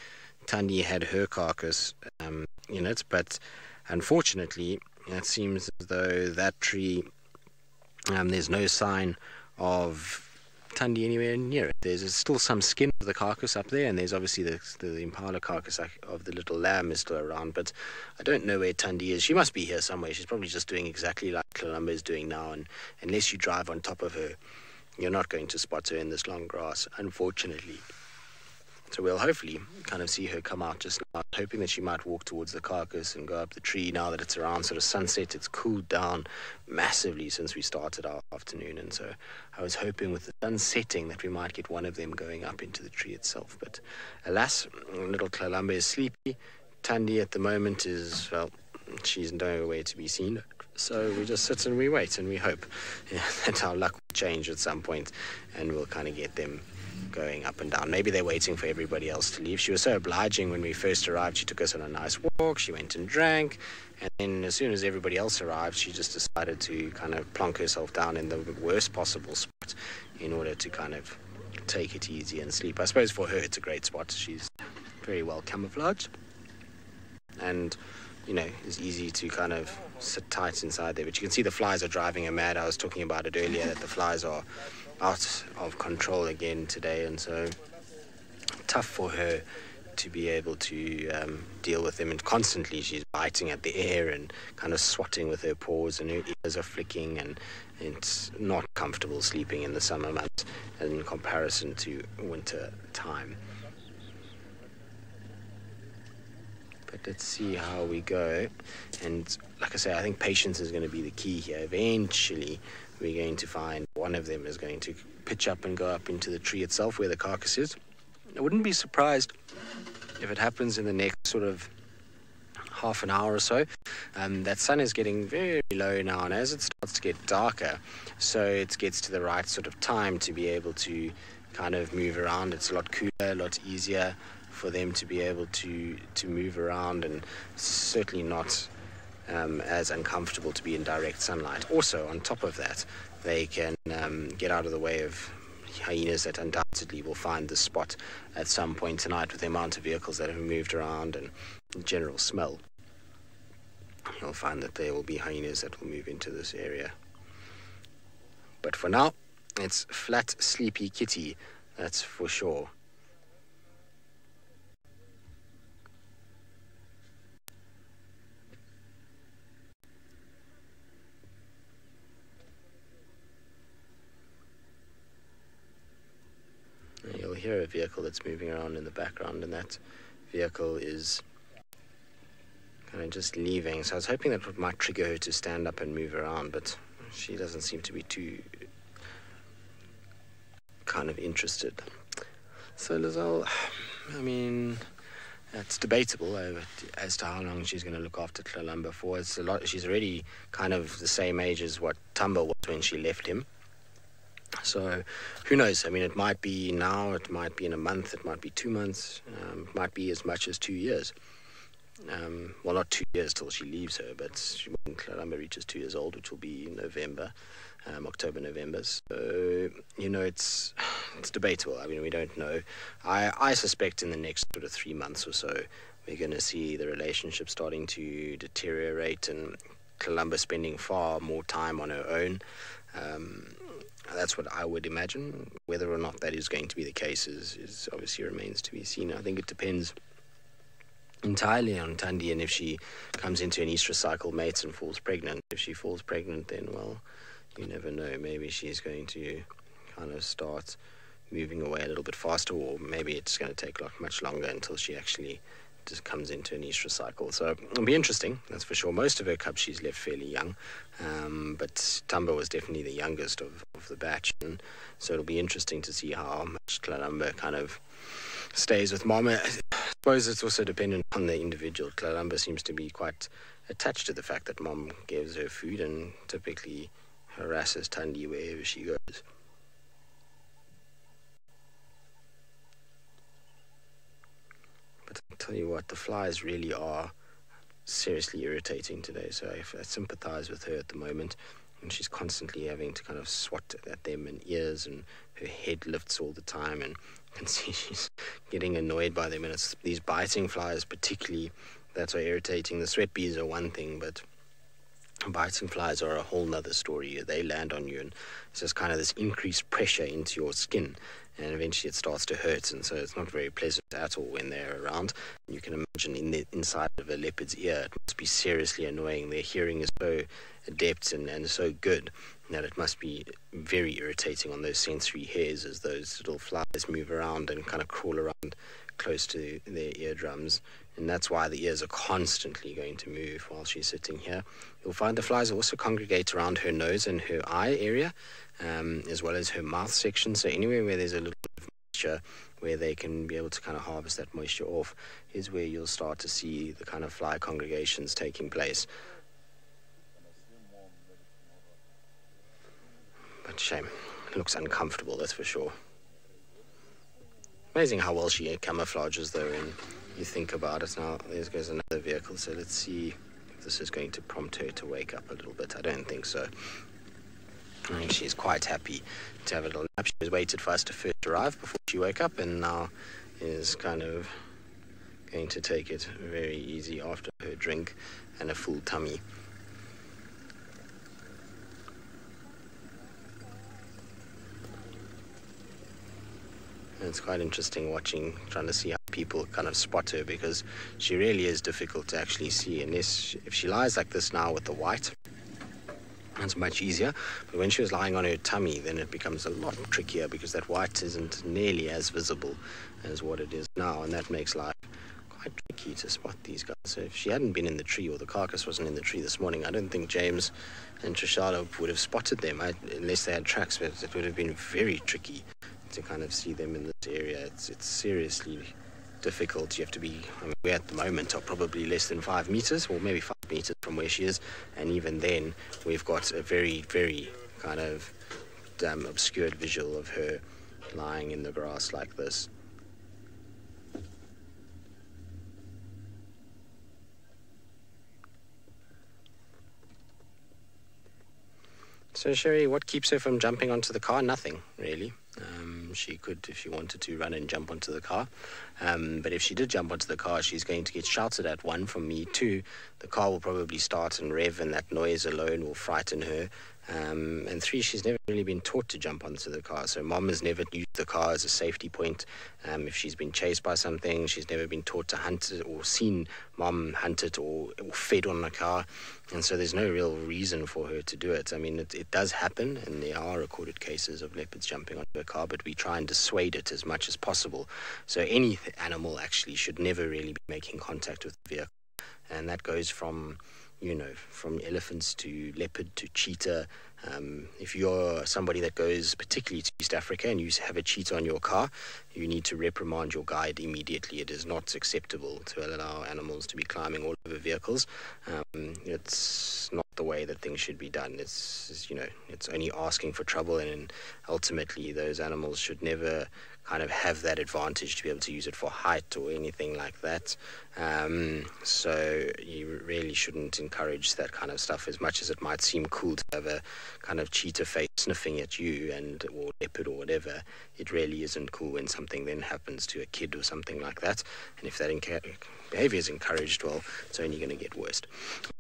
Thandi had her carcass in it, but unfortunately it seems as though that tree, there's no sign of Thandi anywhere near it. There's still some skin of the carcass up there, and there's obviously the impala carcass of the little lamb is still around, but I don't know where Thandi is. She must be here somewhere. She's probably just doing exactly like Tlalamba is doing now, and unless you drive on top of her, you're not going to spot her in this long grass, unfortunately. So we'll hopefully kind of see her come out just now, hoping that she might walk towards the carcass and go up the tree. Now that it's around sort of sunset, it's cooled down massively since we started our afternoon. And so I was hoping with the sun setting that we might get one of them going up into the tree itself. But alas, little Tlalamba is sleepy. Thandi at the moment is, well, she's nowhere to be seen. So we just sit and we wait and we hope that our luck will change at some point and we'll kind of get them going up and down. Maybe they're waiting for everybody else to leave. She was so obliging when we first arrived. She took us on a nice walk. She went and drank. And then as soon as everybody else arrived, she just decided to kind of plonk herself down in the worst possible spot in order to kind of take it easy and sleep. I suppose for her it's a great spot. She's very well camouflaged. And, you know, it's easy to kind of sit tight inside there. But you can see the flies are driving her mad. I was talking about it earlier, that the flies are out of control again today, and so tough for her to be able to deal with them. And constantly she's biting at the air and kind of swatting with her paws, and her ears are flicking, and it's not comfortable sleeping in the summer months in comparison to winter time. But let's see how we go. And like I say, I think patience is going to be the key here. Eventually we're going to find one of them is going to pitch up and go up into the tree itself where the carcass is. I wouldn't be surprised if it happens in the next sort of half an hour or so. That sun is getting very low now, and as it starts to get darker, so it gets to the right sort of time to be able to kind of move around. It's a lot cooler, a lot easier for them to be able to move around, and certainly not as uncomfortable to be in direct sunlight. Also, on top of that, they can get out of the way of hyenas that undoubtedly will find the spot at some point tonight with the amount of vehicles that have moved around and general smell. You'll find that there will be hyenas that will move into this area. But for now, it's flat, sleepy kitty, that's for sure. You'll hear a vehicle that's moving around in the background, and that vehicle is kind of just leaving. So I was hoping that might trigger her to stand up and move around, but she doesn't seem to be too kind of interested. So Lizelle, I mean, it's debatable as to how long she's going to look after Tlalamba for. It's a lot. She's already kind of the same age as what Tumba was when she left him. So who knows? I mean, it might be now, it might be in a month, it might be 2 months, it might be as much as 2 years. Well, not 2 years till she leaves her, but when Tlalamba reaches 2 years old, which will be in November, October, November. So, you know, it's debatable. I mean, we don't know. I suspect in the next sort of 3 months or so, we're going to see the relationship starting to deteriorate and Tlalamba spending far more time on her own. That's what I would imagine. Whether or not that is going to be the case is obviously remains to be seen. I think it depends entirely on Thandi, and if she comes into an estrus cycle, mates, and falls pregnant. If she falls pregnant, then, well, you never know. Maybe she's going to kind of start moving away a little bit faster, or maybe it's going to take much longer until she actually just comes into an estrus cycle. So it'll be interesting, that's for sure. Most of her cubs she's left fairly young, but Tumba was definitely the youngest of the batch, and so it'll be interesting to see how much Tlalamba kind of stays with Mom. I suppose it's also dependent on the individual. Tlalamba seems to be quite attached to the fact that Mom gives her food and typically harasses Thandi wherever she goes. But I'll tell you what, the flies really are seriously irritating today, so I sympathize with her at the moment, and she's constantly having to kind of swat at them in ears, and her head lifts all the time, and you can see she's getting annoyed by them, and it's these biting flies particularly that are irritating. The sweat bees are one thing, but biting flies are a whole nother story. They land on you, and it's just kind of this increased pressure into your skin, and eventually it starts to hurt, and so it's not very pleasant at all when they're around. You can imagine in the inside of a leopard's ear, it must be seriously annoying. Their hearing is so adept and so good that it must be very irritating on those sensory hairs as those little flies move around and kind of crawl around close to their eardrums. And that's why the ears are constantly going to move while she's sitting here. You'll find the flies also congregate around her nose and her eye area, as well as her mouth section. So anywhere where there's a little bit of moisture, where they can be able to kind of harvest that moisture off, is where you'll start to see the kind of fly congregations taking place. But shame. It looks uncomfortable, that's for sure. Amazing how well she camouflages, though, when you think about it. Now, there goes another vehicle, so let's see if this is going to prompt her to wake up a little bit. I don't think so. I think she's quite happy to have a little nap. She was waited for us to first arrive before she woke up, and now is kind of going to take it very easy after her drink and a full tummy. It's quite interesting trying to see how people kind of spot her, because she really is difficult to actually see unless if she lies like this now with the white. It's much easier, but when she was lying on her tummy, then it becomes a lot trickier because that white isn't nearly as visible as what it is now, and that makes life quite tricky to spot these guys. So if she hadn't been in the tree, or the carcass wasn't in the tree this morning, I don't think James and Trishada would have spotted them unless they had tracks. But it would have been very tricky to kind of see them in this area. It's seriously difficult. You have to be, we at the moment are probably less than 5 meters, or maybe 5 meters from where she is, and even then we've got a very, very kind of obscured visual of her lying in the grass like this. So Sherry, what keeps her from jumping onto the car? Nothing, really. She could, if she wanted to, run and jump onto the car. But if she did jump onto the car, she's going to get shouted at, 1, from me. 2, the car will probably start and rev, and that noise alone will frighten her. And 3, she's never really been taught to jump onto the car. So Mom has never used the car as a safety point. If she's been chased by something, she's never been taught to hunt it, or seen Mom hunt it, or fed on a car. And so there's no real reason for her to do it. I mean, it does happen, and there are recorded cases of leopards jumping onto a car, but we try and dissuade it as much as possible. So any animal actually should never really be making contact with the vehicle. And that goes from, from elephants to leopard to cheetah. If you're somebody that goes particularly to East Africa and you have a cheetah on your car, you need to reprimand your guide immediately. It is not acceptable to allow animals to be climbing all over vehicles. It's not the way that things should be done. It's only asking for trouble, and ultimately those animals should never kind of have that advantage to be able to use it for height or anything like that. So you really shouldn't encourage that kind of stuff, as much as it might seem cool to have a kind of cheetah face sniffing at you, or leopard or whatever. It really isn't cool when something then happens to a kid or something like that. And if that behavior is encouraged, well, it's only going to get worse.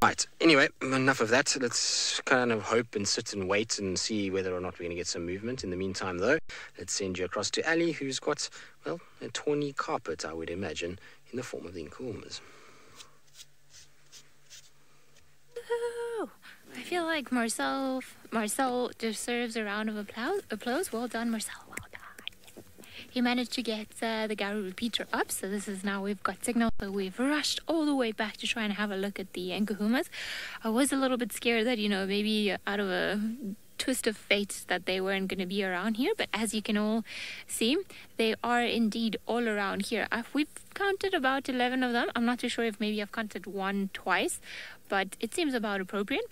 Right, anyway, enough of that. Let's kind of hope and sit and wait and see whether or not we're going to get some movement. In the meantime, though, let's send you across to Ali, who's got, well, a tawny carpet, I would imagine, in the form of the Nkuhumas. I feel like Marcel deserves a round of applause. Well done, Marcel. Well done. He managed to get the Garou repeater up, so this is now we've got signal. So we've rushed all the way back to try and have a look at the Nkuhumas. I was a little bit scared that, maybe out of a twist of fate that they weren't going to be around here, but as you can all see, they are indeed all around here. We've counted about 11 of them. I'm not too sure if maybe I've counted one twice, but it seems about appropriate.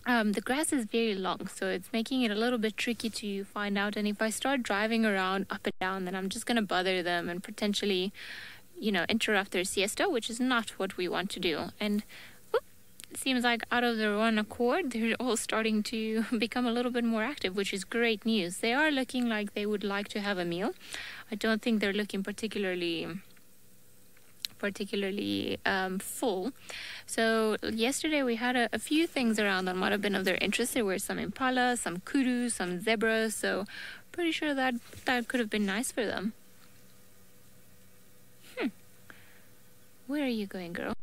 The grass is very long, so it's making it a little bit tricky to find out, and if I start driving around up and down, then I'm just going to bother them and potentially, interrupt their siesta, which is not what we want to do. And it seems like out of their own accord, they're all starting to become a little bit more active, which is great news. They are looking like they would like to have a meal. I don't think they're looking particularly full. So yesterday we had a few things around that might have been of their interest. There were some impala, some kudu, some zebras, so pretty sure that could have been nice for them. Where are you going, girl?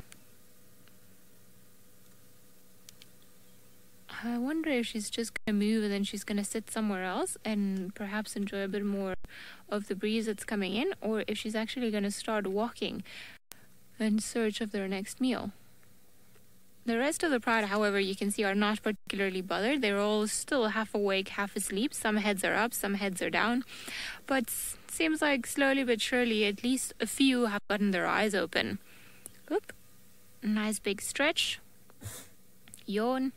I wonder if she's just going to move and then she's going to sit somewhere else and perhaps enjoy a bit more of the breeze that's coming in, or if she's actually going to start walking in search of their next meal. The rest of the pride, however, you can see are not particularly bothered. They're all still half awake, half asleep. Some heads are up, some heads are down. But seems like slowly but surely at least a few have gotten their eyes open. Oop. Nice big stretch. Yawn.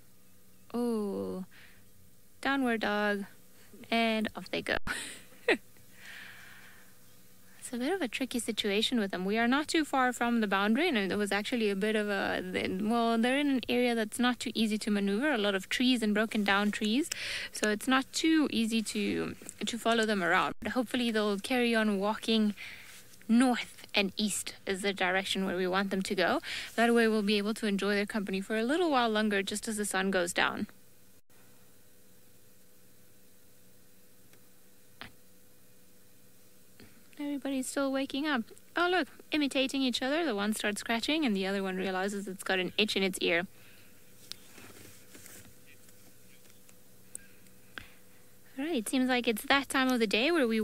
Oh. Downward dog. And off they go. It's a bit of a tricky situation with them. We are not too far from the boundary, and it was actually a bit of a, well, they're in an area that's not too easy to maneuver, a lot of trees and broken down trees, so it's not too easy to follow them around. But hopefully they'll carry on walking north and east is the direction where we want them to go. That way we'll be able to enjoy their company for a little while longer just as the sun goes down. Everybody's still waking up. Oh look, imitating each other. The one starts scratching and the other one realizes it's got an itch in its ear. Alright, seems like it's that time of the day where we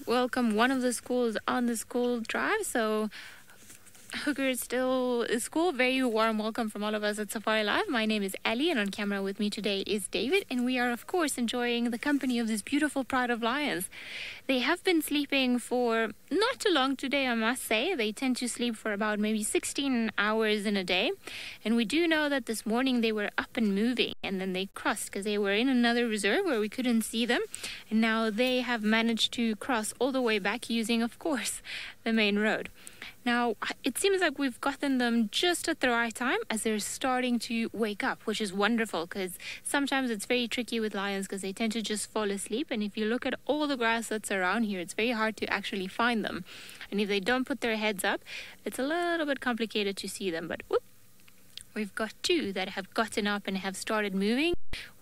welcome one of the schools on the school drive. So Hooker still is school. Very warm welcome from all of us at SafariLive. My name is Ali, and on camera with me today is David, and we are of course enjoying the company of this beautiful pride of lions. They have been sleeping for not too long today, I must say. They tend to sleep for about maybe 16 hours in a day, and we do know that this morning they were up and moving, and then they crossed because they were in another reserve where we couldn't see them, and now they have managed to cross all the way back using, of course, the main road. Now, it seems like we've gotten them just at the right time as they're starting to wake up, which is wonderful because sometimes it's very tricky with lions because they tend to just fall asleep. And if you look at all the grass that's around here, it's very hard to actually find them. And if they don't put their heads up, it's a little bit complicated to see them. But whoop, we've got two that have gotten up and have started moving.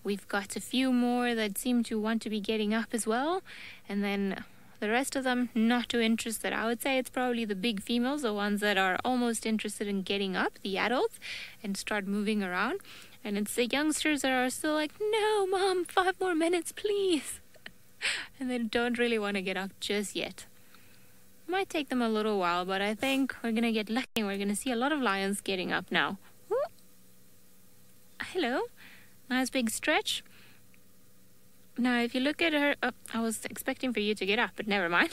We've got a few more that seem to want to be getting up as well. And then the rest of them, not too interested. I would say it's probably the big females, the ones that are almost interested in getting up, the adults, and start moving around. And it's the youngsters that are still like, no, Mom, 5 more minutes, please. And they don't really want to get up just yet. Might take them a little while, but I think we're going to get lucky and we're going to see a lot of lions getting up now. Ooh. Hello. Nice big stretch. Now, if you look at her... Oh, I was expecting for you to get up, but never mind.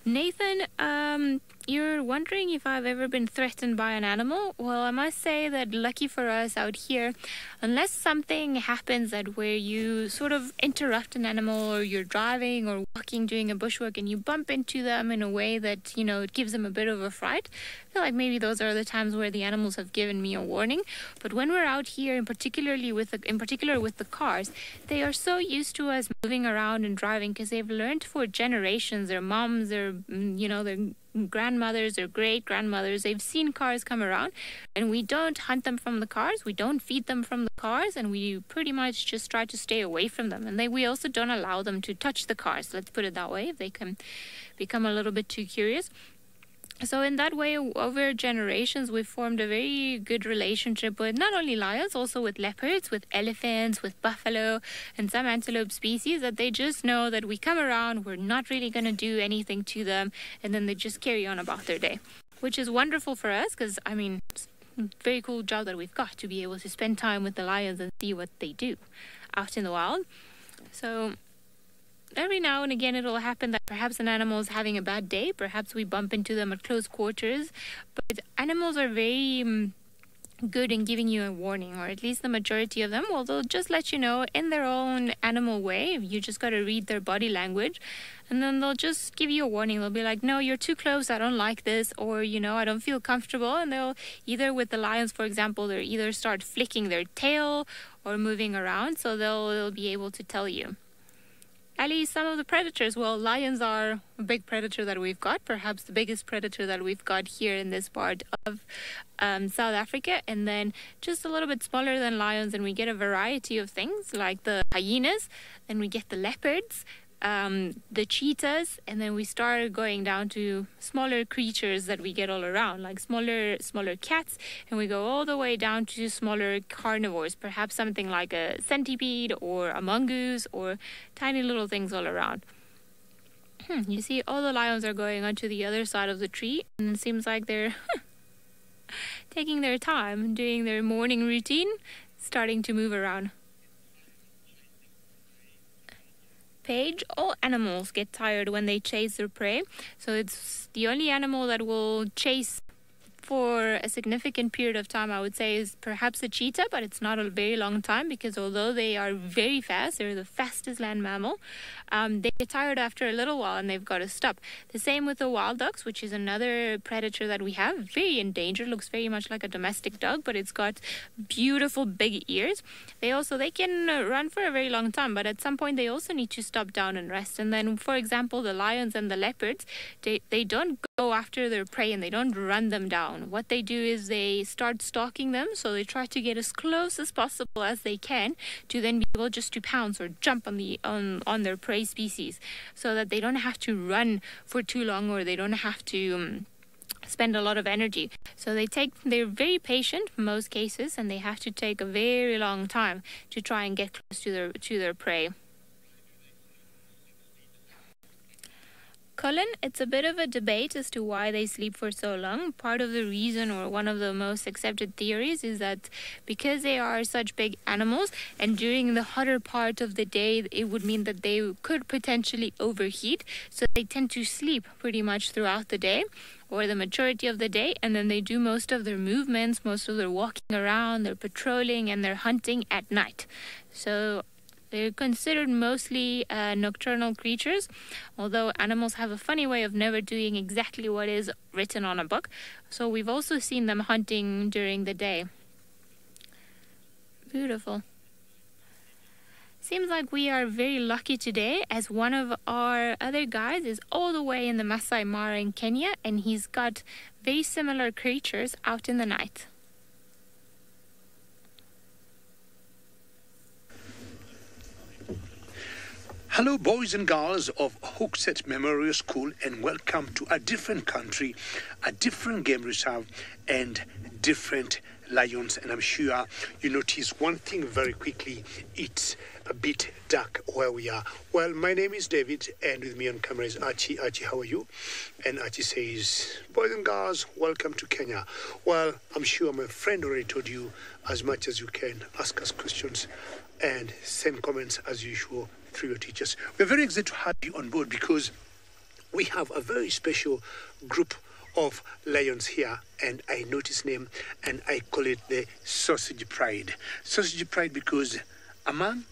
Nathan, you're wondering if I've ever been threatened by an animal? Well, I must say that lucky for us out here, unless something happens that where you sort of interrupt an animal or you're driving or walking, doing a bushwalk and you bump into them in a way that, you know, it gives them a bit of a fright, I feel like maybe those are the times where the animals have given me a warning. But when we're out here, in particular with the cars, they are so used to us moving around and driving because they've learned for generations, their moms, their grandmothers or great-grandmothers, they've seen cars come around, and we don't hunt them from the cars, we don't feed them from the cars, and we pretty much just try to stay away from them. And we also don't allow them to touch the cars, let's put it that way, if they can become a little bit too curious. So in that way, over generations, we've formed a very good relationship with not only lions, also with leopards, with elephants, with buffalo, and some antelope species, that they just know that we come around, we're not really going to do anything to them, and then they just carry on about their day, which is wonderful for us because, I mean, it's a very cool job that we've got to be able to spend time with the lions and see what they do out in the wild. So every now and again it'll happen that perhaps an animal is having a bad day, perhaps we bump into them at close quarters, but animals are very good in giving you a warning, or at least the majority of them. Well, they'll just let you know in their own animal way. You just got to read their body language, and then they'll just give you a warning. They'll be like, no, you're too close, I don't like this, or, you know, I don't feel comfortable. And they'll either, with the lions for example, they'll either start flicking their tail or moving around, so they'll be able to tell you. At least some of the predators, well, lions are a big predator that we've got, perhaps the biggest predator that we've got here in this part of South Africa, and then just a little bit smaller than lions, and we get a variety of things like the hyenas, then we get the leopards, the cheetahs, and then we started going down to smaller creatures that we get all around, like smaller cats, and we go all the way down to smaller carnivores, perhaps something like a centipede or a mongoose or tiny little things all around. You see, all the lions are going onto the other side of the tree, and it seems like they're taking their time, doing their morning routine, starting to move around. Page, all animals get tired when they chase their prey, so it's the only animal that will chase for a significant period of time, I would say, is perhaps a cheetah, but it's not a very long time, because although they are very fast, they're the fastest land mammal, they get tired after a little while and they've got to stop. The same with the wild ducks, which is another predator that we have, very endangered, looks very much like a domestic dog, but it's got beautiful big ears. They can run for a very long time, but at some point they also need to stop down and rest. And then, for example, the lions and the leopards, they don't go after their prey and they don't run them down. What they do is they start stalking them, so they try to get as close as possible as they can to then be able just to pounce or jump on their prey species, so that they don't have to run for too long, or they don't have to spend a lot of energy. So they're very patient in most cases, and they have to take a very long time to try and get close to their prey. Cullen, it's a bit of a debate as to why they sleep for so long. Part of the reason, or one of the most accepted theories, is that because they are such big animals, and during the hotter part of the day, it would mean that they could potentially overheat. So they tend to sleep pretty much throughout the day, or the majority of the day, and then they do most of their movements, most of their walking around, their patrolling, and their hunting at night. So they're considered mostly nocturnal creatures, although animals have a funny way of never doing exactly what is written on a book. So we've also seen them hunting during the day. Beautiful. Seems like we are very lucky today, as one of our other guys is all the way in the Masai Mara in Kenya, and he's got very similar creatures out in the night. Hello, boys and girls of Hooksett Memorial School, and welcome to a different country, a different game reserve, and different lions. And I'm sure you notice one thing very quickly: it's a bit dark where we are. Well, my name is David, and with me on camera is Archie. Archie, how are you? And Archie says, boys and girls, welcome to Kenya. Well, I'm sure my friend already told you as much as you can. Ask us questions and send comments as usual through your teachers. We're very excited to have you on board, because we have a very special group of lions here, and I know its name, and I call it the Sausage Pride. Sausage Pride because among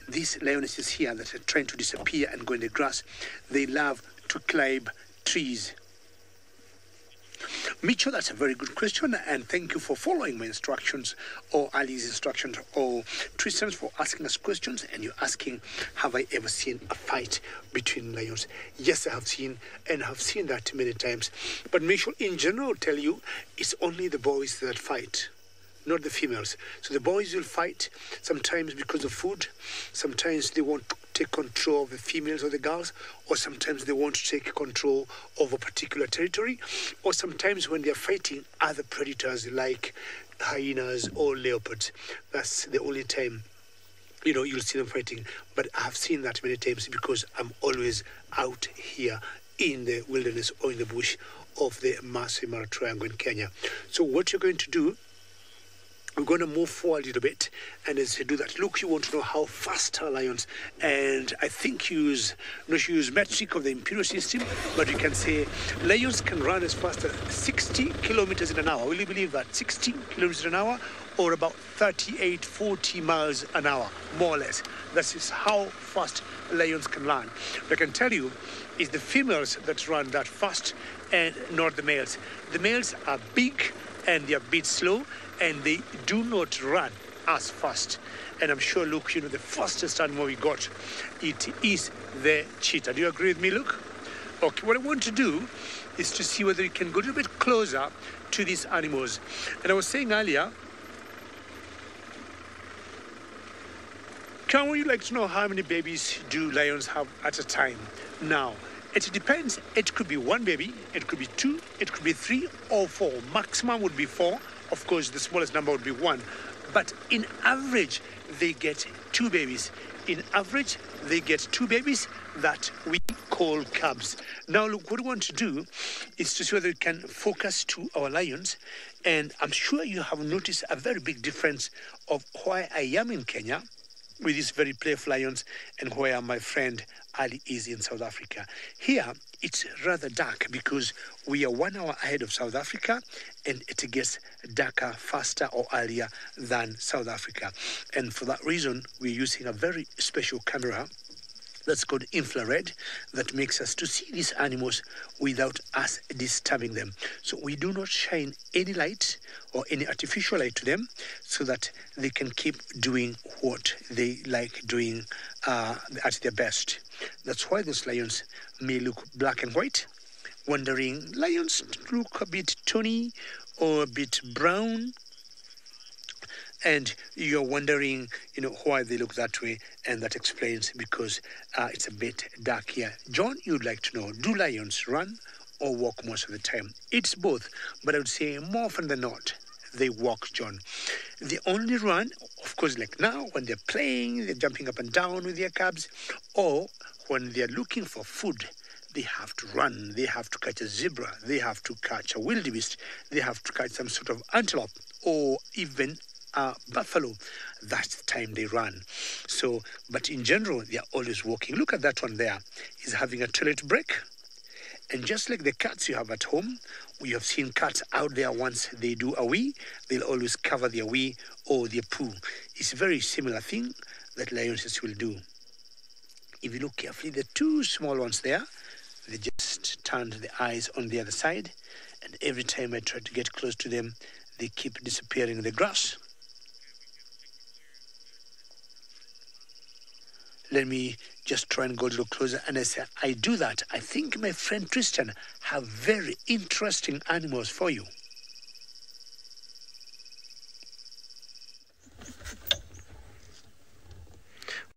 these lionesses here that are trying to disappear and go in the grass, they love to climb trees. Mitchell, that's a very good question, and thank you for following my instructions, or Ali's instructions, or Tristan's for asking us questions. And you're asking, have I ever seen a fight between lions? Yes, I have seen, and I have seen that many times. But Mitchell, in general, tell you, it's only the boys that fight, not the females. So the boys will fight sometimes because of food, sometimes they want to take control of the females or the girls, or sometimes they want to take control of a particular territory, or sometimes when they're fighting other predators like hyenas or leopards. That's the only time you'll see them fighting. But I have seen that many times, because I'm always out here in the wilderness or in the bush of the Masai Mara Triangle in Kenya. So what you're going to do, we're going to move forward a little bit, and as you do that, look, you want to know how fast are lions, and I think you use metric of the imperial system, but you can say lions can run as fast as 60 kilometers in an hour. Will you believe that? 60 kilometers an hour, or about 38-40 miles an hour, more or less. That is how fast lions can run. But I can tell you, it's the females that run that fast, and not the males. The males are big, and they are a bit slow, and they do not run as fast. And I'm sure, Luke, the fastest animal we got, it is the cheetah. Do you agree with me, Luke? Okay, what I want to do is to see whether you can go a little bit closer to these animals. And I was saying earlier, Can we like to know how many babies do lions have at a time? Now, it depends. It could be one baby, it could be two, it could be three or four. Maximum would be four. Of course, the smallest number would be one. But in average, they get two babies. In average, they get two babies that we call cubs. Now, look, what we want to do is to see whether we can focus to our lions. And I'm sure you have noticed a very big difference of where I am in Kenya with these very playful lions and where my friend Ali is in South Africa. Here, it's rather dark because we are 1 hour ahead of South Africa and it gets darker faster or earlier than South Africa. And for that reason, we're using a very special camera that's called infrared that makes us to see these animals without us disturbing them. So we do not shine any light or any artificial light to them so that they can keep doing what they like doing at their best. That's why those lions may look black and white. Wandering lions look a bit tawny or a bit brown. And you're wondering, why they look that way, and that explains because it's a bit dark here. John, you'd like to know, do lions run or walk most of the time? It's both, but I would say more often than not, they walk, John. They only run, of course, like now, when they're playing, they're jumping up and down with their cubs, or when they're looking for food. They have to run, they have to catch a zebra, they have to catch a wildebeest, they have to catch some sort of antelope, or even buffalo. That's the time they run. So, but in general, they are always walking. Look at that one there. He's having a toilet break. And just like the cats you have at home, we have seen cats out there once they do a wee, they'll always cover their wee or their poo. It's a very similar thing that lions will do. If you look carefully, the two small ones there, they just turned the eyes on the other side. And every time I try to get close to them, they keep disappearing in the grass. Let me just try and go a little closer. And as I do that, I think my friend Tristan have very interesting animals for you.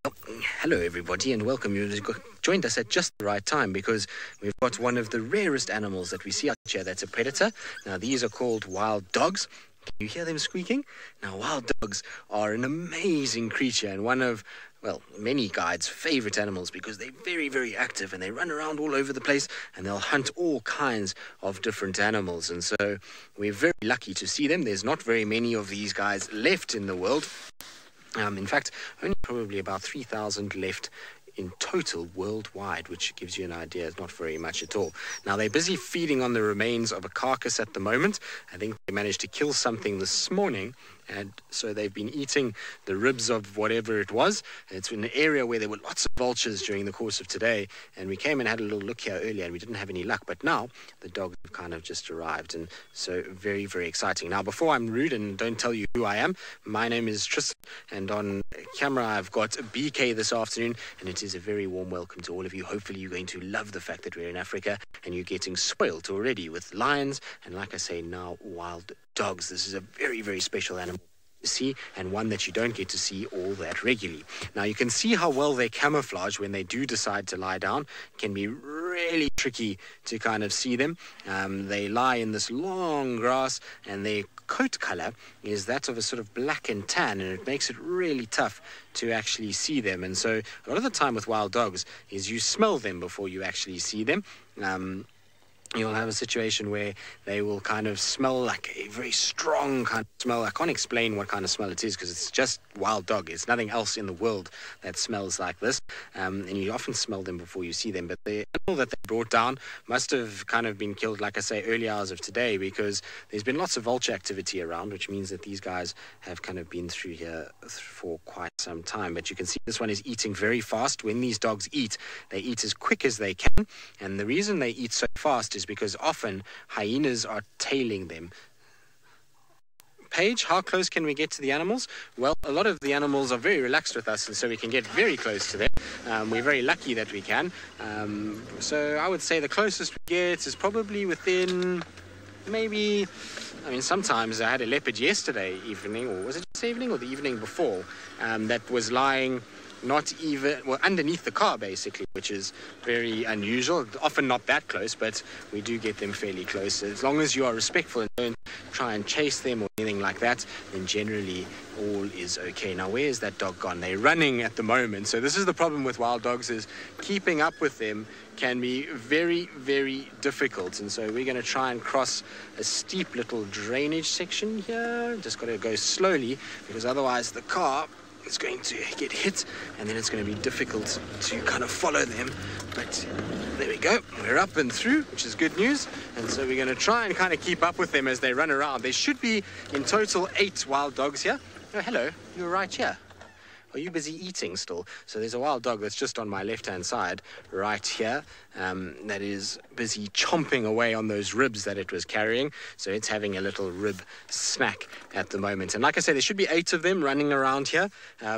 Well, hello everybody and welcome. You've joined us at just the right time because we've got one of the rarest animals that we see out here that's a predator. Now these are called wild dogs. Can you hear them squeaking? Now wild dogs are an amazing creature and one of, well, many guides' favorite animals because they're very, very active and they run around all over the place and they'll hunt all kinds of different animals. And so we're very lucky to see them. There's not very many of these guys left in the world. In fact, only probably about 3,000 left in total worldwide, which gives you an idea. It's not very much at all. Now, they're busy feeding on the remains of a carcass at the moment. I think they managed to kill something this morning, and so they've been eating the ribs of whatever it was. It's in an area where there were lots of vultures during the course of today, and we came and had a little look here earlier, and we didn't have any luck, but now the dogs have kind of just arrived, and so very, very exciting. Now, before I'm rude and don't tell you who I am, my name is Tristan, and on camera I've got BK this afternoon, and it is a very warm welcome to all of you. Hopefully you're going to love the fact that we're in Africa, and you're getting spoiled already with lions, and like I say, now wild dogs. This is a very, very special animal to see and one that you don't get to see all that regularly. Now you can see how well they camouflage when they do decide to lie down. It can be really tricky to kind of see them. They lie in this long grass and their coat color is that of a sort of black and tan, and it makes it really tough to actually see them. And so a lot of the time with wild dogs is you smell them before you actually see them. You'll have a situation where they will kind of smell like a very strong kind of smell. I can't explain what kind of smell it is because it's just wild dog. It's nothing else in the world that smells like this. And you often smell them before you see them. But the animal that they brought down must have kind of been killed, like I say, early hours of today because there's been lots of vulture activity around, which means that these guys have kind of been through here for quite some time. But you can see this one is eating very fast. When these dogs eat, they eat as quick as they can. And the reason they eat so fast is because often hyenas are tailing them. Paige, how close can we get to the animals? Well, a lot of the animals are very relaxed with us, and so we can get very close to them. We're very lucky that we can. So I would say the closest we get is probably within maybe, sometimes I had a leopard yesterday evening, or was it this evening or the evening before, that was lying not even, well, underneath the car basically, which is very unusual. Often not that close, but we do get them fairly close. As long as you are respectful and don't try and chase them or anything like that, then generally all is okay. Now, where is that dog gone? They're running at the moment. So this is the problem with wild dogs, is keeping up with them can be very, very difficult. And so we're going to try and cross a steep little drainage section here. Just got to go slowly, because otherwise the car is going to get hit, and then it's going to be difficult to kind of follow them. But there we go, we're up and through, which is good news. And so we're going to try and kind of keep up with them as they run around. There should be in total 8 wild dogs here. Oh, hello, you're right here. Are you busy eating still? So there's a wild dog that's just on my left-hand side right here, that is busy chomping away on those ribs that it was carrying. So it's having a little rib snack at the moment. And like I said, there should be 8 of them running around here.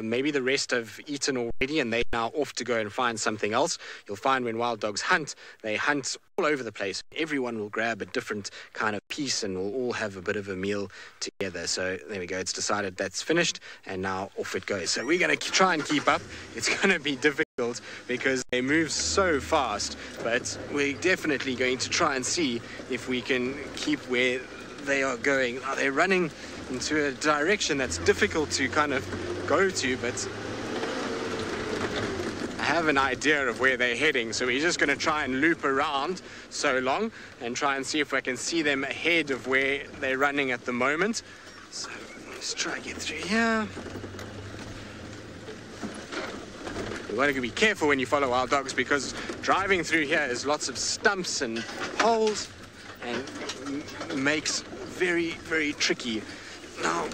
Maybe the rest have eaten already and they're now off to go and find something else. You'll find when wild dogs hunt, they hunt all over the place. Everyone will grab a different kind of piece and we'll all have a bit of a meal together. So there we go. It's decided that's finished and now off it goes. So we're going to try and keep up. It's going to be difficult because they move so fast, but we're definitely going to try and see if we can keep where they are going. Now, they're running into a direction that's difficult to kind of go to, but I have an idea of where they're heading, so we're just going to try and loop around so long and try and see if I can see them ahead of where they're running at the moment. So let's try and get through here. You want to be careful when you follow wild dogs, because driving through here is lots of stumps and holes and makes very, very tricky. Now,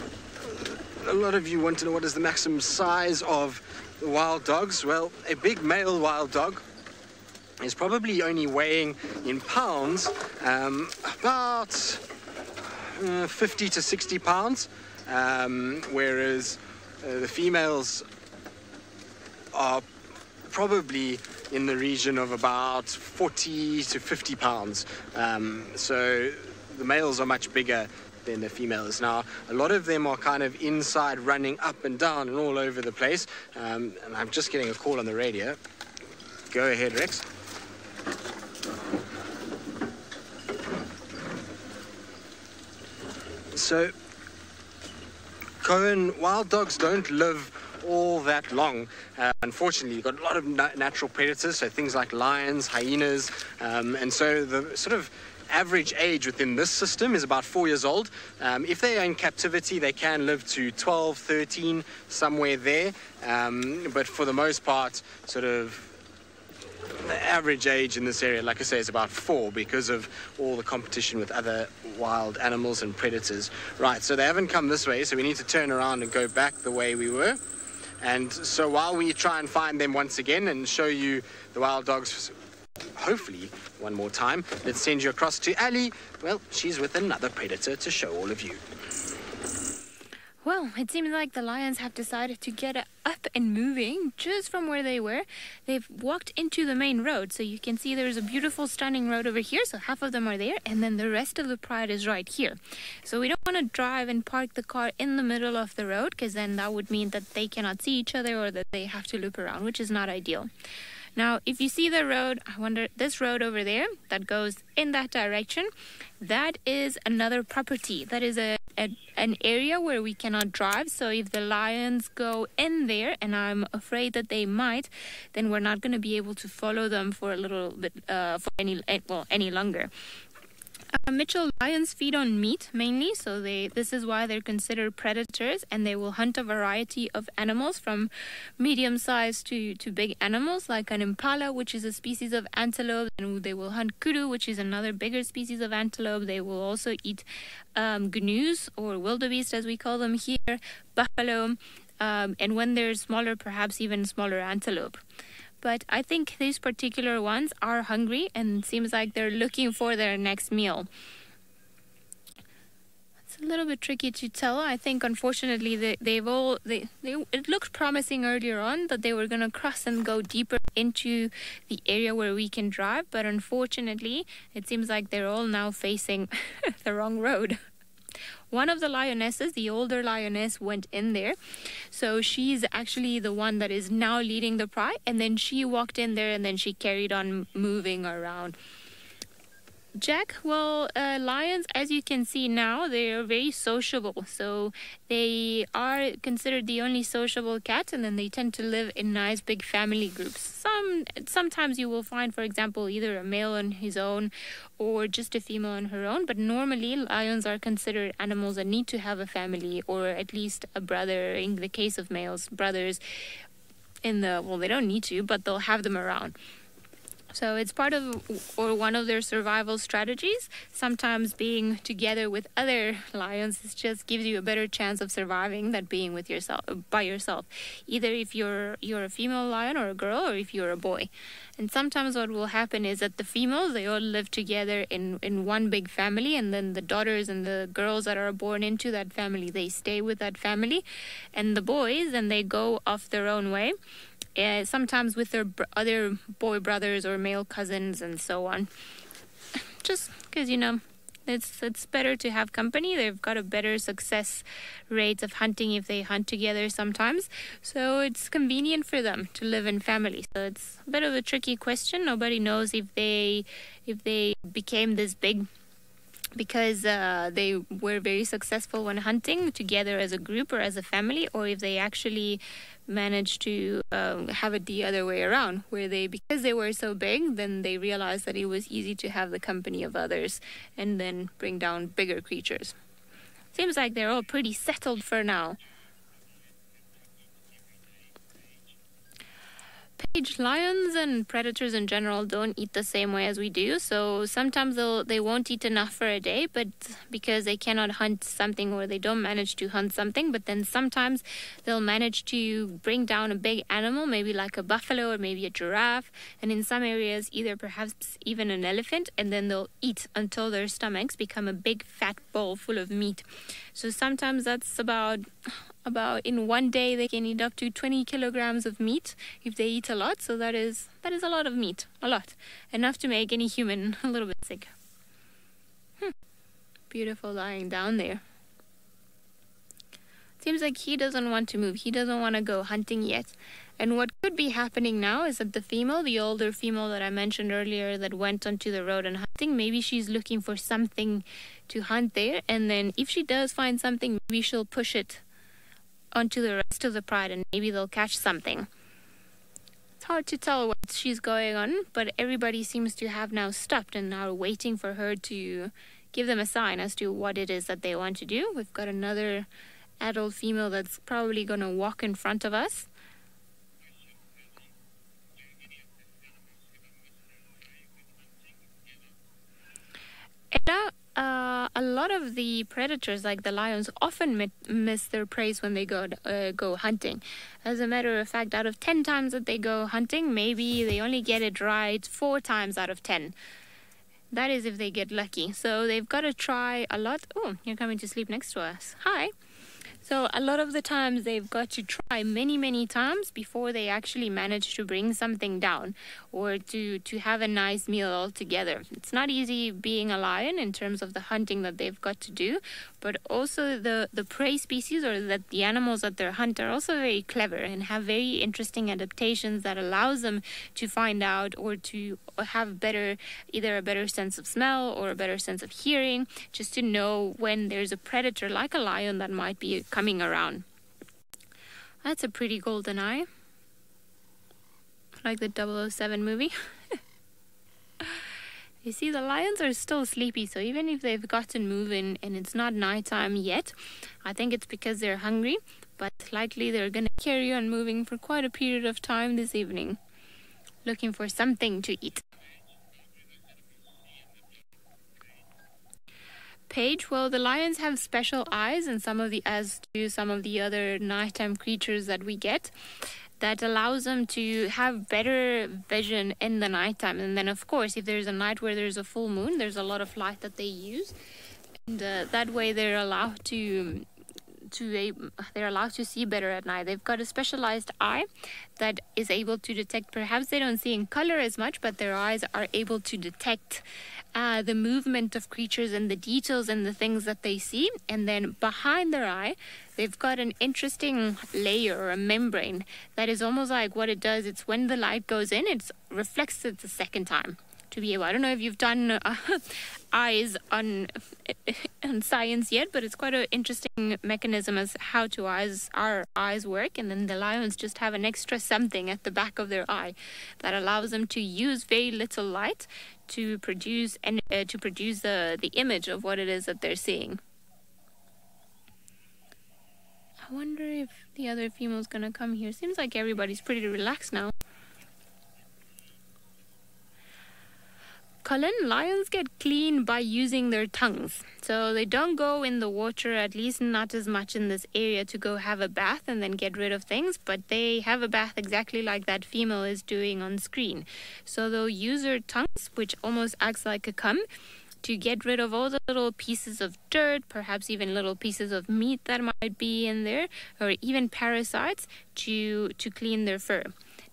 a lot of you want to know what is the maximum size of the wild dogs. Well, a big male wild dog is probably only weighing in pounds about 50 to 60 pounds, whereas the females are probably in the region of about 40 to 50 pounds. So the males are much bigger than the females. Now, a lot of them are kind of inside, running up and down and all over the place. And I'm just getting a call on the radio. Go ahead, Rex. So, Cohen, wild dogs don't live all that long. Unfortunately, you've got a lot of natural predators, so things like lions, hyenas, and so the sort of average age within this system is about 4 years old. If they are in captivity, they can live to 12, 13, somewhere there, but for the most part, sort of the average age in this area, like I say, is about 4 because of all the competition with other wild animals and predators. Right, so they haven't come this way, so we need to turn around and go back the way we were. And so while we try and find them once again and show you the wild dogs, hopefully one more time, let's send you across to Ali. Well, she's with another predator to show all of you. Well, it seems like the lions have decided to get up and moving just from where they were. They've walked into the main road, so you can see there's a beautiful, stunning road over here. So half of them are there, and then the rest of the pride is right here. So we don't want to drive and park the car in the middle of the road, because then that would mean that they cannot see each other or that they have to loop around, which is not ideal. Now, if you see the road, I wonder, this road over there that goes in that direction, that is another property. That is an area where we cannot drive. So if the lions go in there, and I'm afraid that they might, then we're not going to be able to follow them for a little bit, for any longer. Mitchell lions feed on meat mainly, so this is why they're considered predators, and they will hunt a variety of animals from medium-sized to big animals like an impala, which is a species of antelope, and they will hunt kudu, which is another bigger species of antelope. They will also eat gnus, or wildebeest as we call them here, buffalo, and when they're smaller, perhaps even smaller antelope. But I think these particular ones are hungry and it seems like they're looking for their next meal. It's a little bit tricky to tell. I think, unfortunately, it looked promising earlier on that they were going to cross and go deeper into the area where we can drive. But unfortunately, it seems like they're all now facing the wrong road. One of the lionesses, the older lioness, went in there. So she's actually the one that is now leading the pride. And then she walked in there and then she carried on moving around. Jack, well, lions, as you can see now, they are very sociable. So they are considered the only sociable cat, and then they tend to live in nice big family groups. Sometimes you will find, for example, either a male on his own or just a female on her own. But normally, lions are considered animals that need to have a family, or at least a brother. In the case of males, brothers. Well, they don't need to, but they'll have them around. So it's part of, or one of their survival strategies. Sometimes being together with other lions just gives you a better chance of surviving than being with yourself, by yourself. Either if you're a female lion or a girl, or if you're a boy. And sometimes what will happen is that the females, they all live together in one big family, and then the daughters and the girls that are born into that family, they stay with that family. And the boys, then they go off their own way. Sometimes with their other boy brothers or male cousins and so on. Just because, it's better to have company. They've got a better success rate of hunting if they hunt together sometimes. So it's convenient for them to live in family. So it's a bit of a tricky question. Nobody knows if they became this big because they were very successful when hunting together as a group or as a family, or if they actually managed to have it the other way around, where because they were so big, then they realized that it was easy to have the company of others and then bring down bigger creatures. Seems like they're all pretty settled for now. Page, lions and predators in general don't eat the same way as we do. So sometimes they won't eat enough for a day, but because they cannot hunt something or they don't manage to hunt something. But then sometimes they'll manage to bring down a big animal, maybe like a buffalo or maybe a giraffe. And in some areas, either perhaps even an elephant. And then they'll eat until their stomachs become a big fat bowl full of meat. So sometimes that's about in one day they can eat up to 20 kilograms of meat if they eat a lot. So that is a lot of meat, a lot, enough to make any human a little bit sick. Beautiful lying down there. Seems like he doesn't want to move. He doesn't want to go hunting yet. And what could be happening now is that the older female that I mentioned earlier that went onto the road and hunting, maybe she's looking for something to hunt there. And then if she does find something, maybe she'll push it onto the rest of the pride and maybe they'll catch something. It's hard to tell what she's going on, but everybody seems to have now stopped and are waiting for her to give them a sign as to what it is that they want to do. We've got another adult female that's probably going to walk in front of us. A lot of the predators, like the lions, often miss their prey when they go hunting. As a matter of fact, out of 10 times that they go hunting, maybe they only get it right 4 times out of 10. That is if they get lucky. So they've got to try a lot. Oh, you're coming to sleep next to us. Hi. So a lot of the times they've got to try many times before they actually manage to bring something down or to have a nice meal all together. It's not easy being a lion in terms of the hunting that they've got to do, but also the prey species or that the animals that they hunt are also very clever and have very interesting adaptations that allows them to find out or to have either a better sense of smell or a better sense of hearing, just to know when there's a predator like a lion that might be coming around. That's a pretty golden eye. Like the 007 movie. You see, the lions are still sleepy, so even if they've gotten moving and it's not nighttime yet, I think it's because they're hungry, but likely they're going to carry on moving for quite a period of time this evening, looking for something to eat. Paige, well, the lions have special eyes, and as do some of the other nighttime creatures that we get, that allows them to have better vision in the nighttime. And then, of course, if there's a night where there's a full moon, there's a lot of light that they use, and that way they're allowed to they're allowed to see better at night. They've got a specialized eye that is able to detect, perhaps they don't see in color as much, but their eyes are able to detect the movement of creatures and the details and the things that they see. And then behind their eye, they've got an interesting layer or a membrane that is almost like what it does. It's when the light goes in, it reflects it the second time. To be able, I don't know if you've done eyes on science yet, but it's quite an interesting mechanism as how our eyes work. And then the lions just have an extra something at the back of their eye that allows them to use very little light to produce the image of what it is that they're seeing. I wonder if the other female's gonna come here. Seems like everybody's pretty relaxed now. Colin, lions get clean by using their tongues. So they don't go in the water, at least not as much in this area, to go have a bath and then get rid of things. But they have a bath exactly like that female is doing on screen. So they'll use their tongues, which almost acts like a cum, to get rid of all the little pieces of dirt, perhaps even little pieces of meat that might be in there, or even parasites to clean their fur.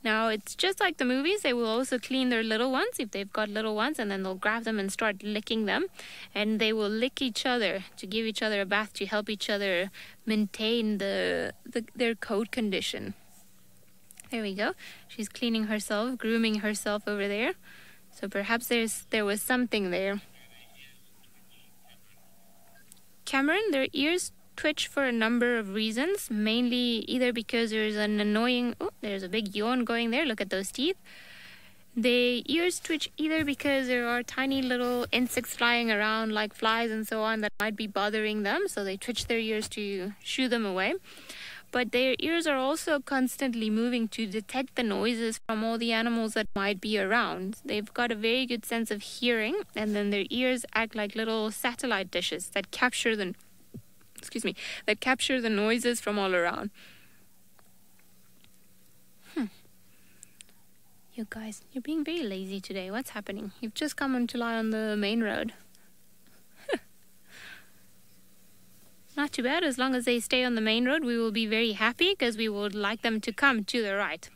Now, it's just like the movies. They will also clean their little ones if they've got little ones, and then they'll grab them and start licking them. And they will lick each other to give each other a bath to help each other maintain their coat condition. There we go. She's cleaning herself, grooming herself over there. So perhaps there was something there. Cameron, their ears twitch for a number of reasons, mainly either because there's there's a big yawn going there. Look at those teeth. The ears twitch either because there are tiny little insects flying around like flies and so on that might be bothering them, so they twitch their ears to shoo them away. But their ears are also constantly moving to detect the noises from all the animals that might be around. They've got a very good sense of hearing, and then their ears act like little satellite dishes that capture the noises from all around. You guys, you're being very lazy today. What's happening? You've just come to lie on the main road. Not too bad. As long as they stay on the main road, we will be very happy because we would like them to come to the right.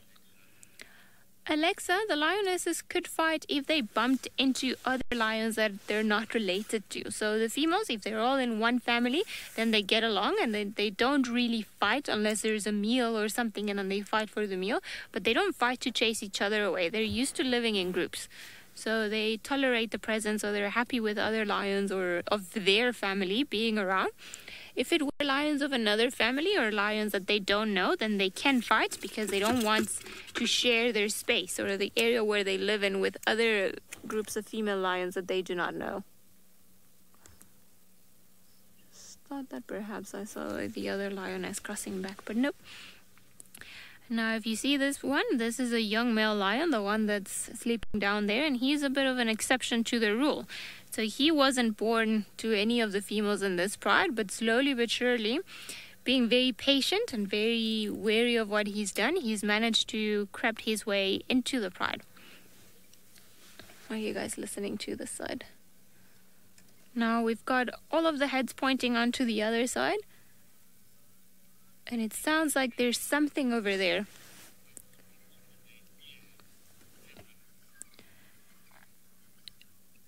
Alexa, the lionesses could fight if they bumped into other lions that they're not related to. So the females, if they're all in one family, then they get along and they don't really fight unless there's a meal or something, and then they fight for the meal. But they don't fight to chase each other away. They're used to living in groups. So they tolerate the presence, or they're happy with other lions or of their family being around. If it were lions of another family or lions that they don't know, then they can fight because they don't want to share their space or the area where they live in with other groups of female lions that they do not know. Just thought that perhaps I saw the other lioness crossing back, but nope. Now, if you see this one, this is a young male lion, the one that's sleeping down there, and he's a bit of an exception to the rule. So he wasn't born to any of the females in this pride, but slowly but surely, being very patient and very wary of what he's done, he's managed to creep his way into the pride. Are you guys listening to this side? Now we've got all of the heads pointing onto the other side. And it sounds like there's something over there.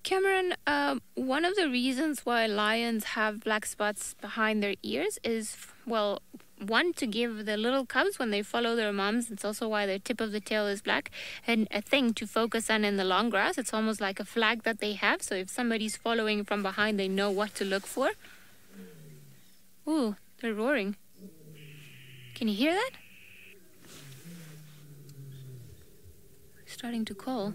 Cameron, one of the reasons why lions have black spots behind their ears is, well, one, to give the little cubs when they follow their moms. It's also why the tip of the tail is black. And a thing to focus on in the long grass. It's almost like a flag that they have. So if somebody's following from behind, they know what to look for. Ooh, they're roaring. Can you hear that? Starting to call.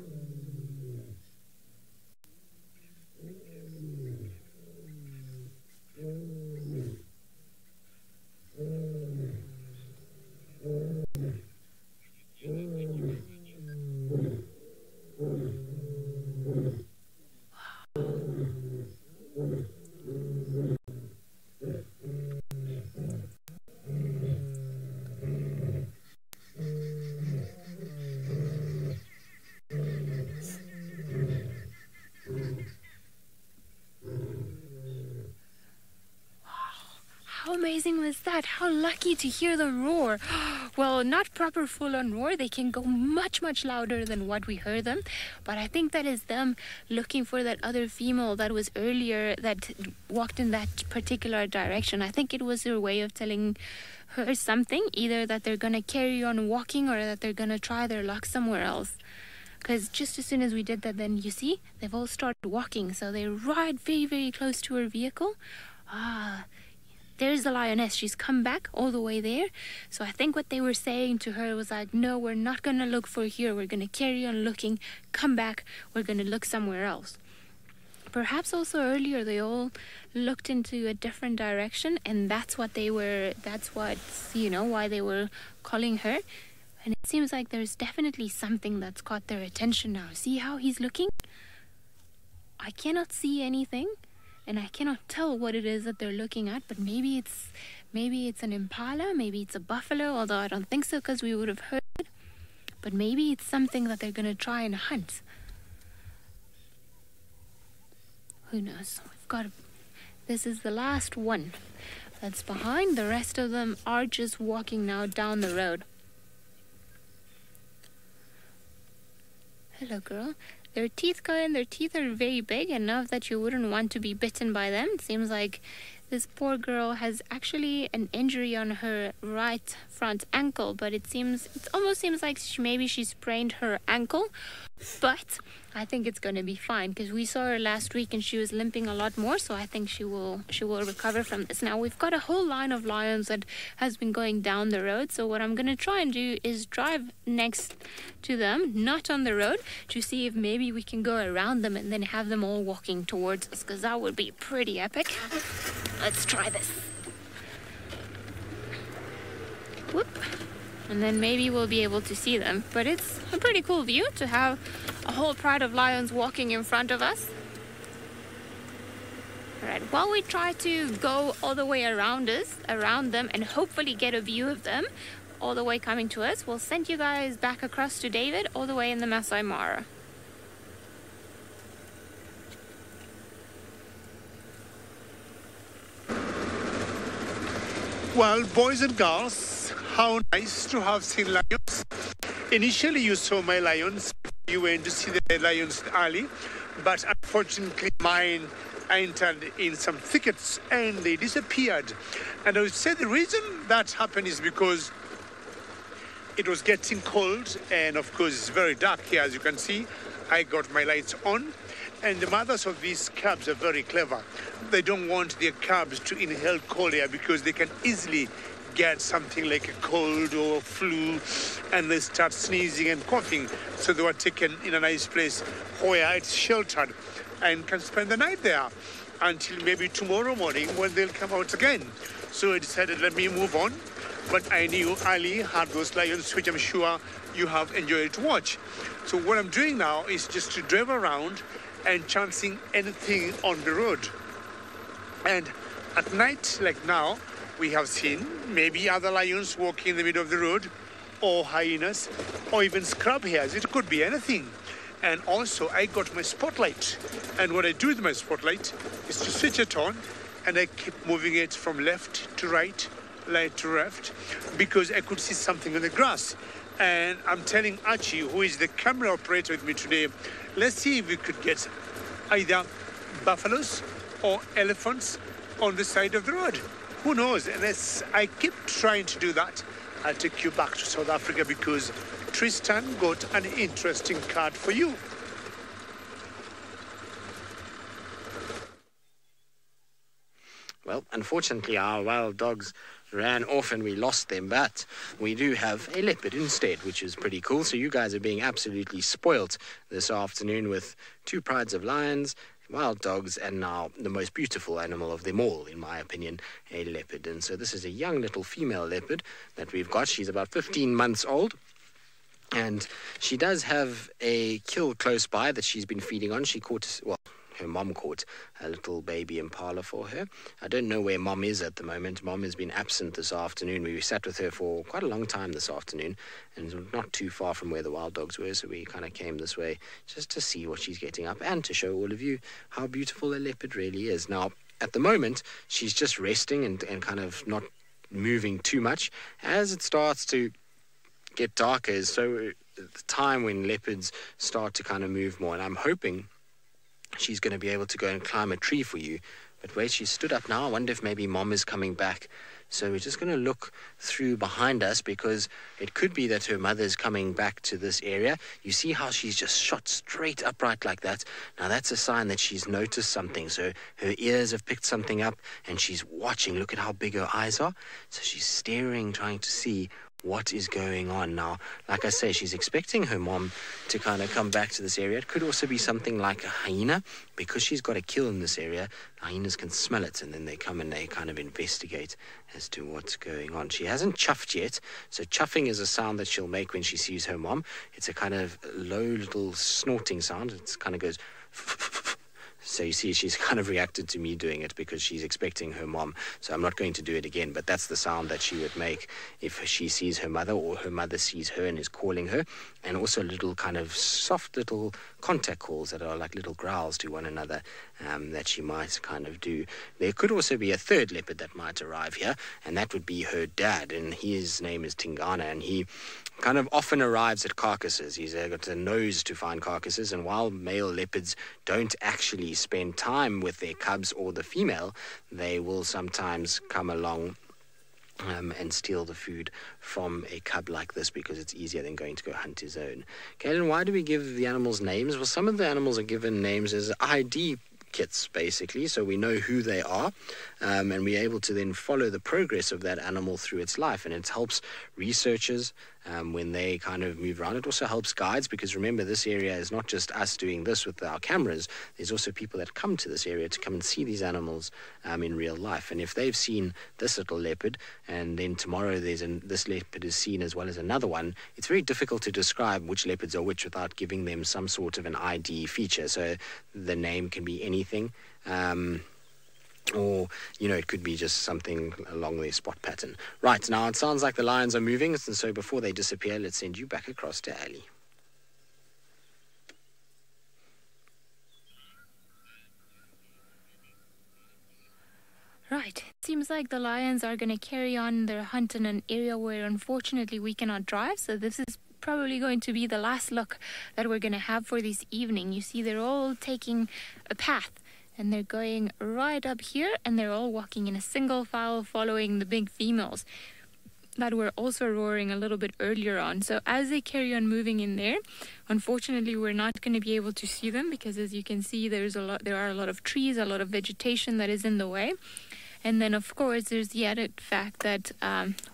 that. How lucky to hear the roar. Well, not proper full-on roar. They can go much, much louder than what we heard them. But I think that is them looking for that other female that was earlier that walked in that particular direction. I think it was their way of telling her something, either that they're going to carry on walking or that they're going to try their luck somewhere else. Because just as soon as we did that, then you see, they've all started walking. So they're right very, very close to her vehicle. There's the lioness. She's come back all the way there. So I think what they were saying to her was like, no, we're not going to look for here. We're going to carry on looking. Come back. We're going to look somewhere else. Perhaps also earlier they all looked into a different direction, and that's what, why they were calling her. And it seems like there's definitely something that's caught their attention now. See how he's looking? I cannot see anything, and I cannot tell what it is that they're looking at, but maybe it's an impala, maybe it's a buffalo, although I don't think so because we would have heard it. But maybe it's something that they're going to try and hunt. Who knows? This is the last one that's behind. The rest of them are just walking now down the road. Hello, girl. Their teeth are very big, enough that you wouldn't want to be bitten by them. It seems like this poor girl has actually an injury on her right front ankle, but it almost seems like maybe she sprained her ankle. But I think it's going to be fine because we saw her last week and she was limping a lot more, so I think she will recover from this. Now we've got a whole line of lions that has been going down the road, so what I'm going to try and do is drive next to them, not on the road, to see if maybe we can go around them and then have them all walking towards us, because that would be pretty epic. Let's try this. Whoop. And then maybe we'll be able to see them. But it's a pretty cool view to have a whole pride of lions walking in front of us. Alright, while we try to go all the way around them, and hopefully get a view of them all the way coming to us, we'll send you guys back across to David all the way in the Masai Mara. Well, boys and girls, how nice to have seen lions. Initially, you saw my lions. You went to see the lions early, but unfortunately, mine entered in some thickets and they disappeared. And I would say the reason that happened is because it was getting cold, and of course, it's very dark here, as you can see. I got my lights on. And the mothers of these cubs are very clever. They don't want their cubs to inhale cold air because they can easily get something like a cold or flu, and they start sneezing and coughing. So they were taken in a nice place where it's sheltered and can spend the night there until maybe tomorrow morning when they'll come out again. So I decided, let me move on. But I knew Ali had those lions, which I'm sure you have enjoyed to watch. So what I'm doing now is just to drive around and chancing anything on the road. And at night, like now, we have seen maybe other lions walking in the middle of the road, or hyenas, or even scrub hares. It could be anything. And also, I got my spotlight. And what I do with my spotlight is to switch it on, and I keep moving it from left to right to left, because I could see something on the grass. And I'm telling Archie, who is the camera operator with me today, let's see if we could get either buffaloes or elephants on the side of the road. Who knows? And as I keep trying to do that, I'll take you back to South Africa because Tristan got an interesting card for you. Well, unfortunately, our wild dogs ran off and we lost them, but we do have a leopard instead, which is pretty cool. So you guys are being absolutely spoilt this afternoon with two prides of lions, wild dogs, and now the most beautiful animal of them all, in my opinion, a leopard. And so this is a young little female leopard that we've got. She's about 15 months old. And she does have a kill close by that she's been feeding on. She caught, well, her mom caught a little baby impala for her. I don't know where mom is at the moment. Mom has been absent this afternoon. We sat with her for quite a long time this afternoon, and not too far from where the wild dogs were, so we kind of came this way just to see what she's getting up and to show all of you how beautiful a leopard really is. Now, at the moment, she's just resting and kind of not moving too much. As it starts to get darker, so the time when leopards start to kind of move more, and I'm hoping she's going to be able to go and climb a tree for you. But wait, she stood up now. I wonder if maybe Mom is coming back. So we're just going to look through behind us, because it could be that her mother's coming back to this area. You see how she's just shot straight upright like that? Now that's a sign that she's noticed something. So her ears have picked something up and she's watching. Look at how big her eyes are. So she's staring, trying to see what is going on. Now, like I say, she's expecting her mom to kind of come back to this area. It could also be something like a hyena, because she's got a kill in this area. Hyenas can smell it, and then they come and they kind of investigate as to what's going on. She hasn't chuffed yet, so chuffing is a sound that she'll make when she sees her mom. It's a kind of low little snorting sound. It kind of goes so you see, she's kind of reacted to me doing it because she's expecting her mom. So I'm not going to do it again, but that's the sound that she would make if she sees her mother, or her mother sees her and is calling her. And also little kind of soft little contact calls that are like little growls to one another that she might kind of do. There could also be a third leopard that might arrive here, and that would be her dad. And his name is Tingana, and he kind of often arrives at carcasses. He's got a nose to find carcasses, and while male leopards don't actually spend time with their cubs or the female, they will sometimes come along and steal the food from a cub like this, because it's easier than going to go hunt his own. Kaylin, why do we give the animals names? Well, some of the animals are given names as ID kits, basically, so we know who they are, and we're able to then follow the progress of that animal through its life, and it helps researchers when they kind of move around. It also helps guides, because remember, this area is not just us doing this with our cameras. There's also people that come to this area to come and see these animals in real life, and if they've seen this little leopard and then tomorrow this leopard is seen as well as another one, it's very difficult to describe which leopards are which without giving them some sort of an ID feature. So the name can be anything, or, you know, it could be just something along their spot pattern. Right, now it sounds like the lions are moving, and so before they disappear, let's send you back across to Ali. Right, it seems like the lions are going to carry on their hunt in an area where unfortunately we cannot drive, so this is probably going to be the last look that we're going to have for this evening. You see, they're all taking a path, and they're going right up here, and they're all walking in a single file following the big females that were also roaring a little bit earlier on. So as they carry on moving in there, unfortunately we're not going to be able to see them, because as you can see, there are a lot of trees, a lot of vegetation that is in the way. And then of course there's the added fact that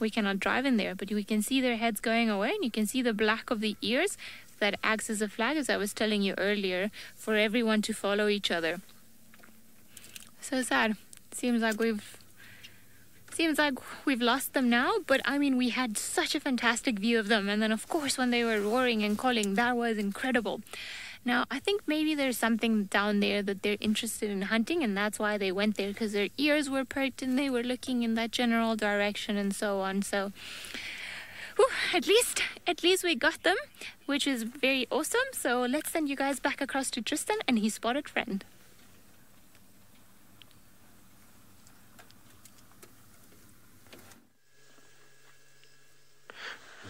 we cannot drive in there, but we can see their heads going away, and you can see the black of the ears that acts as a flag, as I was telling you earlier, for everyone to follow each other. So sad. Seems like we've lost them now, but I mean, we had such a fantastic view of them, and then of course when they were roaring and calling, that was incredible. Now I think maybe there's something down there that they're interested in hunting, and that's why they went there, because their ears were perked and they were looking in that general direction and so on. So at least we got them, which is very awesome. So let's send you guys back across to Tristan and his spotted friend.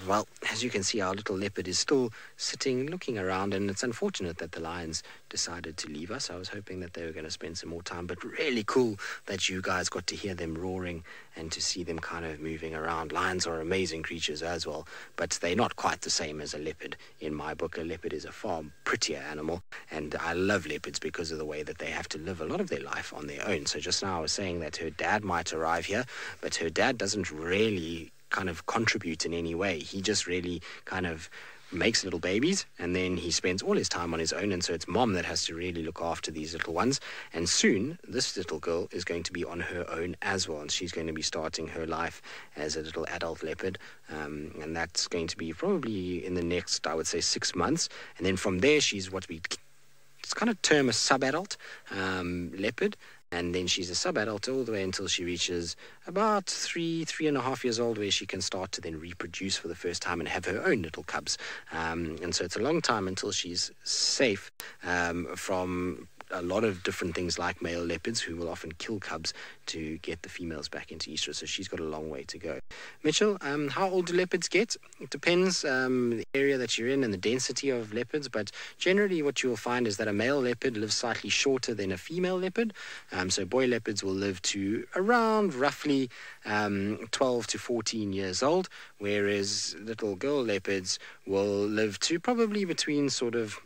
Well, as you can see, our little leopard is still sitting, looking around, and it's unfortunate that the lions decided to leave us. I was hoping that they were going to spend some more time, but really cool that you guys got to hear them roaring and to see them kind of moving around. Lions are amazing creatures as well, but they're not quite the same as a leopard. In my book, a leopard is a far prettier animal, and I love leopards because of the way that they have to live a lot of their life on their own. So just now I was saying that her dad might arrive here, but her dad doesn't really kind of contribute in any way. He just really kind of makes little babies, and then he spends all his time on his own, and so it's mom that has to really look after these little ones. And soon this little girl is going to be on her own as well, and she's going to be starting her life as a little adult leopard, and that's going to be probably in the next, I would say, 6 months. And then from there she's what we kind of term a sub-adult leopard. And then she's a sub-adult all the way until she reaches about 3.5 years old, where she can start to then reproduce for the first time and have her own little cubs. And so it's a long time until she's safe from a lot of different things like male leopards who will often kill cubs to get the females back into estrus, so she's got a long way to go. Mitchell, how old do leopards get? It depends the area that you're in and the density of leopards, but generally what you will find is that a male leopard lives slightly shorter than a female leopard. So boy leopards will live to around roughly 12 to 14 years old, whereas little girl leopards will live to probably between sort of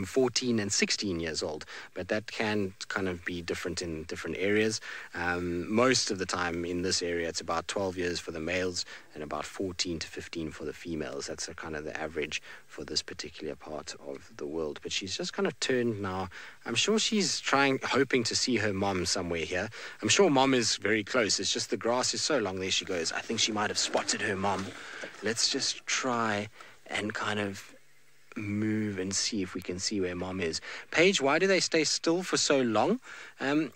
14 and 16 years old, but that can kind of be different in different areas. Most of the time in this area it's about 12 years for the males and about 14 to 15 for the females. That's kind of the average for this particular part of the world. But she's just kind of turned now. I'm sure she's hoping to see her mom somewhere here. I'm sure mom is very close. It's just the grass is so long. There she goes. I think she might have spotted her mom. Let's just try and kind of move and see if we can see where mom is. Paige, why do they stay still for so long?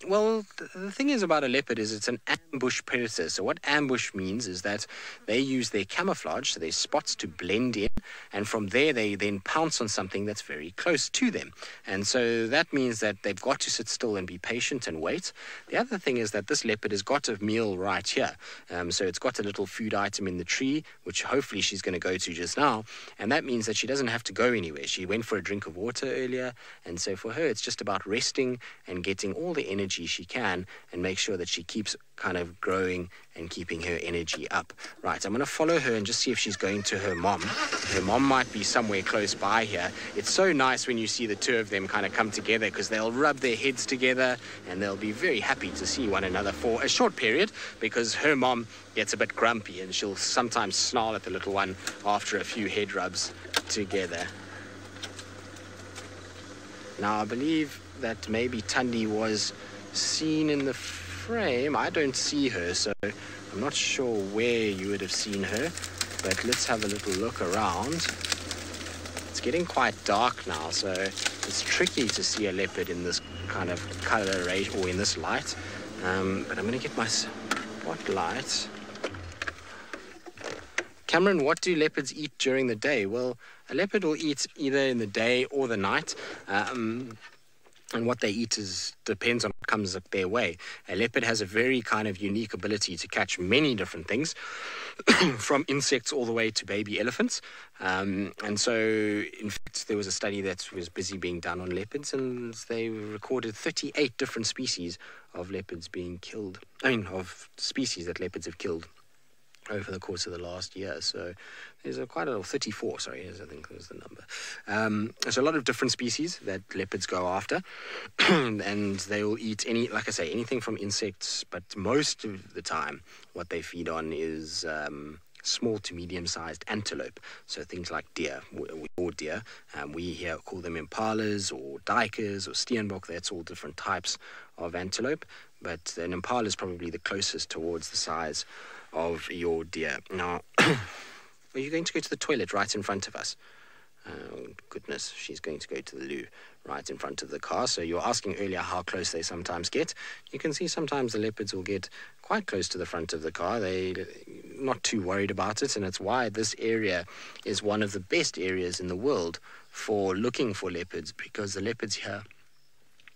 Well, the thing is about a leopard is it's an ambush predator. So what ambush means is that they use their camouflage, so their spots, to blend in, and from there they then pounce on something that's very close to them. And so that means that they've got to sit still and be patient and wait. The other thing is that this leopard has got a meal right here. So it's got a little food item in the tree, which hopefully she's going to go to just now. And that means that she doesn't have to go anywhere. She went for a drink of water earlier, and so for her it's just about resting and getting all the energy she can and make sure that she keeps kind of growing and keeping her energy up. Right, I'm going to follow her and just see if she's going to her mom. Her mom might be somewhere close by here. It's so nice when you see the two of them kind of come together, because they'll rub their heads together and they'll be very happy to see one another for a short period, because her mom gets a bit grumpy and she'll sometimes snarl at the little one after a few head rubs together. Now, I believe that maybe Thandi was seen in the frame. I don't see her, so I'm not sure where you would have seen her. But let's have a little look around. It's getting quite dark now, so it's tricky to see a leopard in this kind of color range or in this light. But I'm going to get my spotlight. Cameron, what do leopards eat during the day? Well, a leopard will eat either in the day or the night. And what they eat depends on what comes their way. A leopard has a very kind of unique ability to catch many different things, from insects all the way to baby elephants. And so, in fact, there was a study that was busy being done on leopards, and they recorded 38 different species of leopards being killed. Of species that leopards have killed over the course of the last year. So there's quite a little, 34, sorry, I think was the number. There's a lot of different species that leopards go after, and they will eat like I say, anything from insects, but most of the time what they feed on is small to medium-sized antelope, so things like deer or deer. We here call them impalas or duikers or steenbok. That's all different types of antelope, but an impala is probably the closest towards the size of your deer. Now, are you going to go to the toilet right in front of us? Oh, goodness, she's going to go to the loo right in front of the car. So you were asking earlier how close they sometimes get. You can see sometimes the leopards will get quite close to the front of the car. They're not too worried about it, and it's why this area is one of the best areas in the world for looking for leopards, because the leopards here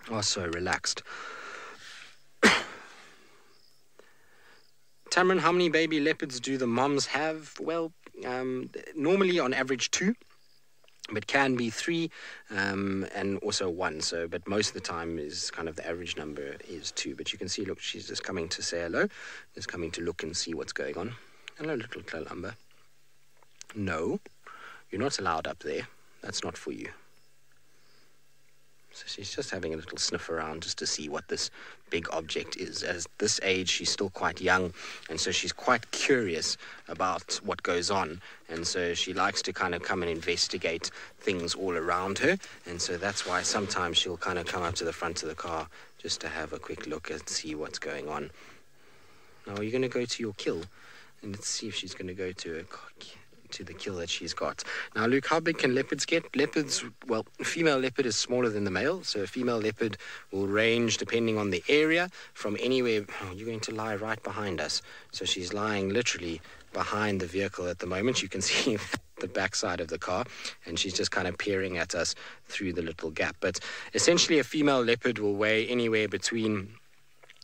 are so relaxed. Tamron, how many baby leopards do the moms have? Well, normally on average 2, but can be 3 and also 1. So, but most of the time is kind of the average number is 2. But you can see, look, she's just coming to say hello, just coming to look and see what's going on. Hello, little Kalamba. No, you're not allowed up there. That's not for you. So she's just having a little sniff around just to see what this big object is. At this age, she's still quite young, and so she's quite curious about what goes on. And so she likes to kind of come and investigate things all around her. And so that's why sometimes she'll kind of come up to the front of the car just to have a quick look and see what's going on. Now, are you going to go to your kill? And let's see if she's going to go to a to the kill that she's got. Now, Luke, how big can leopards get? Leopards, well, a female leopard is smaller than the male, so a female leopard will range, depending on the area, from anywhere... Oh, you're going to lie right behind us. So she's lying literally behind the vehicle at the moment. You can see the backside of the car, and she's just kind of peering at us through the little gap. But essentially, a female leopard will weigh anywhere between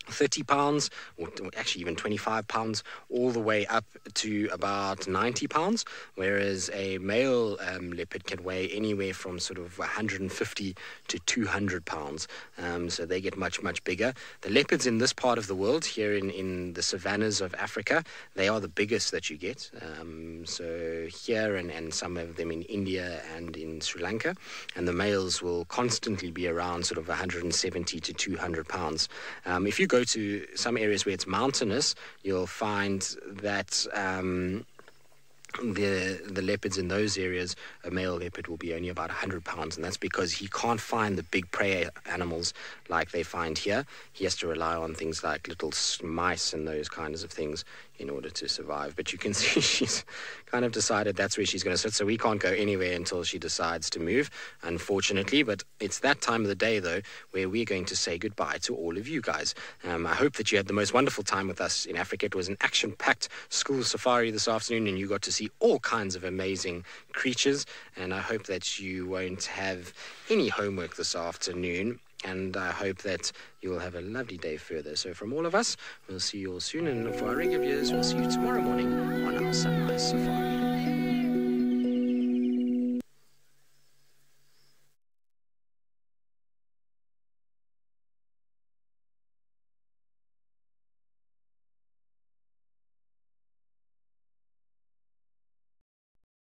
30 pounds, or actually even 25 pounds, all the way up to about 90 pounds, whereas a male leopard can weigh anywhere from sort of 150 to 200 pounds. So they get much, much bigger. The leopards in this part of the world, here in the savannas of Africa, they are the biggest that you get. So here and some of them in India and in Sri Lanka, and the males will constantly be around sort of 170 to 200 pounds. If you go to some areas where it's mountainous, you'll find that the leopards in those areas, a male leopard will be only about 100 pounds, and that's because he can't find the big prey animals like they find here. He has to rely on things like little mice and those kinds of things in order to survive. But you can see she's kind of decided that's where she's going to sit, so we can't go anywhere until she decides to move, unfortunately. But it's that time of the day, though, where we're going to say goodbye to all of you guys. I hope that you had the most wonderful time with us in Africa. It was an action-packed school safari this afternoon, and you got to see all kinds of amazing creatures, and I hope that you won't have any homework this afternoon, and I hope that you will have a lovely day further. So from all of us, we'll see you all soon, and for our regular viewers, we'll see you tomorrow morning on our Sunrise Safari.